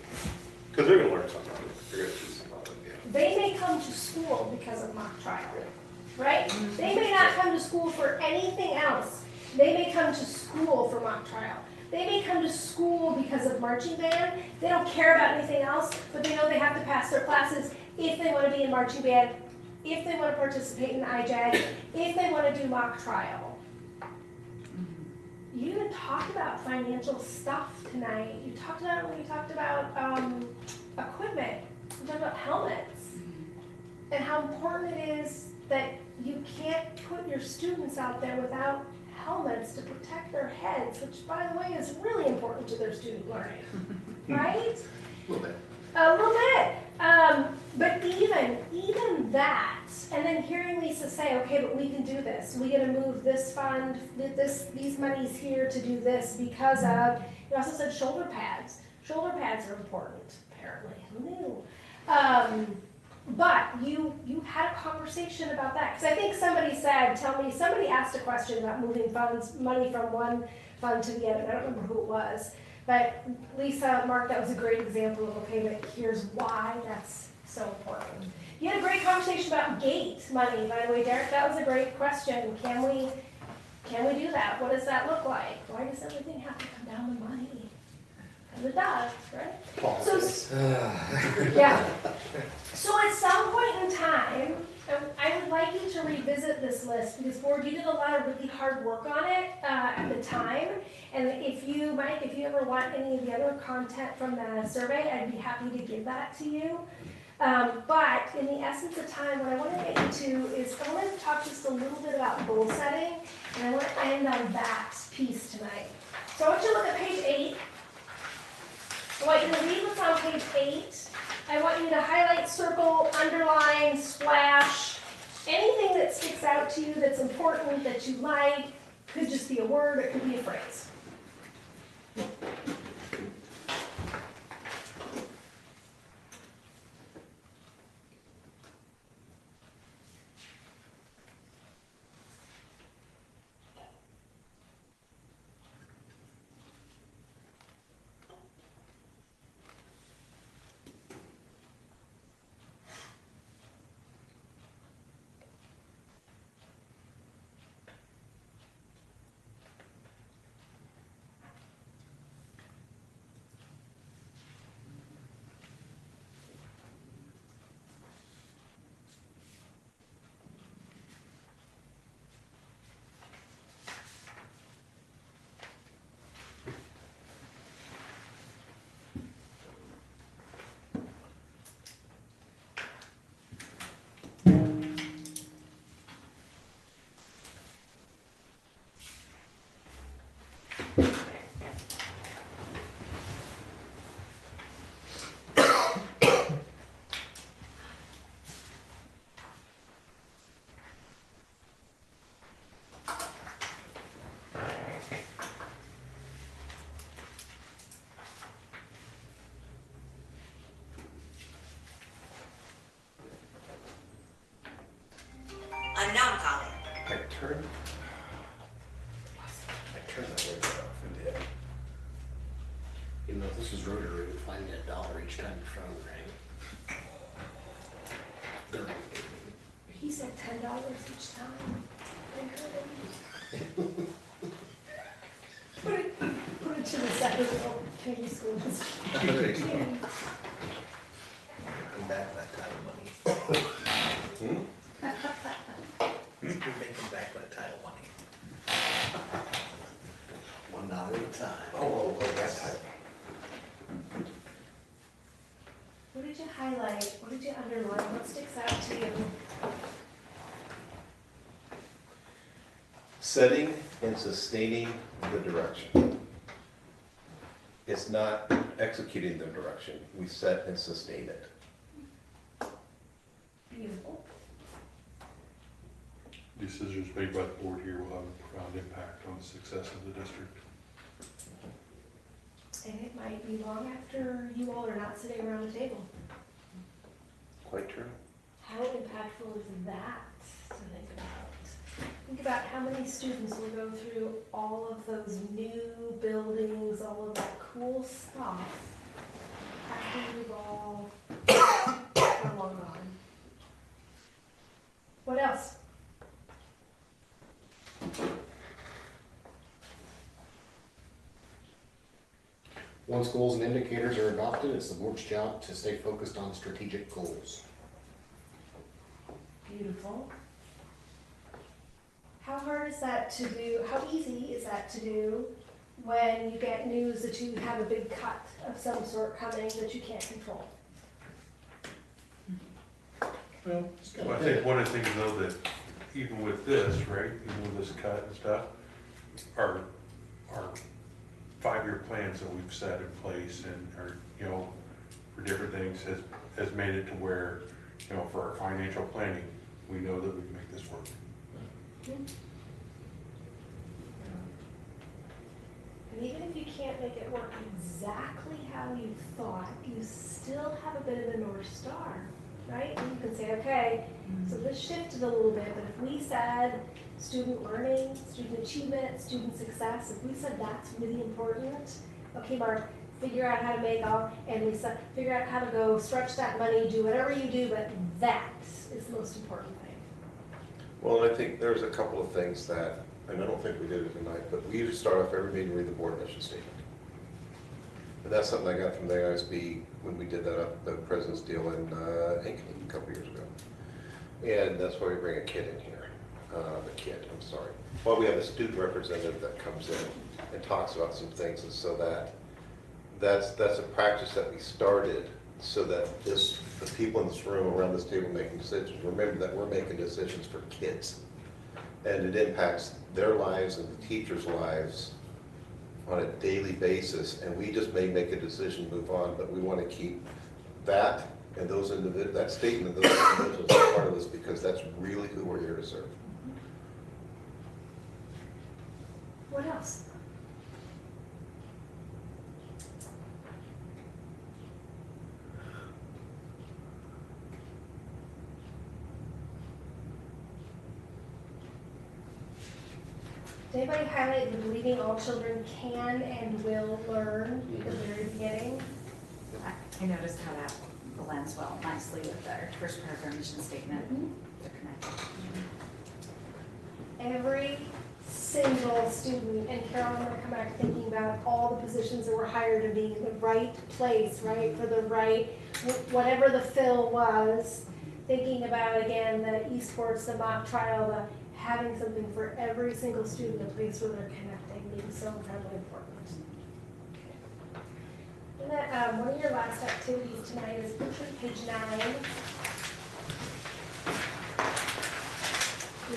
Because they're gonna learn something, they're gonna choose something, yeah. They may come to school because of mock trial, right? They may not come to school for anything else. They may come to school for mock trial. They may come to school because of marching band. They don't care about anything else, but they know they have to pass their classes if they want to be in marching band, if they want to participate in IJAG, if they want to do mock trial. You didn't talk about financial stuff tonight. You talked about it when you talked about equipment. You talked about helmets and how important it is that you can't put your students out there without helmets to protect their heads, which by the way is really important to their student learning, right? A little bit. A little bit. But even that, and then hearing Lisa say, okay, but we can do this. We gotta move this fund, these monies here to do this because of, you also said shoulder pads. Shoulder pads are important, apparently. Who knew? But you had a conversation about that. Because I think somebody asked a question about moving money from one fund to the other. I don't remember who it was. But Lisa, Mark, that was a great example of, okay, but here's why that's so important. You had a great conversation about gate money, by the way, Derek. That was a great question. Can we do that? What does that look like? Why does everything have to come down to money? Because it does, right? So, yeah. So at some point in time, I would like you to revisit this list because board, you did a lot of really hard work on it at the time. And if you, Mike, if you ever want any of the other content from the survey, I'd be happy to give that to you. But in the essence of time, what I want to get you to is I want to talk just a little bit about goal setting, and I want to end on that piece tonight. So I want you to look at page 8. I want you to read what's on page 8. I want you to highlight, circle, underline, splash, anything that sticks out to you that's important, that you like. Could just be a word, it could be a phrase. Unknown calling. I turned that radio off and did. You know, if this was rotary, we'd find me $1 each time the phone rang. He said $10 each time. Put it to the side of the community schools. I'm back that time of money. We're making back that title money. $1 at a time. Oh, that type. What did you highlight? What did you underline? What sticks out to you? Setting and sustaining the direction. It's not executing the direction, we set and sustain it. Beautiful. Decisions made by the board here will have a profound impact on the success of the district. And it might be long after you all are not sitting around the table. Quite true. How impactful is that to think about? Think about how many students will go through all of those new buildings, all of that cool stuff after we've all are long gone. What else? Once goals and indicators are adopted, it's the board's job to stay focused on strategic goals. Beautiful. How hard is that to do, how easy is that to do when you get news that you have a big cut of some sort coming that you can't control? Well, it's Well, I think one of the things though that even with this, right, even with this cut and stuff, our 5-year plans that we've set in place and are, you know, for different things has made it to where, you know, for our financial planning, we know that we can make this work. And even if you can't make it work exactly how you thought, you still have a bit of a North Star, right? And you can say, okay, so this shifted a little bit, but if we said student learning, student achievement, student success, if we said that's really important, okay, Mark, figure out how to make all, and Lisa, figure out how to go stretch that money, do whatever you do, but that is the most important thing. Well, and I think there's a couple of things that, and I don't think we did it tonight, but we usually start off every meeting with the board mission statement. And that's something I got from the ISB when we did that up, the president's deal in Ankeny a couple years ago. And that's why we bring a kid in here, Well, we have a student representative that comes in and talks about some things, and so that's a practice that we started so that the people in this room around this table making decisions, remember that we're making decisions for kids. And it impacts their lives and the teachers' lives on a daily basis, and we just may make a decision, move on, but we want to keep that and those that statement of those individuals as part of this, because that's really who we're here to serve. What else? Did anybody highlight the believing all children can and will learn at the very beginning? I noticed how that blends well nicely with our first paragraph mission statement. They're connected. Every single student, and Carol, I'm gonna come back thinking about all the positions that were hired and being in the right place, right, for the right, whatever the fill was, thinking about, again, the esports, the mock trial, the having something for every single student, a place where they're connecting, being so incredibly important. And then, one of your last activities tonight is page 9.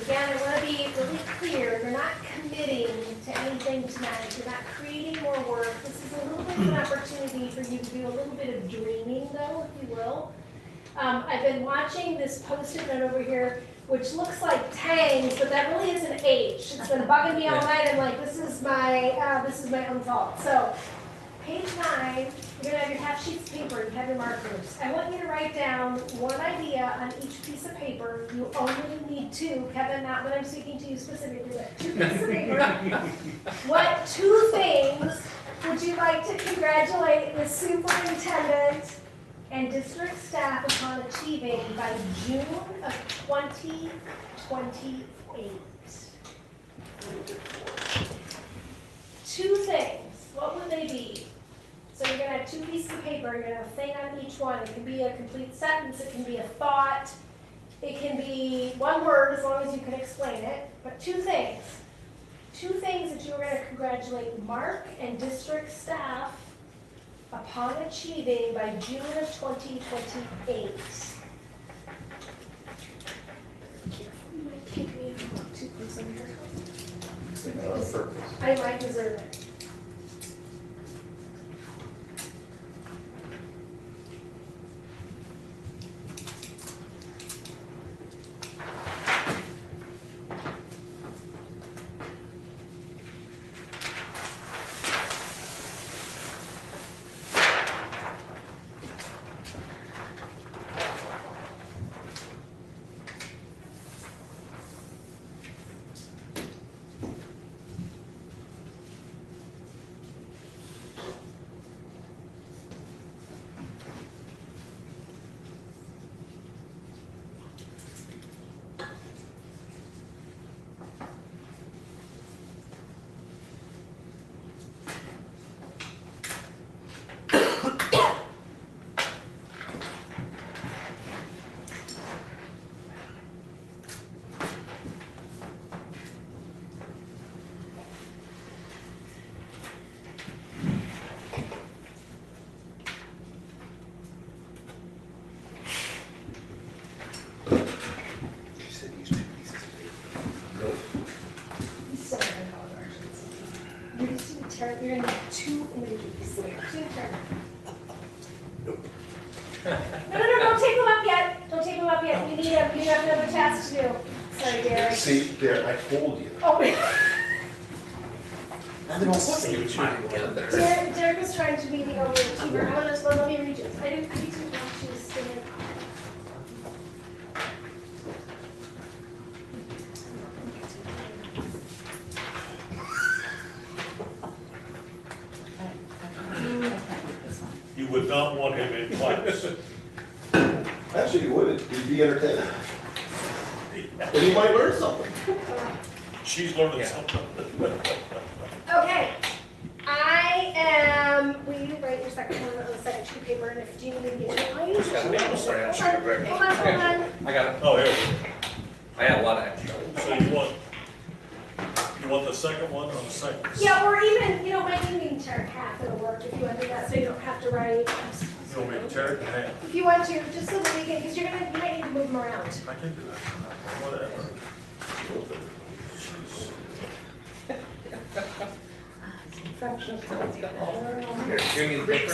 Again, I want to be really clear, you're not committing to anything tonight, you're not creating more work. This is a little bit of an opportunity for you to do a little bit of dreaming though, if you will. I've been watching this Post-it note over here, which looks like Tangs, but that really is an H. It's been bugging me all night. I'm like, this is my own fault. So, page 9, you're gonna have your half sheets of paper, you have your markers. I want you to write down one idea on each piece of paper. You only need 2, Kevin, not when I'm speaking to you specifically, but 2 pieces of paper. What 2 things would you like to congratulate the superintendent and district staff upon achieving by June of 2028? 2 things, what would they be? So you're gonna have 2 pieces of paper, you're gonna have a thing on each one. It can be a complete sentence, it can be a thought, It can be one word as long as you can explain it, but two things. Two things that you are going to congratulate Mark and district staff upon achieving by June of 2028. You might kick me if I'm too close on here. I might deserve it. You're gonna have two interviews. Nope. No, don't take them up yet. Don't take them up yet. We have another task to do. Sorry, Derek. See, there, I told you. Oh, Together. Derek was trying to be the overachiever. Let me read this. I didn't know she was singing. You would not want him in class. Actually, you would, you'd be entertained. And you might learn something. She's learning something. Okay. Will you write your second one on the second sheet of paper, and if you need to get it, Just gotta be able to start answering it right. Hold on. I got it. Oh, here we go. I had a lot of extra. So you want the second one on the second? Yeah, or even, maybe you can tear half it'll work if you want to do that, so you don't have to write. You want me to tear it in half? If you want to, just so that we can, because you might need to move them around. I can do that. Whatever. Here, give me the paper.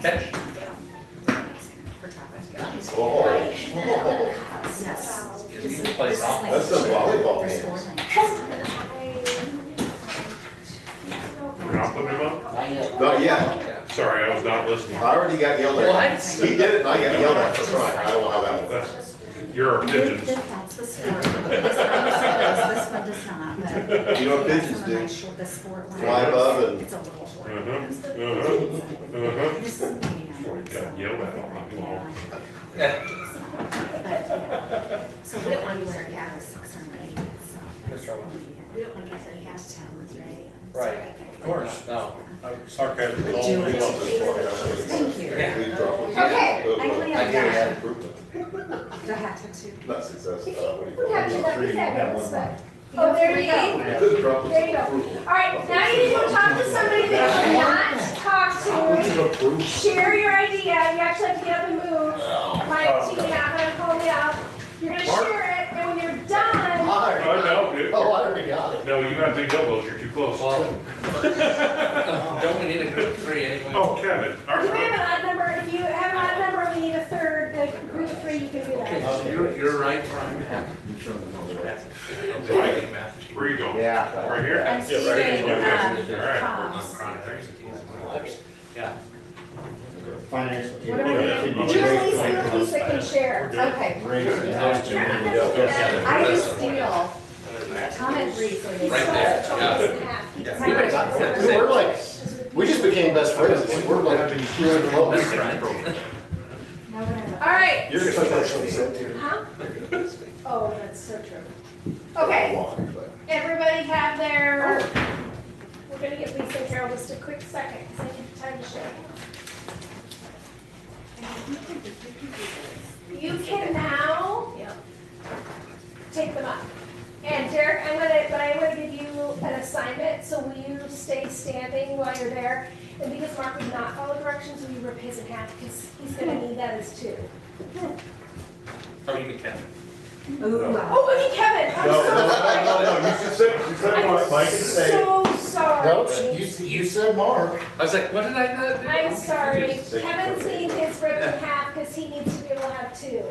Catch. Oh, You can play softball. that's a volleyball game. We're not putting him up? Not yet. Sorry, I was not listening. I already got yelled at. He did it and I got yelled at for trying. I don't know how that went. That's, you're our pigeons. That's the sport. This one does not, but. You know what pigeons do? The sport one. Fly above and- It's a little short. This got yelled at all night long. So we don't want to wear, yeah, 6 or 8, so. We don't want to get any hashtags, right? Right. Of course. No. Sarcasm. Do We it. love this sport. Thank you. Yeah. We drop it. Okay. Those I really were- have Yeah, that. improvement. Do I have to? Not success. If What do you you call have it? to, that'd be Three, you have fabulous, one but. Oh, there you go. Good drop There you go. approval. All right, now you need to go talk to somebody that you're not talk to. Share your idea. You actually have to get up and move. Like, so you're not gonna call me up. You're gonna share it, and when you're done, Oh, no, dude. Oh, I already got it. No, you got big elbows, you're too close. Don't we need a group of 3 anyway? Oh, Kevin. if we have an odd number, if you have an odd number, we need a third, a group of 3, you can do that. You're right, Brian. Where you going? Yeah. Right here? I'm Yeah, right. Stephen, All right. Cobbs. Yeah. Financial. What am I doing? You and Lisa can share. Okay. I just steal. Comment briefly. Right there. Yeah. We're like, we just became best friends. We're like, you're close. All right. You're gonna put that sunset too. Huh? Oh, that's so true. Okay, everybody have their, we're gonna give Lisa and Carol just a quick second, because I need time to share. You can now Yep. take them up. And Derek, I'm gonna give you an assignment, so will you stay standing while you're there? And because Mark would not follow directions, will you rip his in half, because he's gonna need that as two. Or you can. Ooh, Oh, look at Kevin, I'm so you should say what Mike is saying. So sorry. No, you said Mark. I was like, what did I not do? I'm sorry. Kevin's needing his ripped in half because he needs to be able to have two.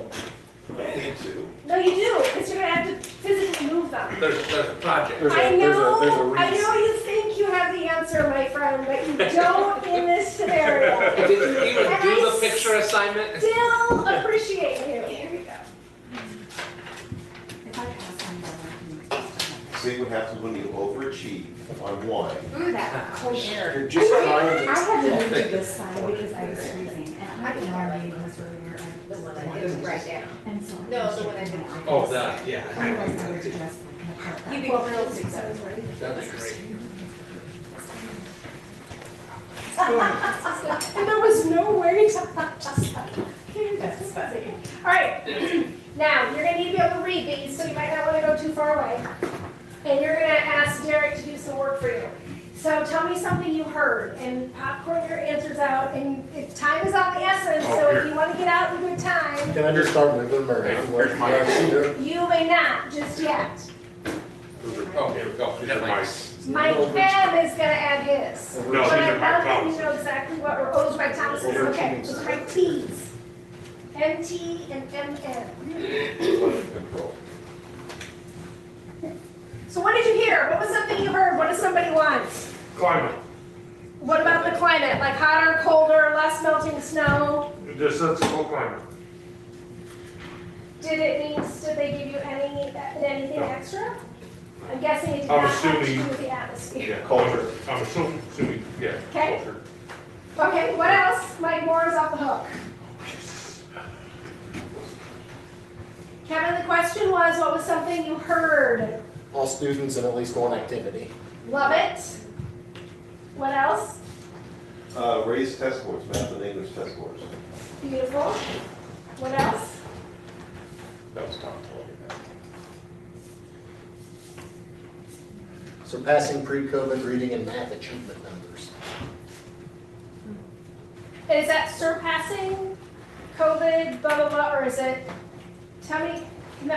Me too. No, you do, because you're gonna have to physically move them. There's a project. I know, I know you think you have the answer, my friend, but you don't in this scenario. Did you even And do I the picture assignment? Still appreciate you. Here we go. if I pass on the work, See what happens when you overachieve on one. ooh, that cold air. You're just trying I to. had to move to this side because I was freezing, and I didn't know our meeting was earlier. The one I did right down. And so. No, the one I did. Oh, that, yeah. Otherwise, I would have just like cut that. You'd be thrilled to so ready. That'd be great. And there was no way to. That's funny. All right, now, you're gonna need to be able to read these, so you might not wanna go too far away. And you're gonna ask Derek to do some work for you. So tell me something you heard, and popcorn your answers out, and if time is of the essence, so if you wanna get out in good time, Can I just start moving them around? Where's my- you may not, just yet. Oh, here we go. These are Mike M is gonna add his. No, But these I are Mike love that Thomas. you know exactly what we're, oh, it's Mike Thomas, okay, it's Mike T's. MT and MM. Control. So what did you hear? What was something you heard? What does somebody want? Climate, What about the climate? Like hotter, colder, less melting snow? just sensible climate. Did they give you anything No. extra? I'm guessing it did I'm not have to do assuming- with the atmosphere. Yeah, culture. I'm assuming, yeah, Okay. culture. Okay, what else? Mike Moore is off the hook. Kevin, the question was, what was something you heard? All students in at least one activity. Love it. What else? Raise test scores, math and English test scores. Beautiful. What else? That was top. Surpassing pre-COVID reading and math achievement numbers. Is that surpassing COVID, blah, blah, blah, or is it, tell me,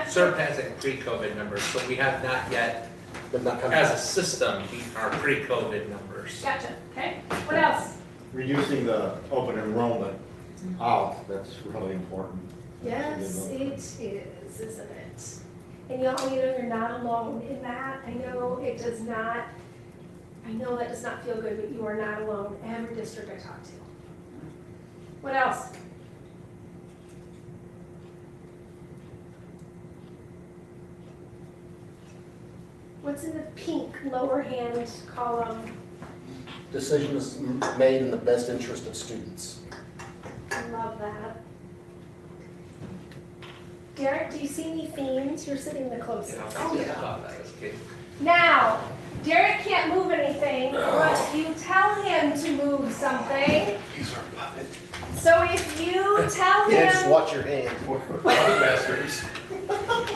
Surpassing pre-COVID numbers, so we have not yet, But not coming as a back. system, beat our pre-COVID numbers. Gotcha, okay. What else? Reducing the open enrollment out, that's really important. Yes, it is, isn't it? And you know, you're not alone in that. I know it does not, I know that does not feel good, but you are not alone. Every district I talk to. What else? What's in the pink lower hand column? Decisions made in the best interest of students. I love that. Derek, do you see any themes? You're sitting the closest. Oh, yeah. I thought that was good. Now, Derek can't move anything, but you tell him to move something. He's our puppet. So if you tell Yeah, just him, watch your hand. Masters.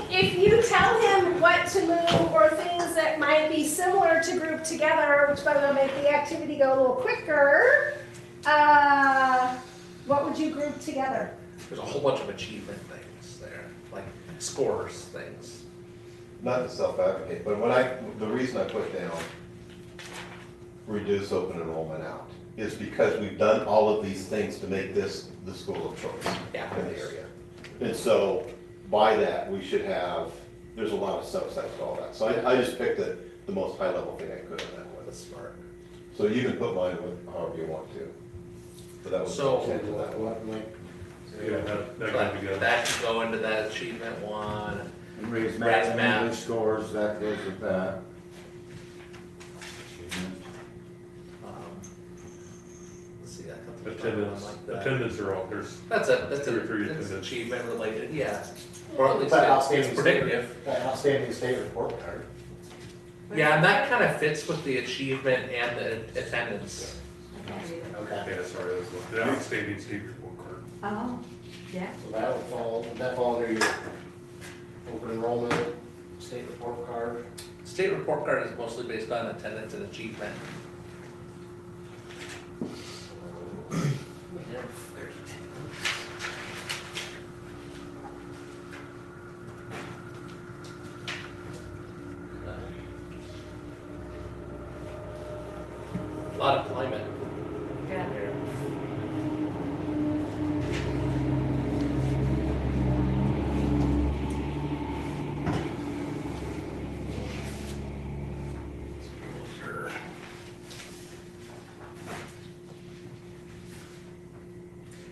if you tell him what to move or things that might be similar to group together, which by the way will make the activity go a little quicker, what would you group together? There's a whole bunch of achievement things there, like scores things. Not to self-advocate, but the reason I put down reduce open enrollment out is because we've done all of these things to make this the school of choice Yeah. in the area. And so by that, we should have, there's a lot of subsets to all that. So I just picked the most high level thing I could in that one. That's smart. So you can put mine with however you want to. But that was. So- the intent of that one. Yeah, that could be good. That could go into that achievement one. And raise Raise math and math. English scores, that goes with that. Let's see, that comes with Attendance, like that. attendance are all, there's, That's Two or three that's attendance. achievement related, yeah. Or at least That it's outstanding predictive. That outstanding state report card. Yeah, and that kind of fits with the achievement and the attendance. Okay. yeah, sorry, that's the outstanding state report card. Oh, Yeah, So that would fall under your open enrollment, state report card. State report card is mostly based on attendance and achievement. A lot of climate yeah. here.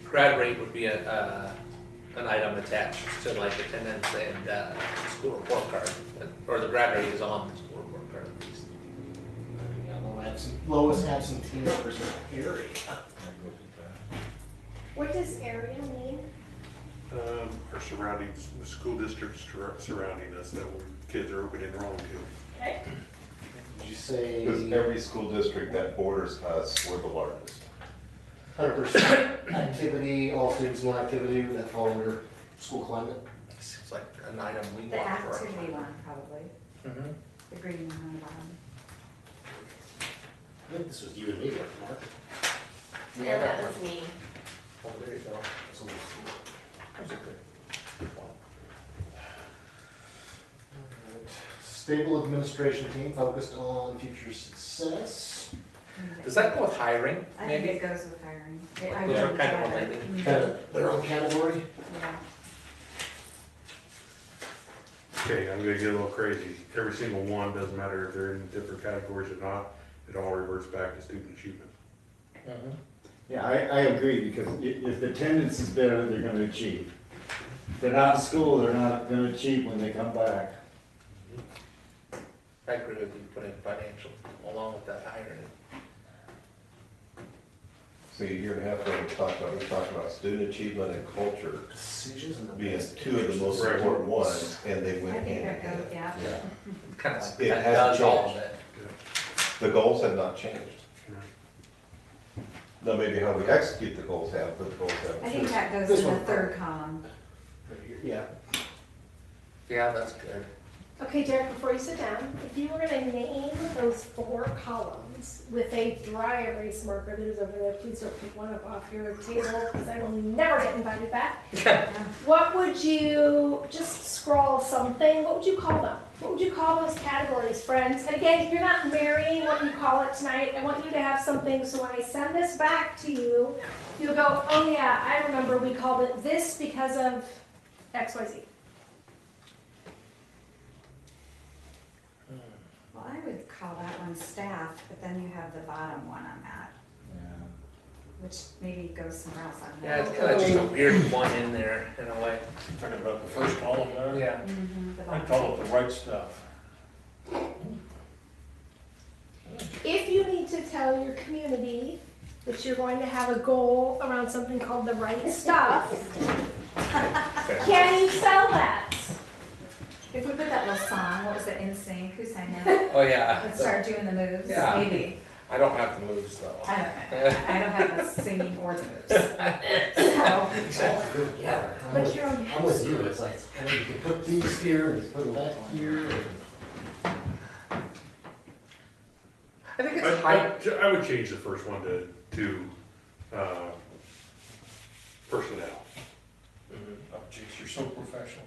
Grad rate would be an item attached to like attendance and school report card, or the grad rate is on the school report card at least. Lowest absenteeism area. What does area mean? Our surroundings, the school districts surrounding us that kids are open enrolled to. Okay. Did you say Because every school district that borders us, we're the largest. 100% activity, all students in activity, would that fall under school climate? Seems like an item we The want for our activity climate. one, probably, Mhm. the green one on the bottom. I think this was you and me, Mark. Yeah, that was me. Oh, there you go. So- Those are good. Stable administration team focused on future success. Does that go with hiring, I think maybe? it goes with hiring. I Those are wouldn't kind of try it. related. Kind of their own category. Yeah. Okay, I'm gonna get a little crazy. Every single one, doesn't matter if they're in different categories or not, it all reverts back to student achievement. Mhm. Yeah, I agree, because if the attendance is better, they're gonna achieve. If they're not in school, they're not gonna achieve when they come back. I agree with you putting financial along with that hiring. So you're gonna have to talk about student achievement and culture Decisions and the being best two of the most Right. important ones, and they I went think hand in that hand. goes, yeah. Yeah. Kind of, It that hasn't does all of changed. it. The goals have not changed. Now, maybe how we execute the goals have, but the goals haven't I think changed. that goes This in the one. third column. Yeah. Yeah, that's good. Okay, Derek, before you sit down, if you were gonna name those 4 columns with a dry erase marker that is over there, please don't pick one up off your table, because I will never get invited back. What would you, just scroll something, what would you call them? What would you call those categories, friends? And again, if you're not marrying what you call it tonight, I want you to have something, so when I send this back to you, you'll go, oh yeah, I remember we called it this because of XYZ. Well, I would call that one staff, but then you have the bottom one on that, which maybe goes somewhere else. I don't know. Yeah, it's kind of just a weird one in there in a way. Talking about the first column there? Yeah. Mhm, the I bottom. call it the right stuff. If you need to tell your community that you're going to have a goal around something called the right stuff, can you sell that? If we put that little song, what was it, NSYNC, who sang that? Oh, yeah. Let's start doing the moves, Yeah. maybe. I don't have the moves though. I don't have the singing or the moves. So, Yeah. But I'm with you, it's like, hey, you can put these here, and put that here. I think it's high. I would change the first one to personnel. Oh, geez, you're so professional.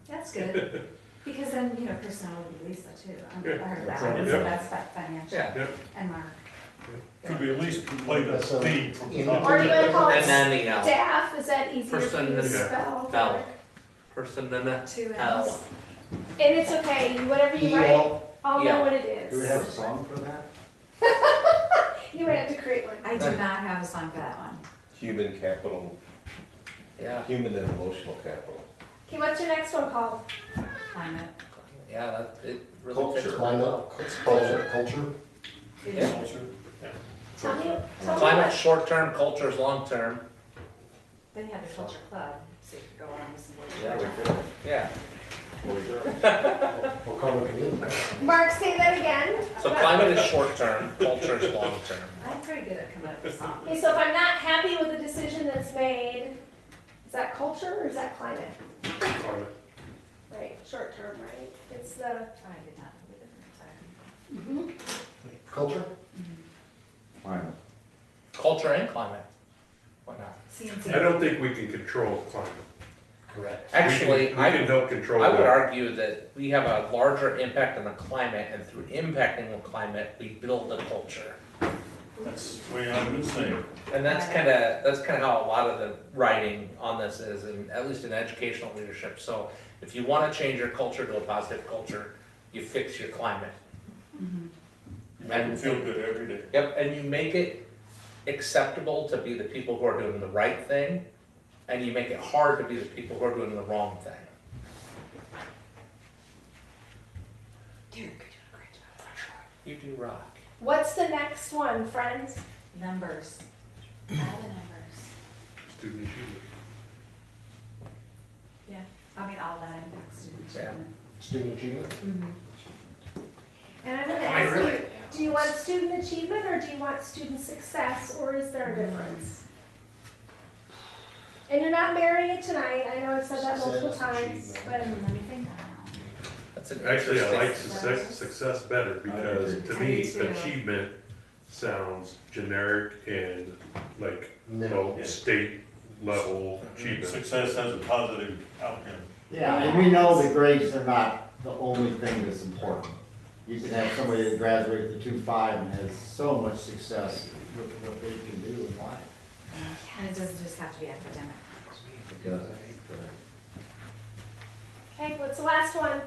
that's good, because then, you know, personnel would be Lisa too. I Yeah. heard That's that, right. so Yeah. that's that financial, Yeah. Yep. and Mark. Could we at least play the So, theme from the in top? Or do you want to call And it then the L. staff? Is that easier for you to Personnel. spell? L. Personnel. Two L. L's. And it's okay, whatever you write, I'll Yeah. know what it Do we have a is. song for that? You might have to create one. I do not have a song for that one. Human capital, Yeah. human and emotional capital. Okay, what's your next one called? Climate. Yeah, that, it really Culture. fits. Climate, culture. It Yeah. is. Culture. Tell me, tell me Climate what. short term, culture is long term. Then you have the culture club, so you could go on with some. Yeah, we could. Yeah. Or carbon community. Mark, say that again. So climate is short term, culture is long term. I'm pretty good at coming up with songs. Okay, so if I'm not happy with the decision that's made, that culture or is that climate? Climate. Right, short term, right? It's the, I did not know the difference. mhm. Culture? Climate. Culture and climate. Why not? I don't think we can control climate. Correct. We Actually, can help control I would that. argue that we have a larger impact on the climate, and through impacting the climate, we build a culture. That's the way I would say it. And that's kinda how a lot of the writing on this is, and at least in educational leadership. So if you wanna change your culture to a positive culture, you fix your climate. You make them feel good every day. Yep, and you make it acceptable to be the people who are doing the right thing, and you make it hard to be the people who are doing the wrong thing. Dude, you're doing a great job. You do rock. What's the next one, friends? Numbers. Add the numbers. Student achievement. Yeah, I mean, all that impacts students. Yeah. Student achievement? And I'm gonna I ask really- you, do you want student achievement or do you want student success, or is there a difference? And you're not marrying it tonight, I know I've said that multiple Success, times, achievement. but Let me think on that. That's an Actually, I like interesting- success better because to me, I do too. achievement sounds generic and like, No. state level achievement. Success has a positive outcome. Yeah, and we know the grades are not the only thing that's important. You can have somebody that graduated with a 2.5 and has so much success with what they can do in life. And it doesn't just have to be academic. okay, what's the last one?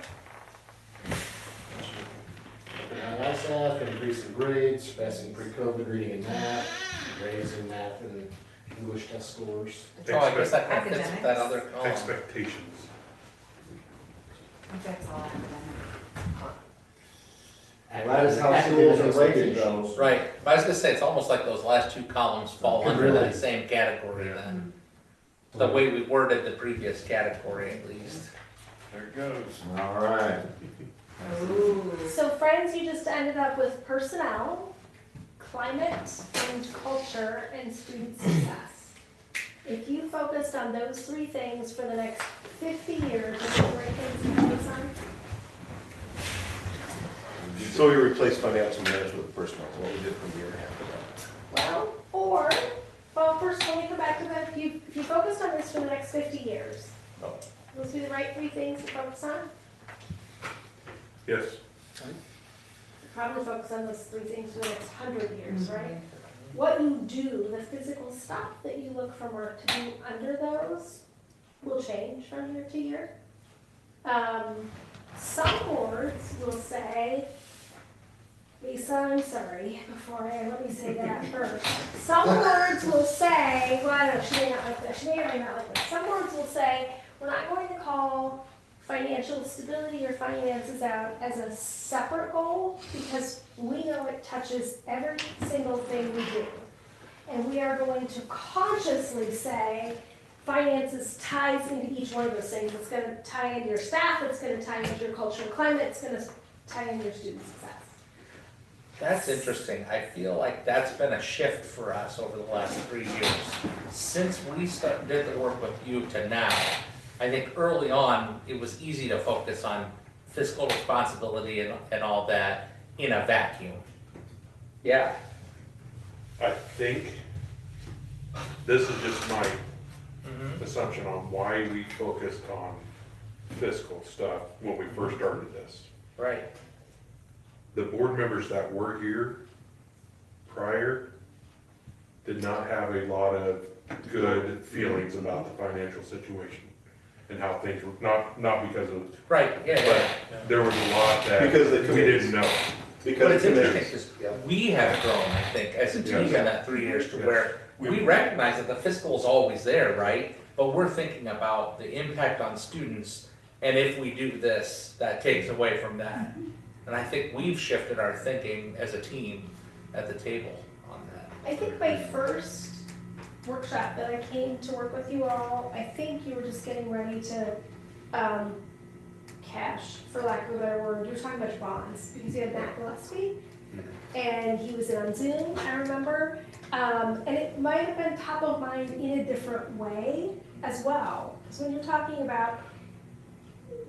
ISF, increasing grades, surpassing pre-COVID reading and math, raising math and English test scores. Oh, I guess that kind of fits with that Academics. other column. Expectations. I think that's all academic. That is how schools are rated though. Right, but I was gonna say, it's almost like those last two columns fall Could under really- that same category then. The way we worded the previous category at least. There it goes. All right. So friends, you just ended up with personnel, climate and culture, and student success. If you focused on those three things for the next 50 years, what are the great things to focus on? So we replaced financial management with personnel, what we did from a year and a half ago. Well, first, let me come back to that. If you focused on this for the next 50 years, Oh. those be the right three things to focus on? Yes. Probably focus on those three things for the next 100 years, right? What you do, the physical stuff that you look for work to do under those will change from year to year. Some boards will say, Lisa, I'm sorry, let me say that first. Some boards will say, well, I don't know, she may not like that, she may or may not like that. Some boards will say, we're not going to call financial stability or finances out as a separate goal because we know it touches every single thing we do. And we are going to consciously say finances ties into each one of those things. It's going to tie into your staff, it's going to tie into your culture and climate, it's going to tie into your student success. That's interesting. I feel like that's been a shift for us over the last 3 years. Since we did the work with you to now, I think early on, it was easy to focus on fiscal responsibility and all that in a vacuum. Yeah. I think this is just my Mhm. assumption on why we focused on fiscal stuff when we first started this. Right. The board members that were here prior did not have a lot of good feelings about the financial situation and how things were, not because of, Right, yeah, yeah. there was a lot that Because the we committees. didn't know. But Because it's it's interesting, because we have grown, I think, as a team in that 3 years to where we recognize that the fiscal is always there, right? But we're thinking about the impact on students, and if we do this, that takes away from that. And I think we've shifted our thinking as a team at the table on that. I think my first workshop that I came to work with you all, I think you were just getting ready to cash, for lack of a better word. You were talking about bonds because you had Matt Gillespie and he was on Zoom, I remember. And it might have been top of mind in a different way, as well. So when you're talking about,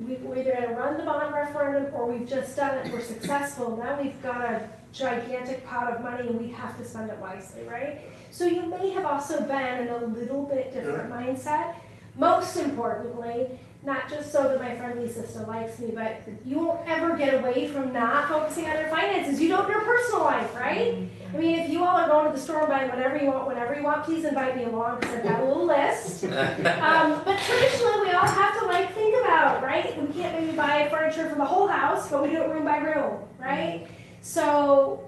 we're either gonna run the bond referendum, or we've just done it, we're successful, now we've got a gigantic pot of money and we have to spend it wisely, right? So you may have also been in a little bit different mindset. Most importantly, not just so that my friend Lisa still likes me, but you won't ever get away from not focusing on your finances. You don't in your personal life, right? I mean, if you all are going to the store and buying whatever you want, whenever you want, please invite me along, because I've got a little list. But traditionally, we all have to like think about, right? We can't maybe buy furniture for the whole house, but we do it room by room, right? So,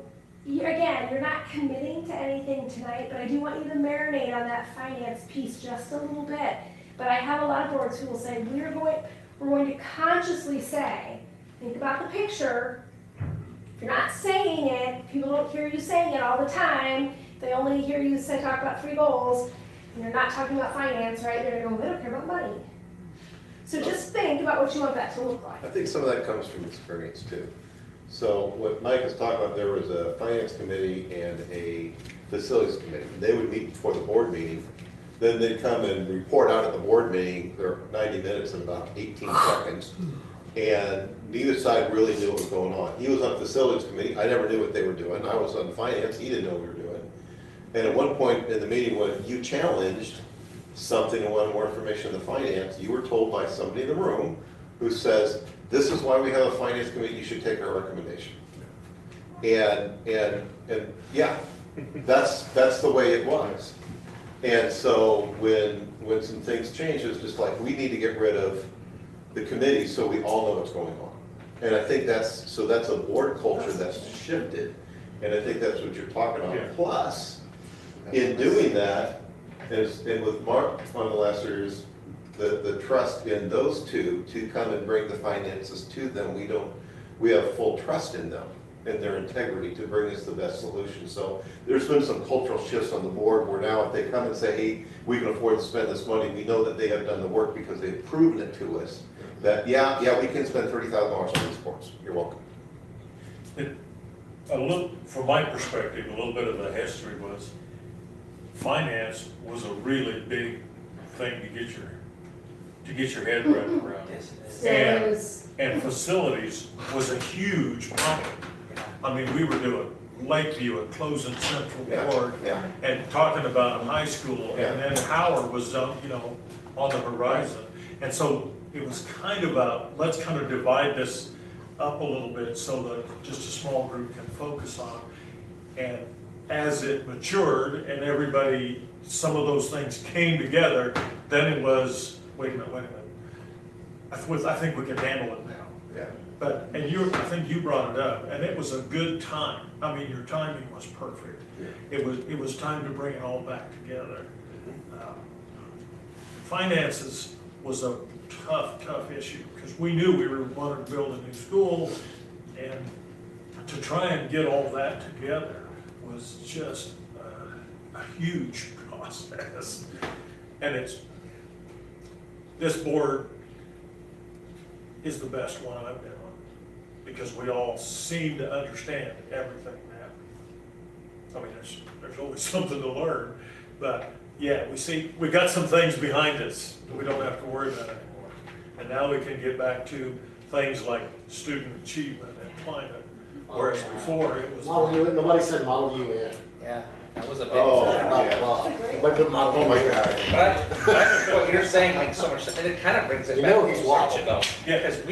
again, you're not committing to anything tonight, but I do want you to marinate on that finance piece just a little bit. But I have a lot of boards who will say, we're going to consciously say, think about the picture. If you're not saying it, people don't hear you saying it all the time. They only hear you say, talk about 3 goals, and you're not talking about finance, right? They're going to go, they don't care about money. So just think about what you want that to look like. I think some of that comes from experience too. So what Mike was talking about, there was a finance committee and a facilities committee. They would meet before the board meeting. Then they'd come and report out at the board meeting, they're 90 minutes in about 18 seconds. And neither side really knew what was going on. He was on the facilities committee, I never knew what they were doing. I was on finance, he didn't know what we were doing. And at one point in the meeting, when you challenged something and wanted more information on the finance, you were told by somebody in the room who says, this is why we have a finance committee, you should take our recommendation. And yeah, that's the way it was. And so when some things changed, it was just like, we need to get rid of the committee so we all know what's going on. And I think that's a board culture that's shifted. And I think that's what you're talking about. Yeah. Plus, in doing that, and with Mark von Lesser's, the trust in those two to come and bring the finances to them, we have full trust in them and their integrity to bring us the best solution. So there's been some cultural shifts on the board where now if they come and say, hey, we can afford to spend this money, we know that they have done the work because they've proven it to us that, yeah, we can spend $30,000 on these sports. You're welcome. From my perspective, a little bit of the history was, finance was a really big thing to get your head wrapped around. And facilities was a huge problem. I mean, we were doing Lakeview and closing Central Ward and talking about high school, and then Howard was, on the horizon. And so it was kind of let's kind of divide this up a little bit so that just a small group can focus on it. And as it matured and everybody, some of those things came together, then it was, wait a minute. I think we can handle it now. Yeah. But, I think you brought it up, and it was a good time. I mean, your timing was perfect. Yeah. It was time to bring it all back together. Finances was a tough issue, because we knew we wanted to build a new school, and to try and get all that together was just a huge process. And this board is the best one I've been on, because we all seem to understand everything now. I mean, there's always something to learn, but yeah, we got some things behind us that we don't have to worry about anymore. And now we can get back to things like student achievement and climate, whereas before it was. Model U, nobody said Model U in. Yeah, that was a big. Oh my God. But I think what you're saying makes so much sense, and it kind of brings it You back know to he's structure wild. though. Yeah, because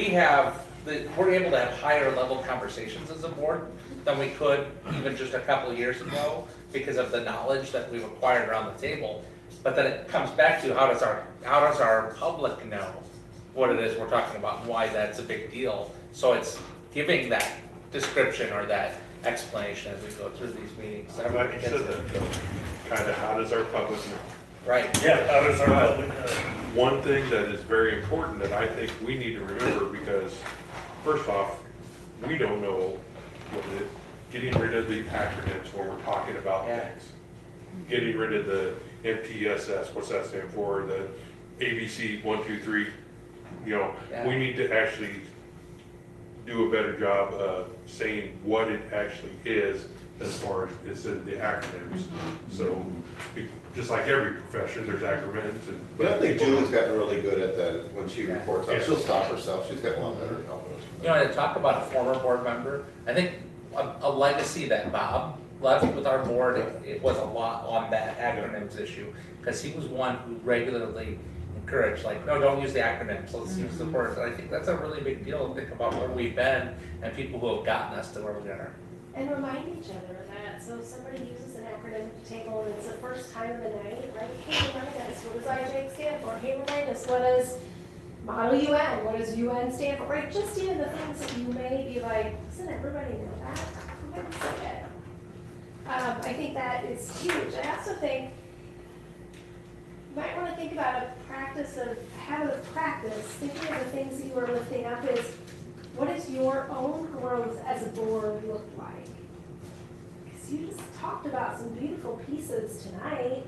we're able to have higher level conversations as a board than we could even just a couple of years ago because of the knowledge that we've acquired around the table. But then it comes back to how does our public know what it is we're talking about and why that's a big deal. So it's giving that description or that explanation as we go through these meetings. I'm glad you said that. Kind of how does our public know? Right. Yeah, how does our public know? One thing that is very important that I think we need to remember, because first off, we don't know getting rid of the acronyms when we're talking about things. Getting rid of the MTSS, what's that stand for? The ABC 1, 2, 3. We need to actually do a better job of saying what it actually is as far as it's in the acronyms. So, just like every profession, there's acronyms and. But I think Julie's gotten really good at that when she reports out. Yeah. She'll stop herself. She's gotten a lot better at helping us. You know, to talk about a former board member, I think a legacy that Bob left with our board, it was a lot on that acronyms issue, because he was one who regularly encouraged, like, no, don't use the acronyms, let's use the words. And I think that's a really big deal to think about where we've been and people who have gotten us to where we are. And remind each other of that, so if somebody uses an acronym at the table and it's the first time of the night, like, hey, remind us, what does IJ stand for? Hey, remind us, what does Model UN, what does UN stand for, right? Just even the things that you may be like, doesn't everybody know that? Who haven't said it? I think that is huge. I also think you might want to think about a practice of how to practice, thinking of the things that you are lifting up is, what does your own growth as a board look like? Because you just talked about some beautiful pieces tonight,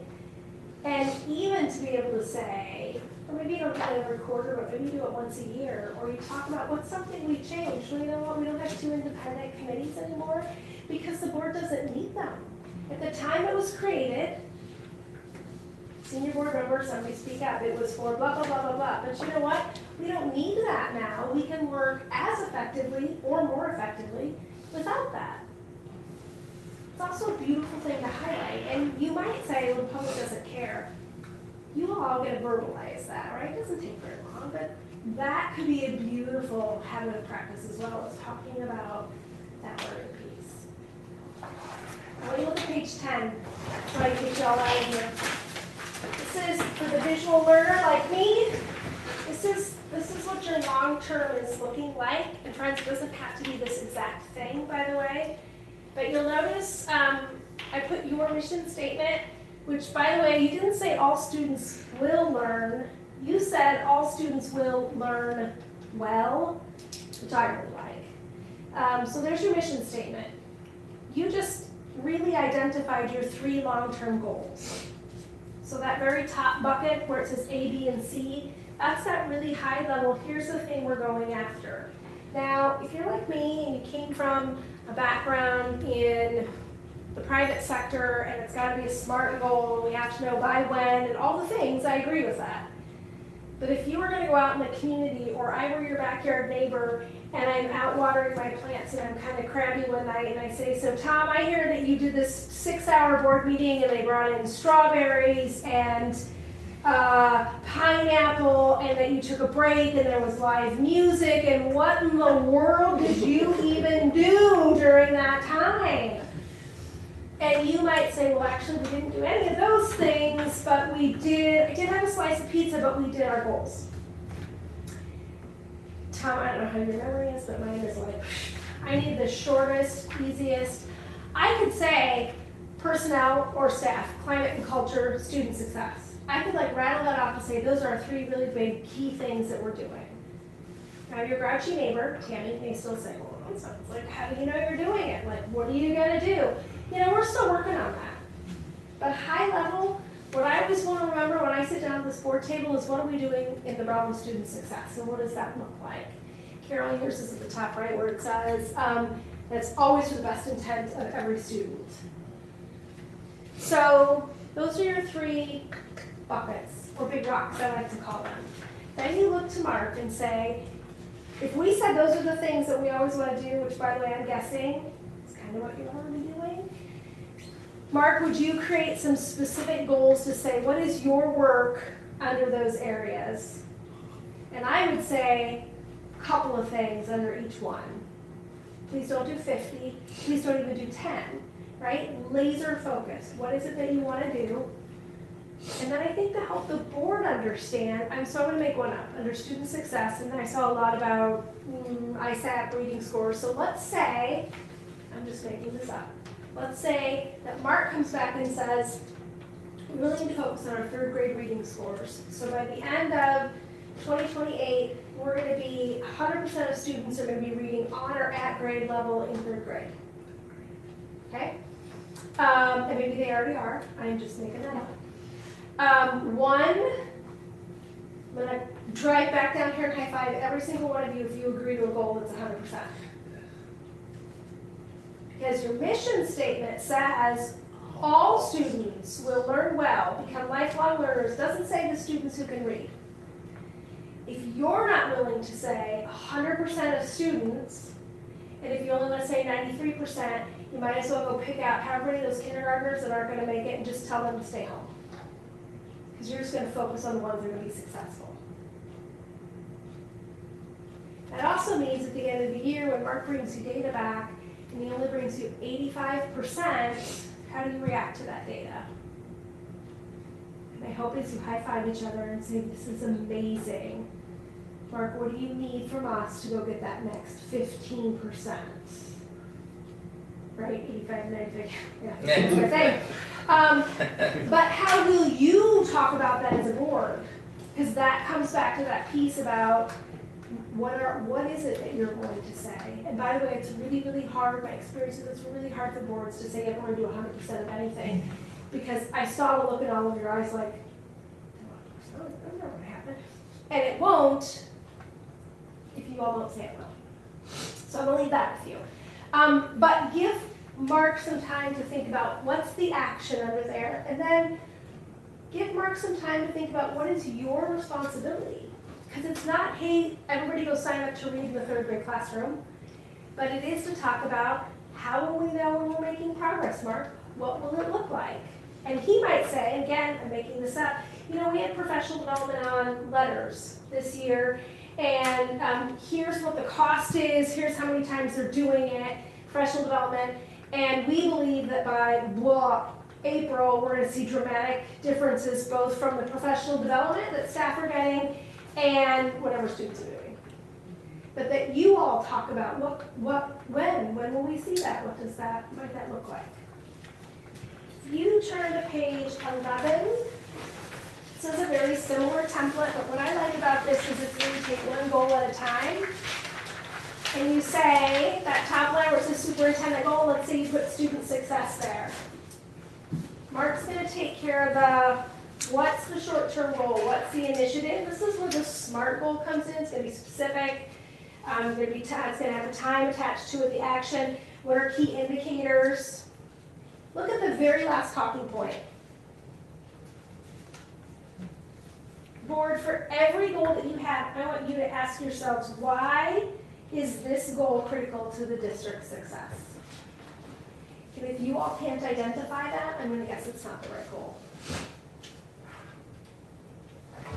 and even to be able to say, or maybe you don't do it every quarter, but maybe you do it once a year, or you talk about what's something we changed. Well, you know what, we don't have 2 independent committees anymore because the board doesn't need them. At the time it was created, senior board member, somebody speak up, it was for blah, blah, blah, blah, blah. But you know what? We don't need that now. We can work as effectively or more effectively without that. It's also a beautiful thing to highlight. And you might say, well, the public doesn't care. You all get to verbalize that, right? It doesn't take very long, but that could be a beautiful habit of practice as well as talking about that learning piece. Now, when you look at page 10, so I can get you all out of here. This is for the visual learner like me. This is what your long term is looking like. And Friends, it doesn't have to be this exact thing, by the way. But you'll notice I put your mission statement, which, by the way, you didn't say all students will learn. You said all students will learn well, which I really like. So there's your mission statement. You just really identified your 3 long-term goals. So that very top bucket where it says A, B, and C, that's that really high level, here's the thing we're going after. Now, if you're like me and you came from a background in the private sector and it's got to be a SMART goal and we have to know by when and all the things, I agree with that. But if you were going to go out in the community or I were your backyard neighbor and I'm out watering my plants and I'm kind of crabby one night and I say, so Tom, I hear that you did this 6-hour board meeting and they brought in strawberries and pineapple and that you took a break and there was live music and what in the world did you even do during that time? And you might say, well, actually, we didn't do any of those things, but I did have a slice of pizza, but we did our goals. Tom, I don't know how your memory is, but mine is like, I need the shortest, easiest. I could say personnel or staff, climate and culture, student success. I could like rattle that off and say, those are 3 really big key things that we're doing. Now, your grouchy neighbor, Tammy, may still say, well, that sounds like, how do you know you're doing it? Like, what are you going to do? You know, we're still working on that. But high level, what I always want to remember when I sit down at this board table is what are we doing in the realm of student success, and what does that look like? Carol, yours is at the top right where it says, that's always for the best intent of every student. So those are your 3 buckets, or big rocks, I like to call them. Then you look to Mark and say, if we said those are the things that we always want to do, which by the way I'm guessing is kind of what you want to be doing, Mark, would you create some specific goals to say, what is your work under those areas? And I would say a couple of things under each one. Please don't do 50. Please don't even do 10, right? Laser focused. What is it that you want to do? And then I think to help the board understand, so I'm going to make one up under student success, and then I saw a lot about ISAP reading scores. So let's say, I'm just making this up. Let's say that Mark comes back and says, we really need to focus on our 3rd grade reading scores. So by the end of 2028, we're going to be 100% of students are going to be reading on or at grade level in 3rd grade. Okay? And maybe they already are. I'm just making that up. I'm going to drive back down here and high five every single one of you if you agree to a goal that's 100%. Because your mission statement says, all students will learn well, become lifelong learners, doesn't say the students who can read. If you're not willing to say 100% of students, and if you only want to say 93%, you might as well go pick out how many of those kindergartners that aren't going to make it and just tell them to stay home. Because you're just going to focus on the ones that are going to be successful. That also means at the end of the year, when Mark brings you data back, and he only brings you 85%, how do you react to that data? And my hope is you high-five each other and say, this is amazing. Mark, what do you need from us to go get that next 15%? Right, 85, 95, yeah, that's what I'm saying. But how will you talk about that as a board? Because that comes back to that piece about what is it that you're going to say? And by the way, it's really, really hard, my experience is it's really hard for boards to say everyone do 100% of anything. Because I saw the look in all of your eyes like, oh, that's not going to happen. And it won't if you all don't say it will. So I'm going to leave that with you. But give Mark some time to think about what's the action under there, and then give Mark some time to think about what is your responsibility. Because it's not, hey, everybody go sign up to read in the 3rd grade classroom, but it is to talk about how will we know when we're making progress, Mark? What will it look like? And he might say, and again, I'm making this up, you know, we had professional development on letters this year, and here's what the cost is, here's how many times they're doing it, professional development, and we believe that by April, we're going to see dramatic differences both from the professional development that staff are getting and whatever students are doing. But that you all talk about when will we see that? Might that look like? If you turn to page 11, this is a very similar template, but what I like about this is it's where you take one goal at a time. And you say, that top line where it says superintendent goal, let's say you put student success there. Mark's going to take care of the, what's the short-term goal, what's the initiative? This is where the SMART goal comes in. It's going to be specific. It's going to have a time attached to it, the action. What are key indicators? Look at the very last talking point. Board, for every goal that you have, I want you to ask yourselves, why is this goal critical to the district's success? And if you all can't identify that, I'm going to guess it's not the right goal.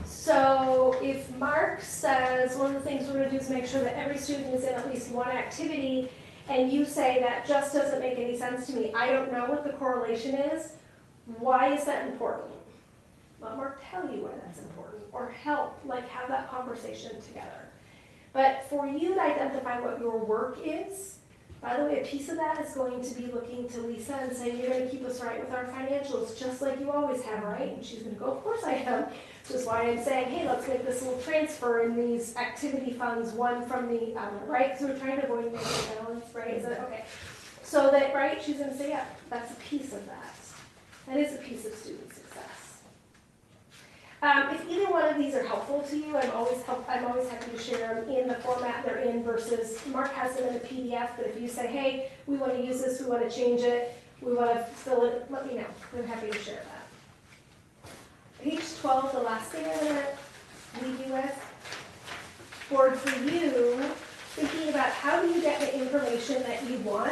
So if Mark says one of the things we're going to do is make sure that every student is in at least one activity, and you say that just doesn't make any sense to me, I don't know what the correlation is, why is that important? Let Mark tell you why that's important, or help, like have that conversation together. But for you to identify what your work is, by the way, a piece of that is going to be looking to Lisa and saying, you're going to keep us right with our financials, just like you always have, right? And she's going to go, of course I am. Which is why I'm saying, hey, let's make this little transfer in these activity funds, one from the other, right? Because we're trying to avoid negative balance, right? Is that okay? So that, right, she's going to say, yeah, that's a piece of that. That is a piece of student success. If either one of these are helpful to you, I'm always happy to share them in the format they're in versus Mark has them in a PDF, but if you say, hey, we want to use this, we want to change it, we want to fill it, let me know. I'm happy to share that. Page 12, the last thing I'm going to leave you with, board for you, thinking about how do you get the information that you want.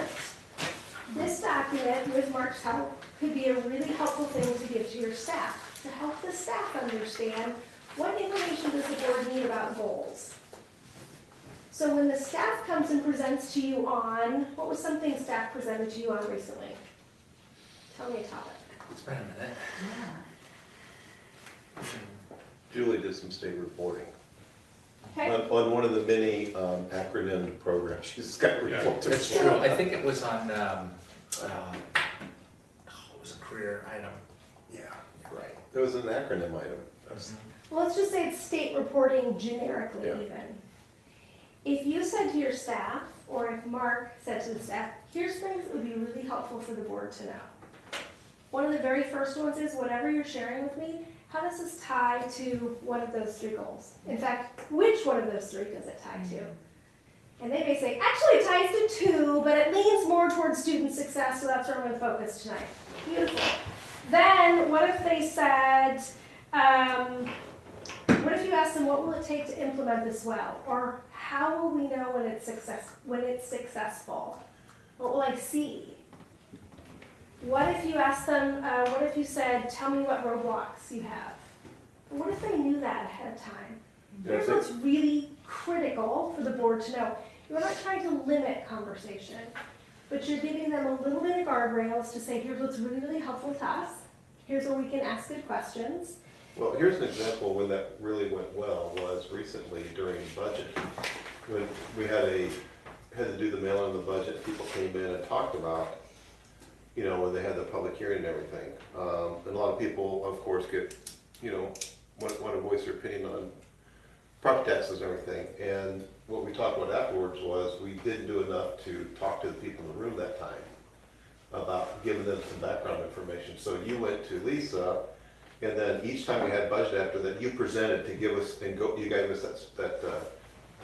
This document, with Mark's help, could be a really helpful thing to give to your staff, to help the staff understand what information does the board need about goals. So when the staff comes and presents to you on, what was something staff presented to you on recently? Tell me a topic. It's been a minute. Julie did some state reporting. Okay. On one of the many acronym programs, she's got reports. That's true. I think it was on, it was a career item. Yeah, right. There was an acronym item. Well, let's just say it's state reporting generically Yeah. even. If you said to your staff, or if Mark said to the staff, here's things that would be really helpful for the board to know. One of the very first ones is whatever you're sharing with me, how does this tie to one of those three goals? In fact, which one of those three does it tie to? And they may say, actually it ties to 2, but it leans more towards student success, so that's where I'm gonna focus tonight. Beautiful. Then, what if they said, what if you asked them, what will it take to implement this well? Or how will we know when it's successful? What will I see? What if you asked them, what if you said, tell me what roadblocks you have? What if they knew that ahead of time? Here's what's really critical for the board to know. You're not trying to limit conversation, but you're giving them a little bit of guardrails to say, here's what's really, really helpful to us. Here's where we can ask good questions. Well, here's an example when that really went well, was recently during budget. When we had to do the mailing of the budget, people came in and talked about, you know, when they had the public hearing and everything. And a lot of people, of course, get, you know, want to voice their opinion on property taxes and everything. And what we talked about afterwards was we didn't do enough to talk to the people in the room that time about giving them some background information. So you went to Lisa, and then each time we had budget after that, you presented to give us, and you gave us that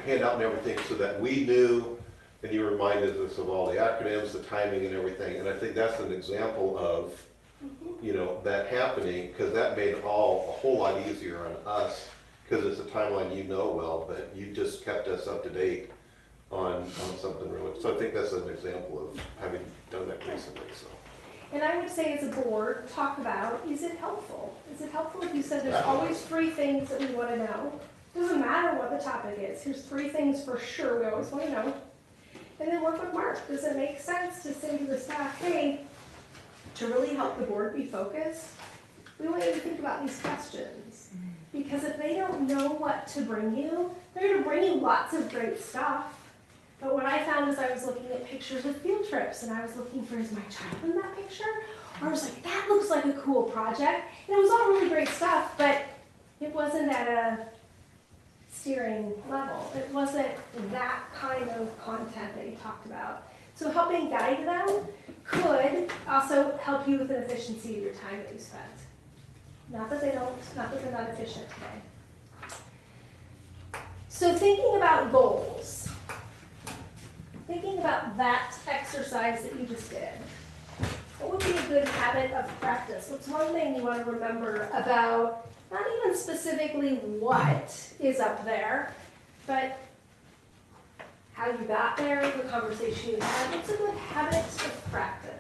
handout and everything so that we knew, and you reminded us of all the acronyms, the timing and everything. And I think that's an example of, you know, that happening, because that made it all a whole lot easier on us, because it's a timeline you know well, but you just kept us up to date on something really. So I think that's an example of having done that recently, so. And I would say as a board, talk about, is it helpful? Is it helpful if you said there's always 3 things that we want to know? Doesn't matter what the topic is. Here's 3 things for sure we always want to know. And then work with Mark. Does it make sense to say to the staff, hey, to really help the board be focused, we want you to think about these questions. Because if they don't know what to bring you, they're going to bring you lots of great stuff. But what I found is I was looking at pictures of field trips, and I was looking for, is my child in that picture? Or I was like, that looks like a cool project. And it was all really great stuff, but it wasn't at a steering level. It wasn't that kind of content that you talked about. So helping guide them could also help you with an efficiency of your time that you spent. Not that they're not efficient today. So thinking about goals. Thinking about that exercise that you just did, what would be a good habit of practice? What's one thing you want to remember about, not even specifically what is up there, but how you got there, the conversation you had? What's a good habit of practice?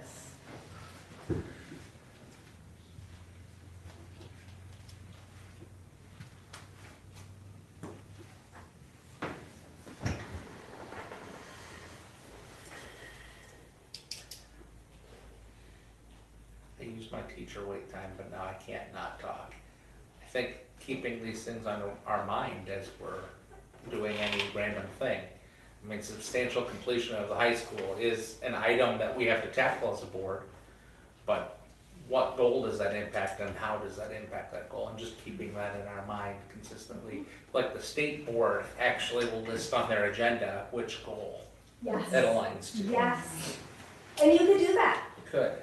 I use my teacher wait time, but now I can't not talk. I think keeping these things on our mind as we're doing any random thing. I mean, substantial completion of the high school is an item that we have to tackle as a board, but what goal does that impact and how does that impact that goal? And just keeping that in our mind consistently. Like the state board actually will list on their agenda which goal Yes. it aligns to. Yes. And you could do that. Could.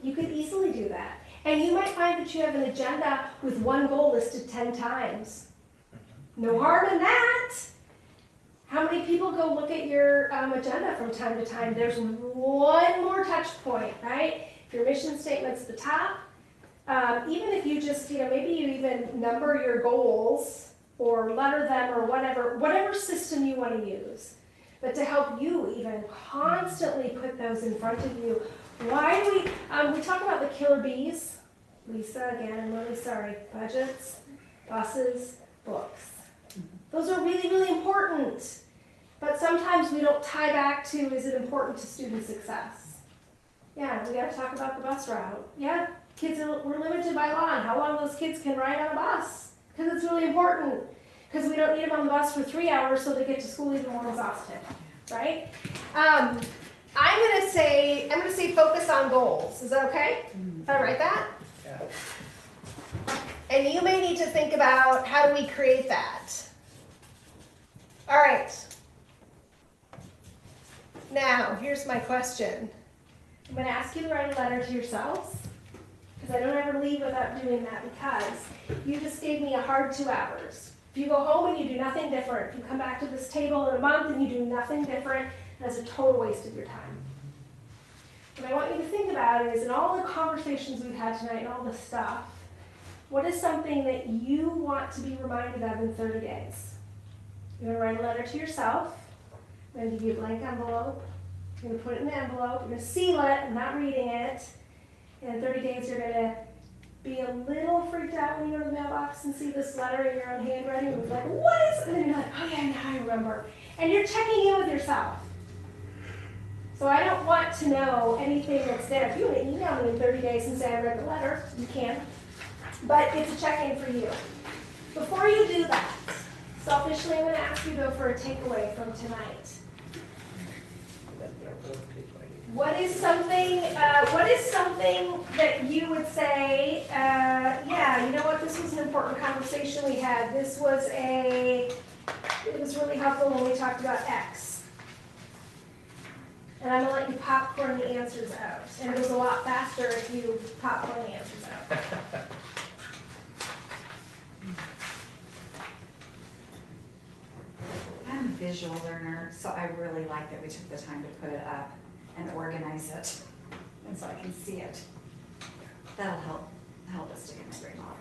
You could easily do that. And you might find that you have an agenda with one goal listed 10 times. No harm in that. How many people go look at your agenda from time to time? There's one more touch point, right? If your mission statement's the top, even if you just, maybe you even number your goals or letter them or whatever system you want to use. But to help you even constantly put those in front of you. Why do we talk about the killer bees? Lisa, again, I'm really sorry. Budgets, buses, books. Those are really, really important. But sometimes we don't tie back to, is it important to student success? Yeah, we got to talk about the bus route. Yeah, we're limited by law on how long those kids can ride on a bus. Because it's really important. Because we don't need them on the bus for 3 hours so they get to school even more exhausted, right? I'm gonna say focus on goals. Is that okay? If I write that? Yeah. And you may need to think about, how do we create that? All right. Now, here's my question. I'm gonna ask you to write a letter to yourselves, because I don't ever leave without doing that, because you just gave me a hard 2 hours. If you go home and you do nothing different, if you come back to this table in a month and you do nothing different, that's a total waste of your time. What I want you to think about is, in all the conversations we've had tonight and all this stuff, what is something that you want to be reminded of in 30 days? You're gonna write a letter to yourself. I'm gonna give you a blank envelope. You're gonna put it in the envelope. You're gonna seal it and not reading it. And in 30 days, you're gonna be a little freaked out when you go to the mailbox and see this letter in your own handwriting. And be like, what is? And then you're like, oh yeah, now I remember. And you're checking in with yourself. So I don't want to know anything that's there. If you want to email me in 30 days and say I read the letter, you can. But it's a check-in for you. Before you do that, selfishly, I'm going to ask you to go for a takeaway from tonight. What is something that you would say, yeah, you know what, this was an important conversation we had. It was really helpful when we talked about X. And I'm going to let you popcorn the answers out. And it goes a lot faster if you popcorn the answers out. I'm a visual learner, so I really like that we took the time to put it up and organize it, and so I can see it. That'll help us to get my brain a lot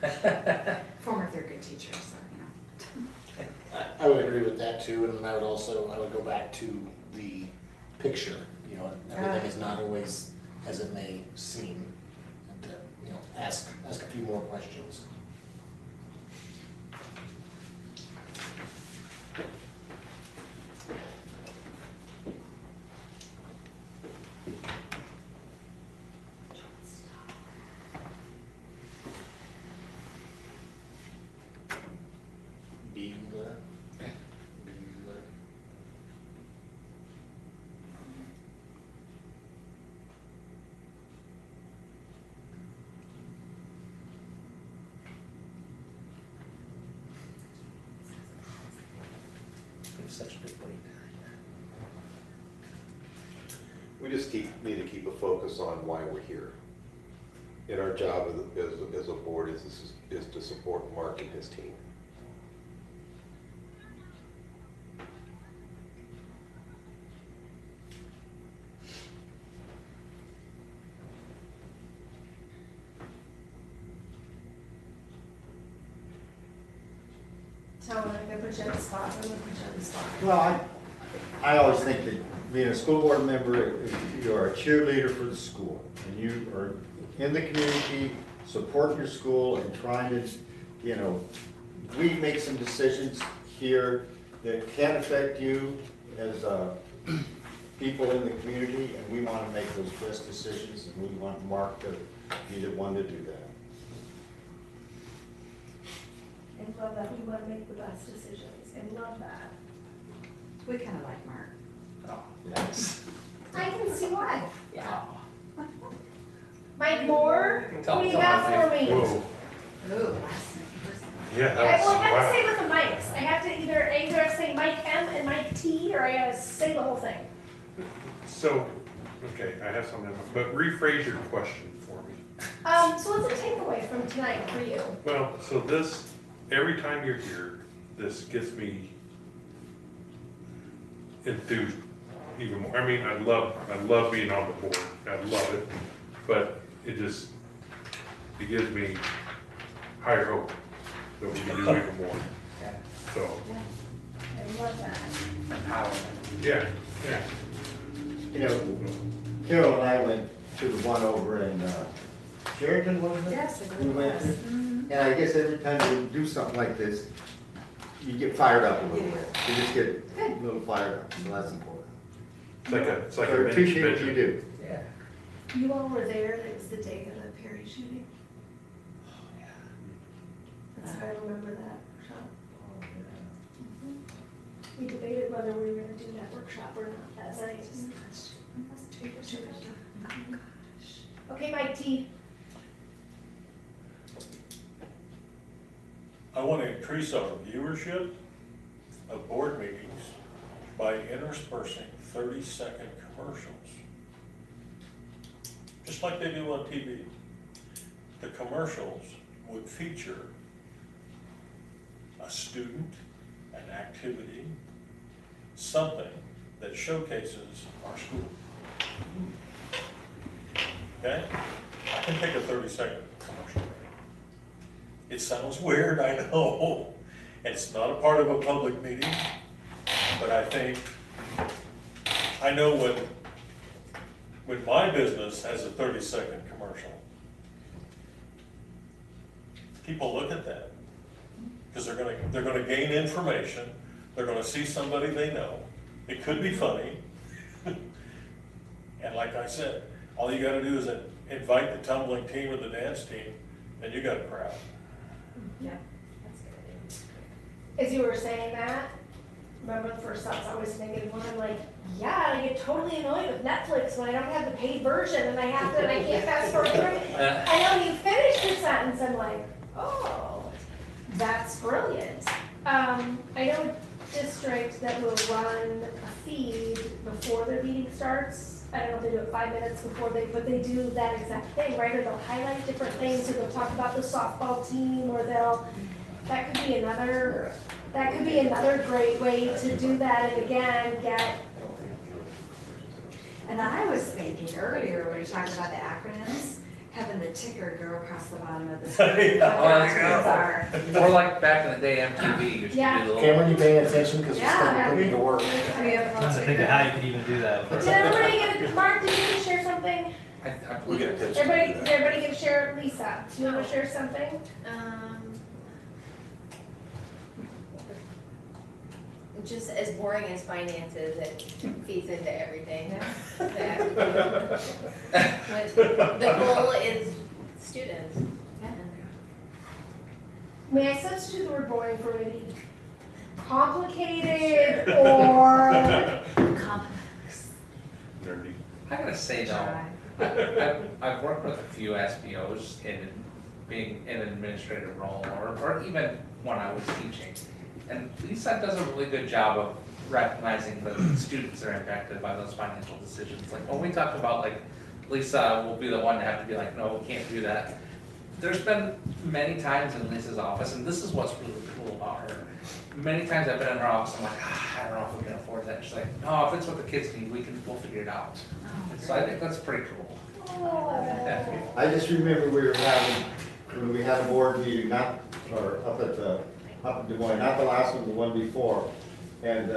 better. Former third grade teacher, so you know. I would agree with that too, and I would go back to the picture, you know, everything is not always as it may seem. And, you know, ask a few more questions. Such a big weight. We just need to keep a focus on why we're here. And our job as a board is to support Mark and his team. So I'm going to put you on the spot. I'm going to put you on the spot. Well, I always think that being a school board member, you are a cheerleader for the school. And you are in the community, supporting your school and trying to, you know, we make some decisions here that can affect you as people in the community, and we want to make those best decisions, and we want Mark to be the one to do that. And love that we want to make the best decisions, and love that. We kind of like Mark. Yes. I can see why. Yeah. Mike Moore, what do you got for me? Whoa, Ooh, last name. yeah, I that was, have to wow. say with the mics. I have to either say Mike M and Mike T, or I gotta say the whole thing. So, okay, I have something, but rephrase your question for me. So what's the takeaway from tonight for you? Well, so this, every time you're here, this gets me enthused even more. I mean, I love being on the board. I love it, but it gives me higher hope that we can do even more. So, I love that. yeah, yeah. You know, Carol and I went to the one over in Sheraton, wasn't it? Yes, the We group went was. to. And I guess every time you do something like this, you get fired up a little bit. You just get a little fired up, so that's important. It's like I a mini appreciate what you convention. do. Yeah. You all were there, it was the day of the Perry shooting. That's how I remember that workshop. We debated whether we were gonna do that workshop or not that night. Okay, Mike T. I want to increase our viewership of board meetings by interspersing 30-second commercials. Just like they do on TV. The commercials would feature a student, an activity, something that showcases our school. Okay? I can take a 30-second commercial break. It sounds weird, I know. It's not a part of a public meeting, but I think, I know when my business has a 30-second commercial, people look at that. Because they're gonna gain information, they're gonna see somebody they know. It could be funny. And like I said, all you gotta do is invite the tumbling team or the dance team, and you got a crowd. Yeah, that's good. As you were saying that, remember the first thoughts I was thinking, when I'm like, yeah, I get totally annoyed with Netflix when I don't have the paid version and I can't fast forward through it. I know you finished the sentence, I'm like, oh, that's brilliant. I know a district that will run a feed before their meeting starts. I don't know if they do it 5 minutes before but they do that exact thing, right? Or they'll highlight different things, or they'll talk about the softball team, or that could be another great way to do that, and again, get. And I was thinking earlier, when you talked about the acronyms, having the ticker go across the bottom of the screen. Or like back in the day, MTV used to Yeah. do the little. Cameron, you paying attention, because we're Yeah. still putting to work. I'm trying to think of how you could even do that. Did everybody get, Mark, did you get to share something? We get a pitch. Did everybody get to share? Lisa, do you want to share something? Just as boring as finances, it feeds into everything. But the goal is students. May I substitute the word boring for maybe complicated or Nerdy. I gotta say though, I've worked with a few SBOs in being in an administrative role, or even when I was teaching. And Lisa does a really good job of recognizing the students that are impacted by those financial decisions. Like when we talk about, like, Lisa will be the one to have to be like, no, we can't do that. There's been many times in Lisa's office, and this is what's really cool about her. Many times I've been in her office, I'm like, I don't know if we can afford that. She's like, no, if it's what the kids need, we'll figure it out. So I think that's pretty cool. I just remember when we had a board meeting, up in Des Moines, not the last one, the one before. And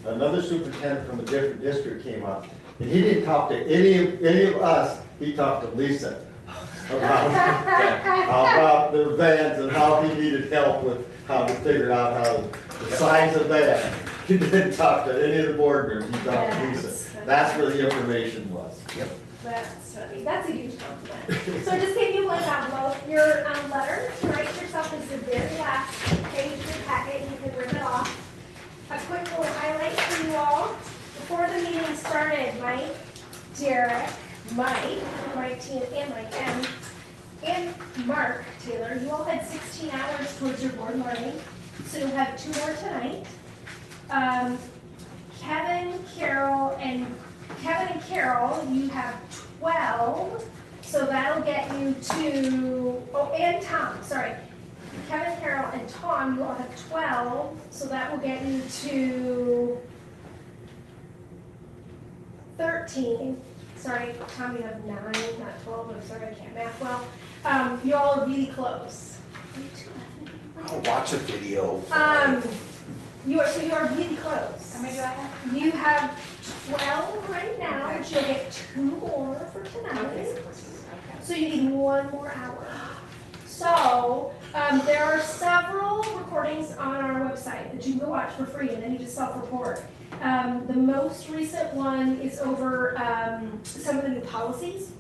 another superintendent from a different district came up, and he didn't talk to any of us, he talked to Lisa about the vans and how he needed help with how to figure out how the size of that. He didn't talk to any of the board members, he talked to Lisa. That's where the information was. that's funny. That's a huge compliment. So just give you one envelope. Your letter to write yourself is the very last page of the packet. You can rip it off. A quick little highlight for you all. Before the meeting started, Mike, Derek, Mike T and Mike M, and Mark Taylor, you all had 16 hours towards your board learning. So you'll have 2 more tonight. Kevin and Carol, you have 12, so that'll get you to, and Tom, sorry. Kevin, Carol, and Tom, you all have 12, so that will get you to 13. Sorry, Tom, you have 9, not 12, I'm sorry, I can't math well. You all are really close. I'll watch a video. You are really close. How many do I have? You have 12 right now, but you'll get 2 more for tonight. So you need 1 more hour. So, there are several recordings on our website that you can watch for free, and then you just self-report. The most recent one is over some of the new policies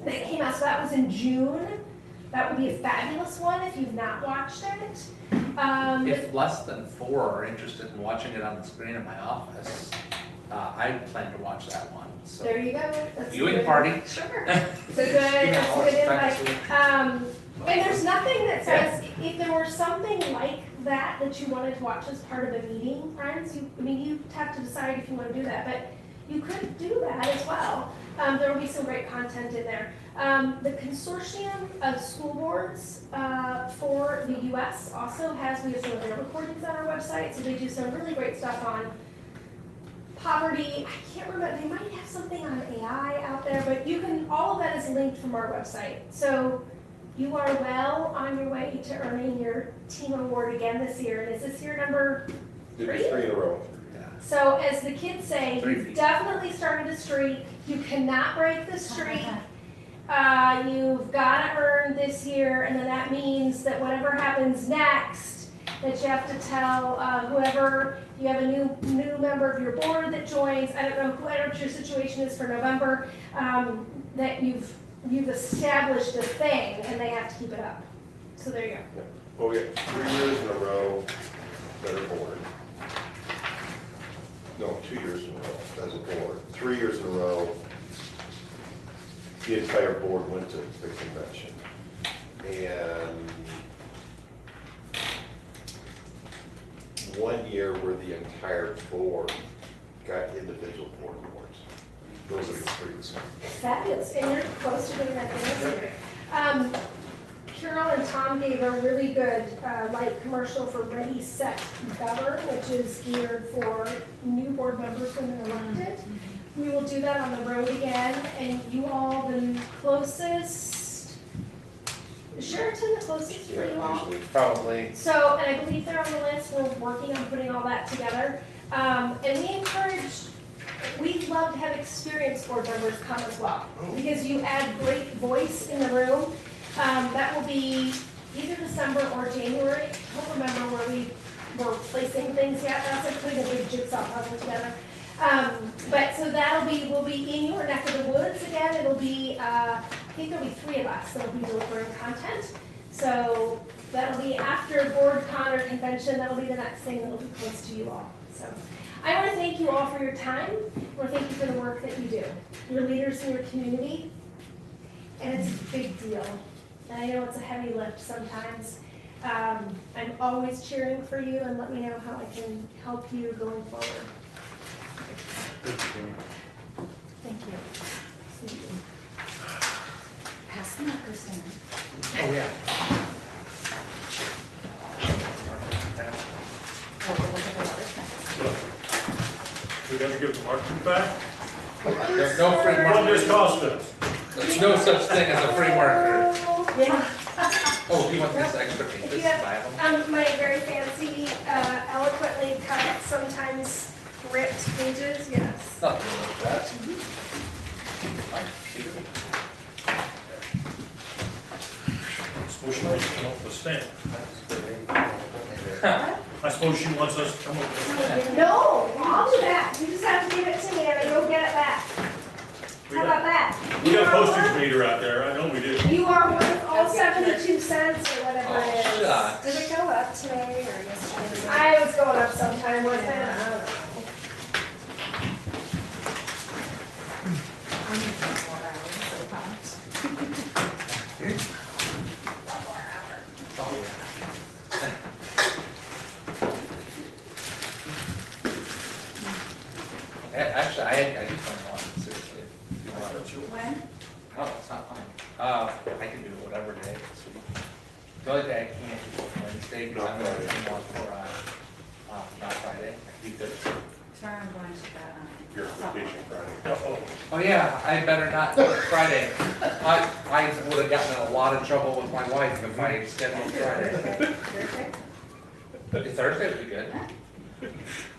that came out, so that was in June. That would be a fabulous one if you've not watched it. If less than 4 are interested in watching it on the screen in my office, I plan to watch that one. So There you go. That's a viewing good- party. Sure. It's a good invite. And there's nothing that says, if there were something like that you wanted to watch as part of a meeting, friends, you have to decide if you want to do that, but you could do that as well. There will be some great content in there. The consortium of school boards for the US also we have some of their recordings on our website, so they do some really great stuff on poverty. I can't remember, they might have something on AI out there, but all of that is linked from our website. So you are well on your way to earning your team award again this year. And is this year number Did 3? 3 in a row. So as the kids say, 3 you've feet. definitely started a streak. You cannot break the streak. You've got to earn this year, and then that means that whatever happens next, that you have to tell whoever, you have a new member of your board that joins, I don't know what your situation is for November, that you've established a thing, and they have to keep it up. So there you go. Well, we got 3 years in a row that are board. No, 2 years in a row as a board. 3 years in a row, the entire board went to the convention. And 1 year where the entire board got individual board awards. Those are the 3. Fabulous, and you're close to doing that thing this year. Carol and Tom gave a really good light commercial for Ready, Set, Govern, which is geared for new board members when they're elected. We will do that on the road again, and you all, the closest, is Sheraton the closest for you all? Usually. Probably. So, and I believe they're on the list, we're working on putting all that together. And we love to have experienced board members come as well, because you add great voice in the room. That will be either December or January. I don't remember where we were placing things yet. That's like putting a big jigsaw puzzle together. But so we'll be in your neck of the woods again. It'll be, I think there'll be 3 of us that'll be delivering content. So that'll be after BoardCon or convention. That'll be the next thing that'll be close to you all. So I want to thank you all for your time. I want to thank you for the work that you do. You're leaders in your community, and it's a big deal. And I know it's a heavy lift sometimes. I'm always cheering for you, and let me know how I can help you going forward. Thank you. Pass them up, Kristen. Oh, yeah. We gotta give the market back? There's no free What does marker. cost us? There's no such thing as a free marker. Yeah. Oh, do you want these extra If pages? you have, Buy them? my very fancy, eloquently cut, sometimes ripped pages, yes. Nothing like that. Fine, keep it. Suppose she wants to come up with a stamp. I suppose she wants us to come up with a No, I'll do that. You just have to give it to me and I go get it back. We How got- about that? We got You are postage worth- meter out there, I know we do. You are worth all 72 cents or whatever it is. Shucks. Did it go up today or yesterday? I was going up sometime with it, I don't know. I'm gonna put 4 hours, so pumped. Actually, I do plan on it, seriously. If you want to. When? Oh, it's not fine. I can do it whatever day this week. The only day I can't do is Wednesday, because I'm going to one for, not Friday. I can do good. Tomorrow I'm going to that, Your vacation Friday. Uh-oh. Oh, yeah, I better not do it Friday. I would have gotten in a lot of trouble with my wife if I scheduled Friday. Thursday would be good.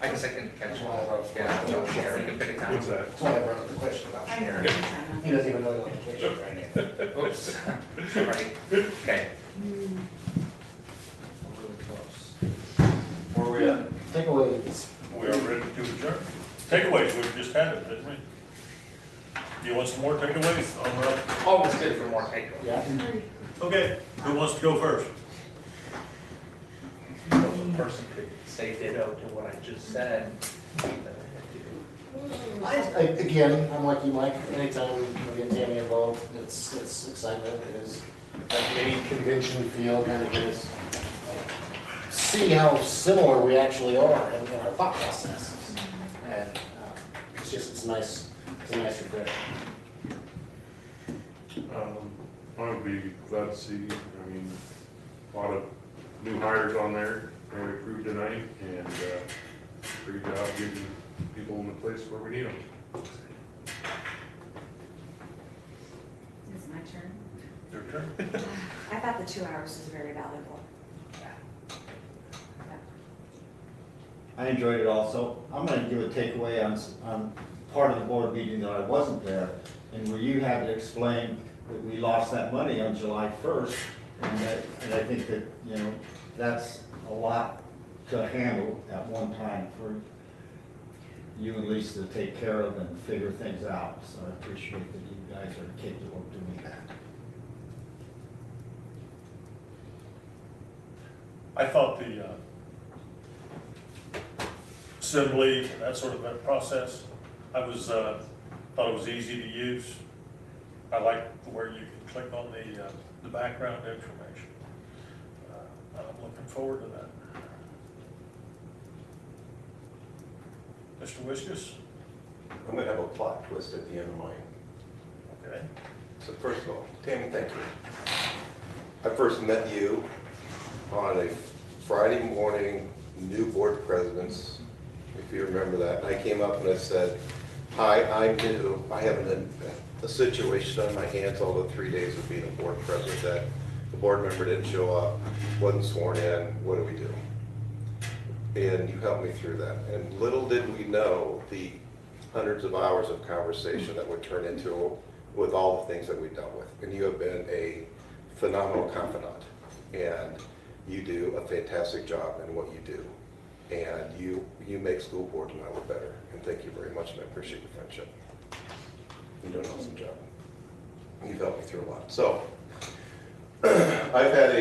I guess I can catch one. Yeah, so share, we can pick a time. What's that? That's why I brought up the question about I know. Sharon. He doesn't even know you're on vacation right now. Oops. Right, okay. We're really close. Where are we at? Takeaways. We are ready to adjourn. Takeaways, we just had it, didn't we? Do you want some more takeaways? All right. Always good for more takeaways. Yeah. Okay, who wants to go first? The person could say ditto to what I just said. Again, I'm like you, Mike, anytime we get Tammy involved, it's excitement, it is that mini convention feel, kind of just see how similar we actually are in our thought processes. And it's nice, it's a nice refresh. I would be glad to see, I mean, a lot of new hires on there, and we approved tonight, and, great job getting people in the place where we need them. Is it my turn? Your turn. I thought the 2 hours was very valuable. I enjoyed it also. I'm gonna give a takeaway on part of the board meeting that I wasn't there, and where you had to explain that we lost that money on July 1st, and I think that, you know, that's a lot to handle at one time for you and Lisa to take care of and figure things out, so I appreciate that you guys are capable of doing that. I thought the assembly, that sort of a process, thought it was easy to use. I like where you can click on the background information. I'm looking forward to that. Mr. Wiskus? I'm gonna have a plot twist at the end of mine. Okay. So first of all, Tammy, thank you. I first met you on a Friday morning, new board presidents, if you remember that. And I came up and I said, hi, I'm new. I have a situation on my hands all the 3 days of being a board president that the board member didn't show up, wasn't sworn in, what do we do? And you helped me through that. And little did we know the hundreds of hours of conversation that would turn into with all the things that we dealt with. And you have been a phenomenal confidant. And you do a fantastic job in what you do. And you make school board and I look better. And thank you very much, and I appreciate your friendship. You do an awesome job. You've helped me through a lot. So, I've had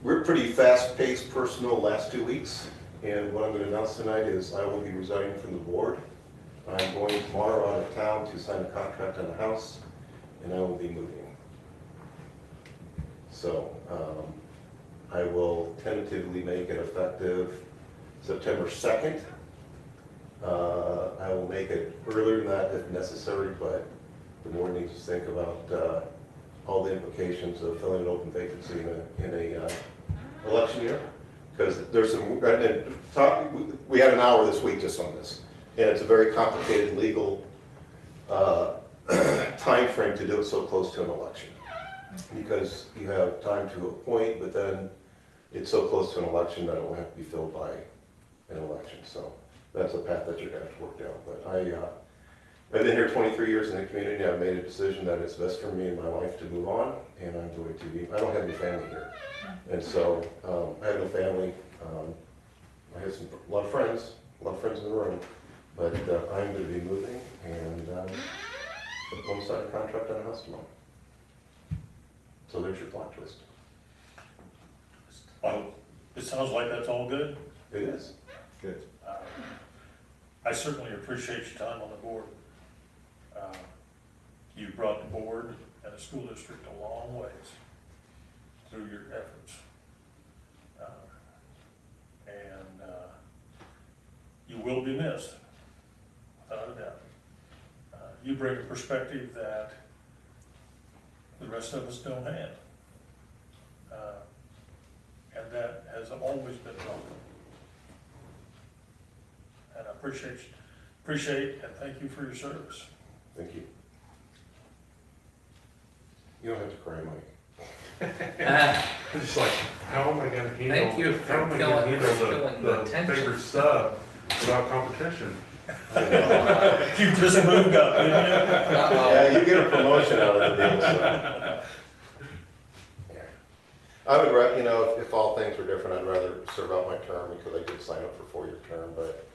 we're pretty fast-paced personal last 2 weeks. And what I'm going to announce tonight is I will be resigning from the board. I'm going tomorrow out of town to sign a contract on the house, and I will be moving. So, I will tentatively make it effective September 2nd. I will make it earlier than that if necessary, but the board needs to think about all the implications of filling an open vacancy in a election year. Because there's some, we had an hour this week just on this, and it's a very complicated legal time frame to do it so close to an election. Because you have time to appoint, but then it's so close to an election that it will have to be filled by an election. So that's a path that you're going to have to work down. But I've been here 23 years in the community. I've made a decision that it's best for me and my wife to move on, and I'm going to be, I don't have any family here. And so I have no family. I have a lot of friends in the room, but I'm going to be moving, and I'm going to sign a contract on a house tomorrow. So there's your plot twist. Well, it sounds like that's all good. It is. Good. I certainly appreciate your time on the board. You brought the board and the school district a long ways through your efforts. And you will be missed, without a doubt. You bring a perspective that the rest of us don't have. And that has always been welcome. And I appreciate and thank you for your service. Thank you. You don't have to cry, Mike. I'm just like, how am I gonna handle? Thank you for how am I gonna filling handle the the tension. favorite sub without competition? You just moved up, didn't you? Yeah, you get a promotion out of the deal, so. Yeah. I would, if all things were different, I'd rather serve out my term because I did sign up for a 4-year term, but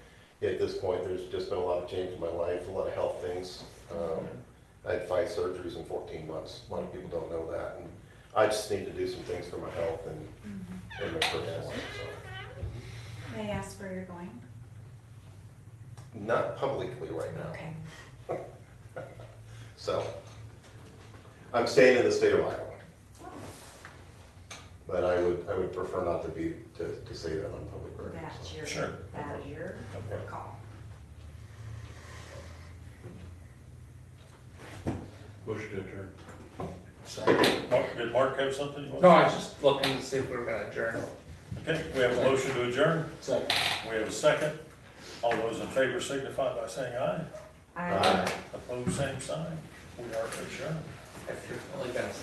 at this point, there's just been a lot of change in my life, a lot of health things. I had 5 surgeries in 14 months. A lot of people don't know that. And I just need to do some things for my health and my personal life. So. May I ask where you're going? Not publicly right now. Okay. So, I'm staying in the state of Iowa. But I would prefer not to say that on public record. That's your, Sure. that your Okay. call. Motion to adjourn. Did Mark have something? you want No, to I say? was just looking to see if we were gonna adjourn. Okay, we have a motion to adjourn. Second. We have a second. All those in favor signify by saying aye. I Opposed, same sign. We are adjourned. If you're only gonna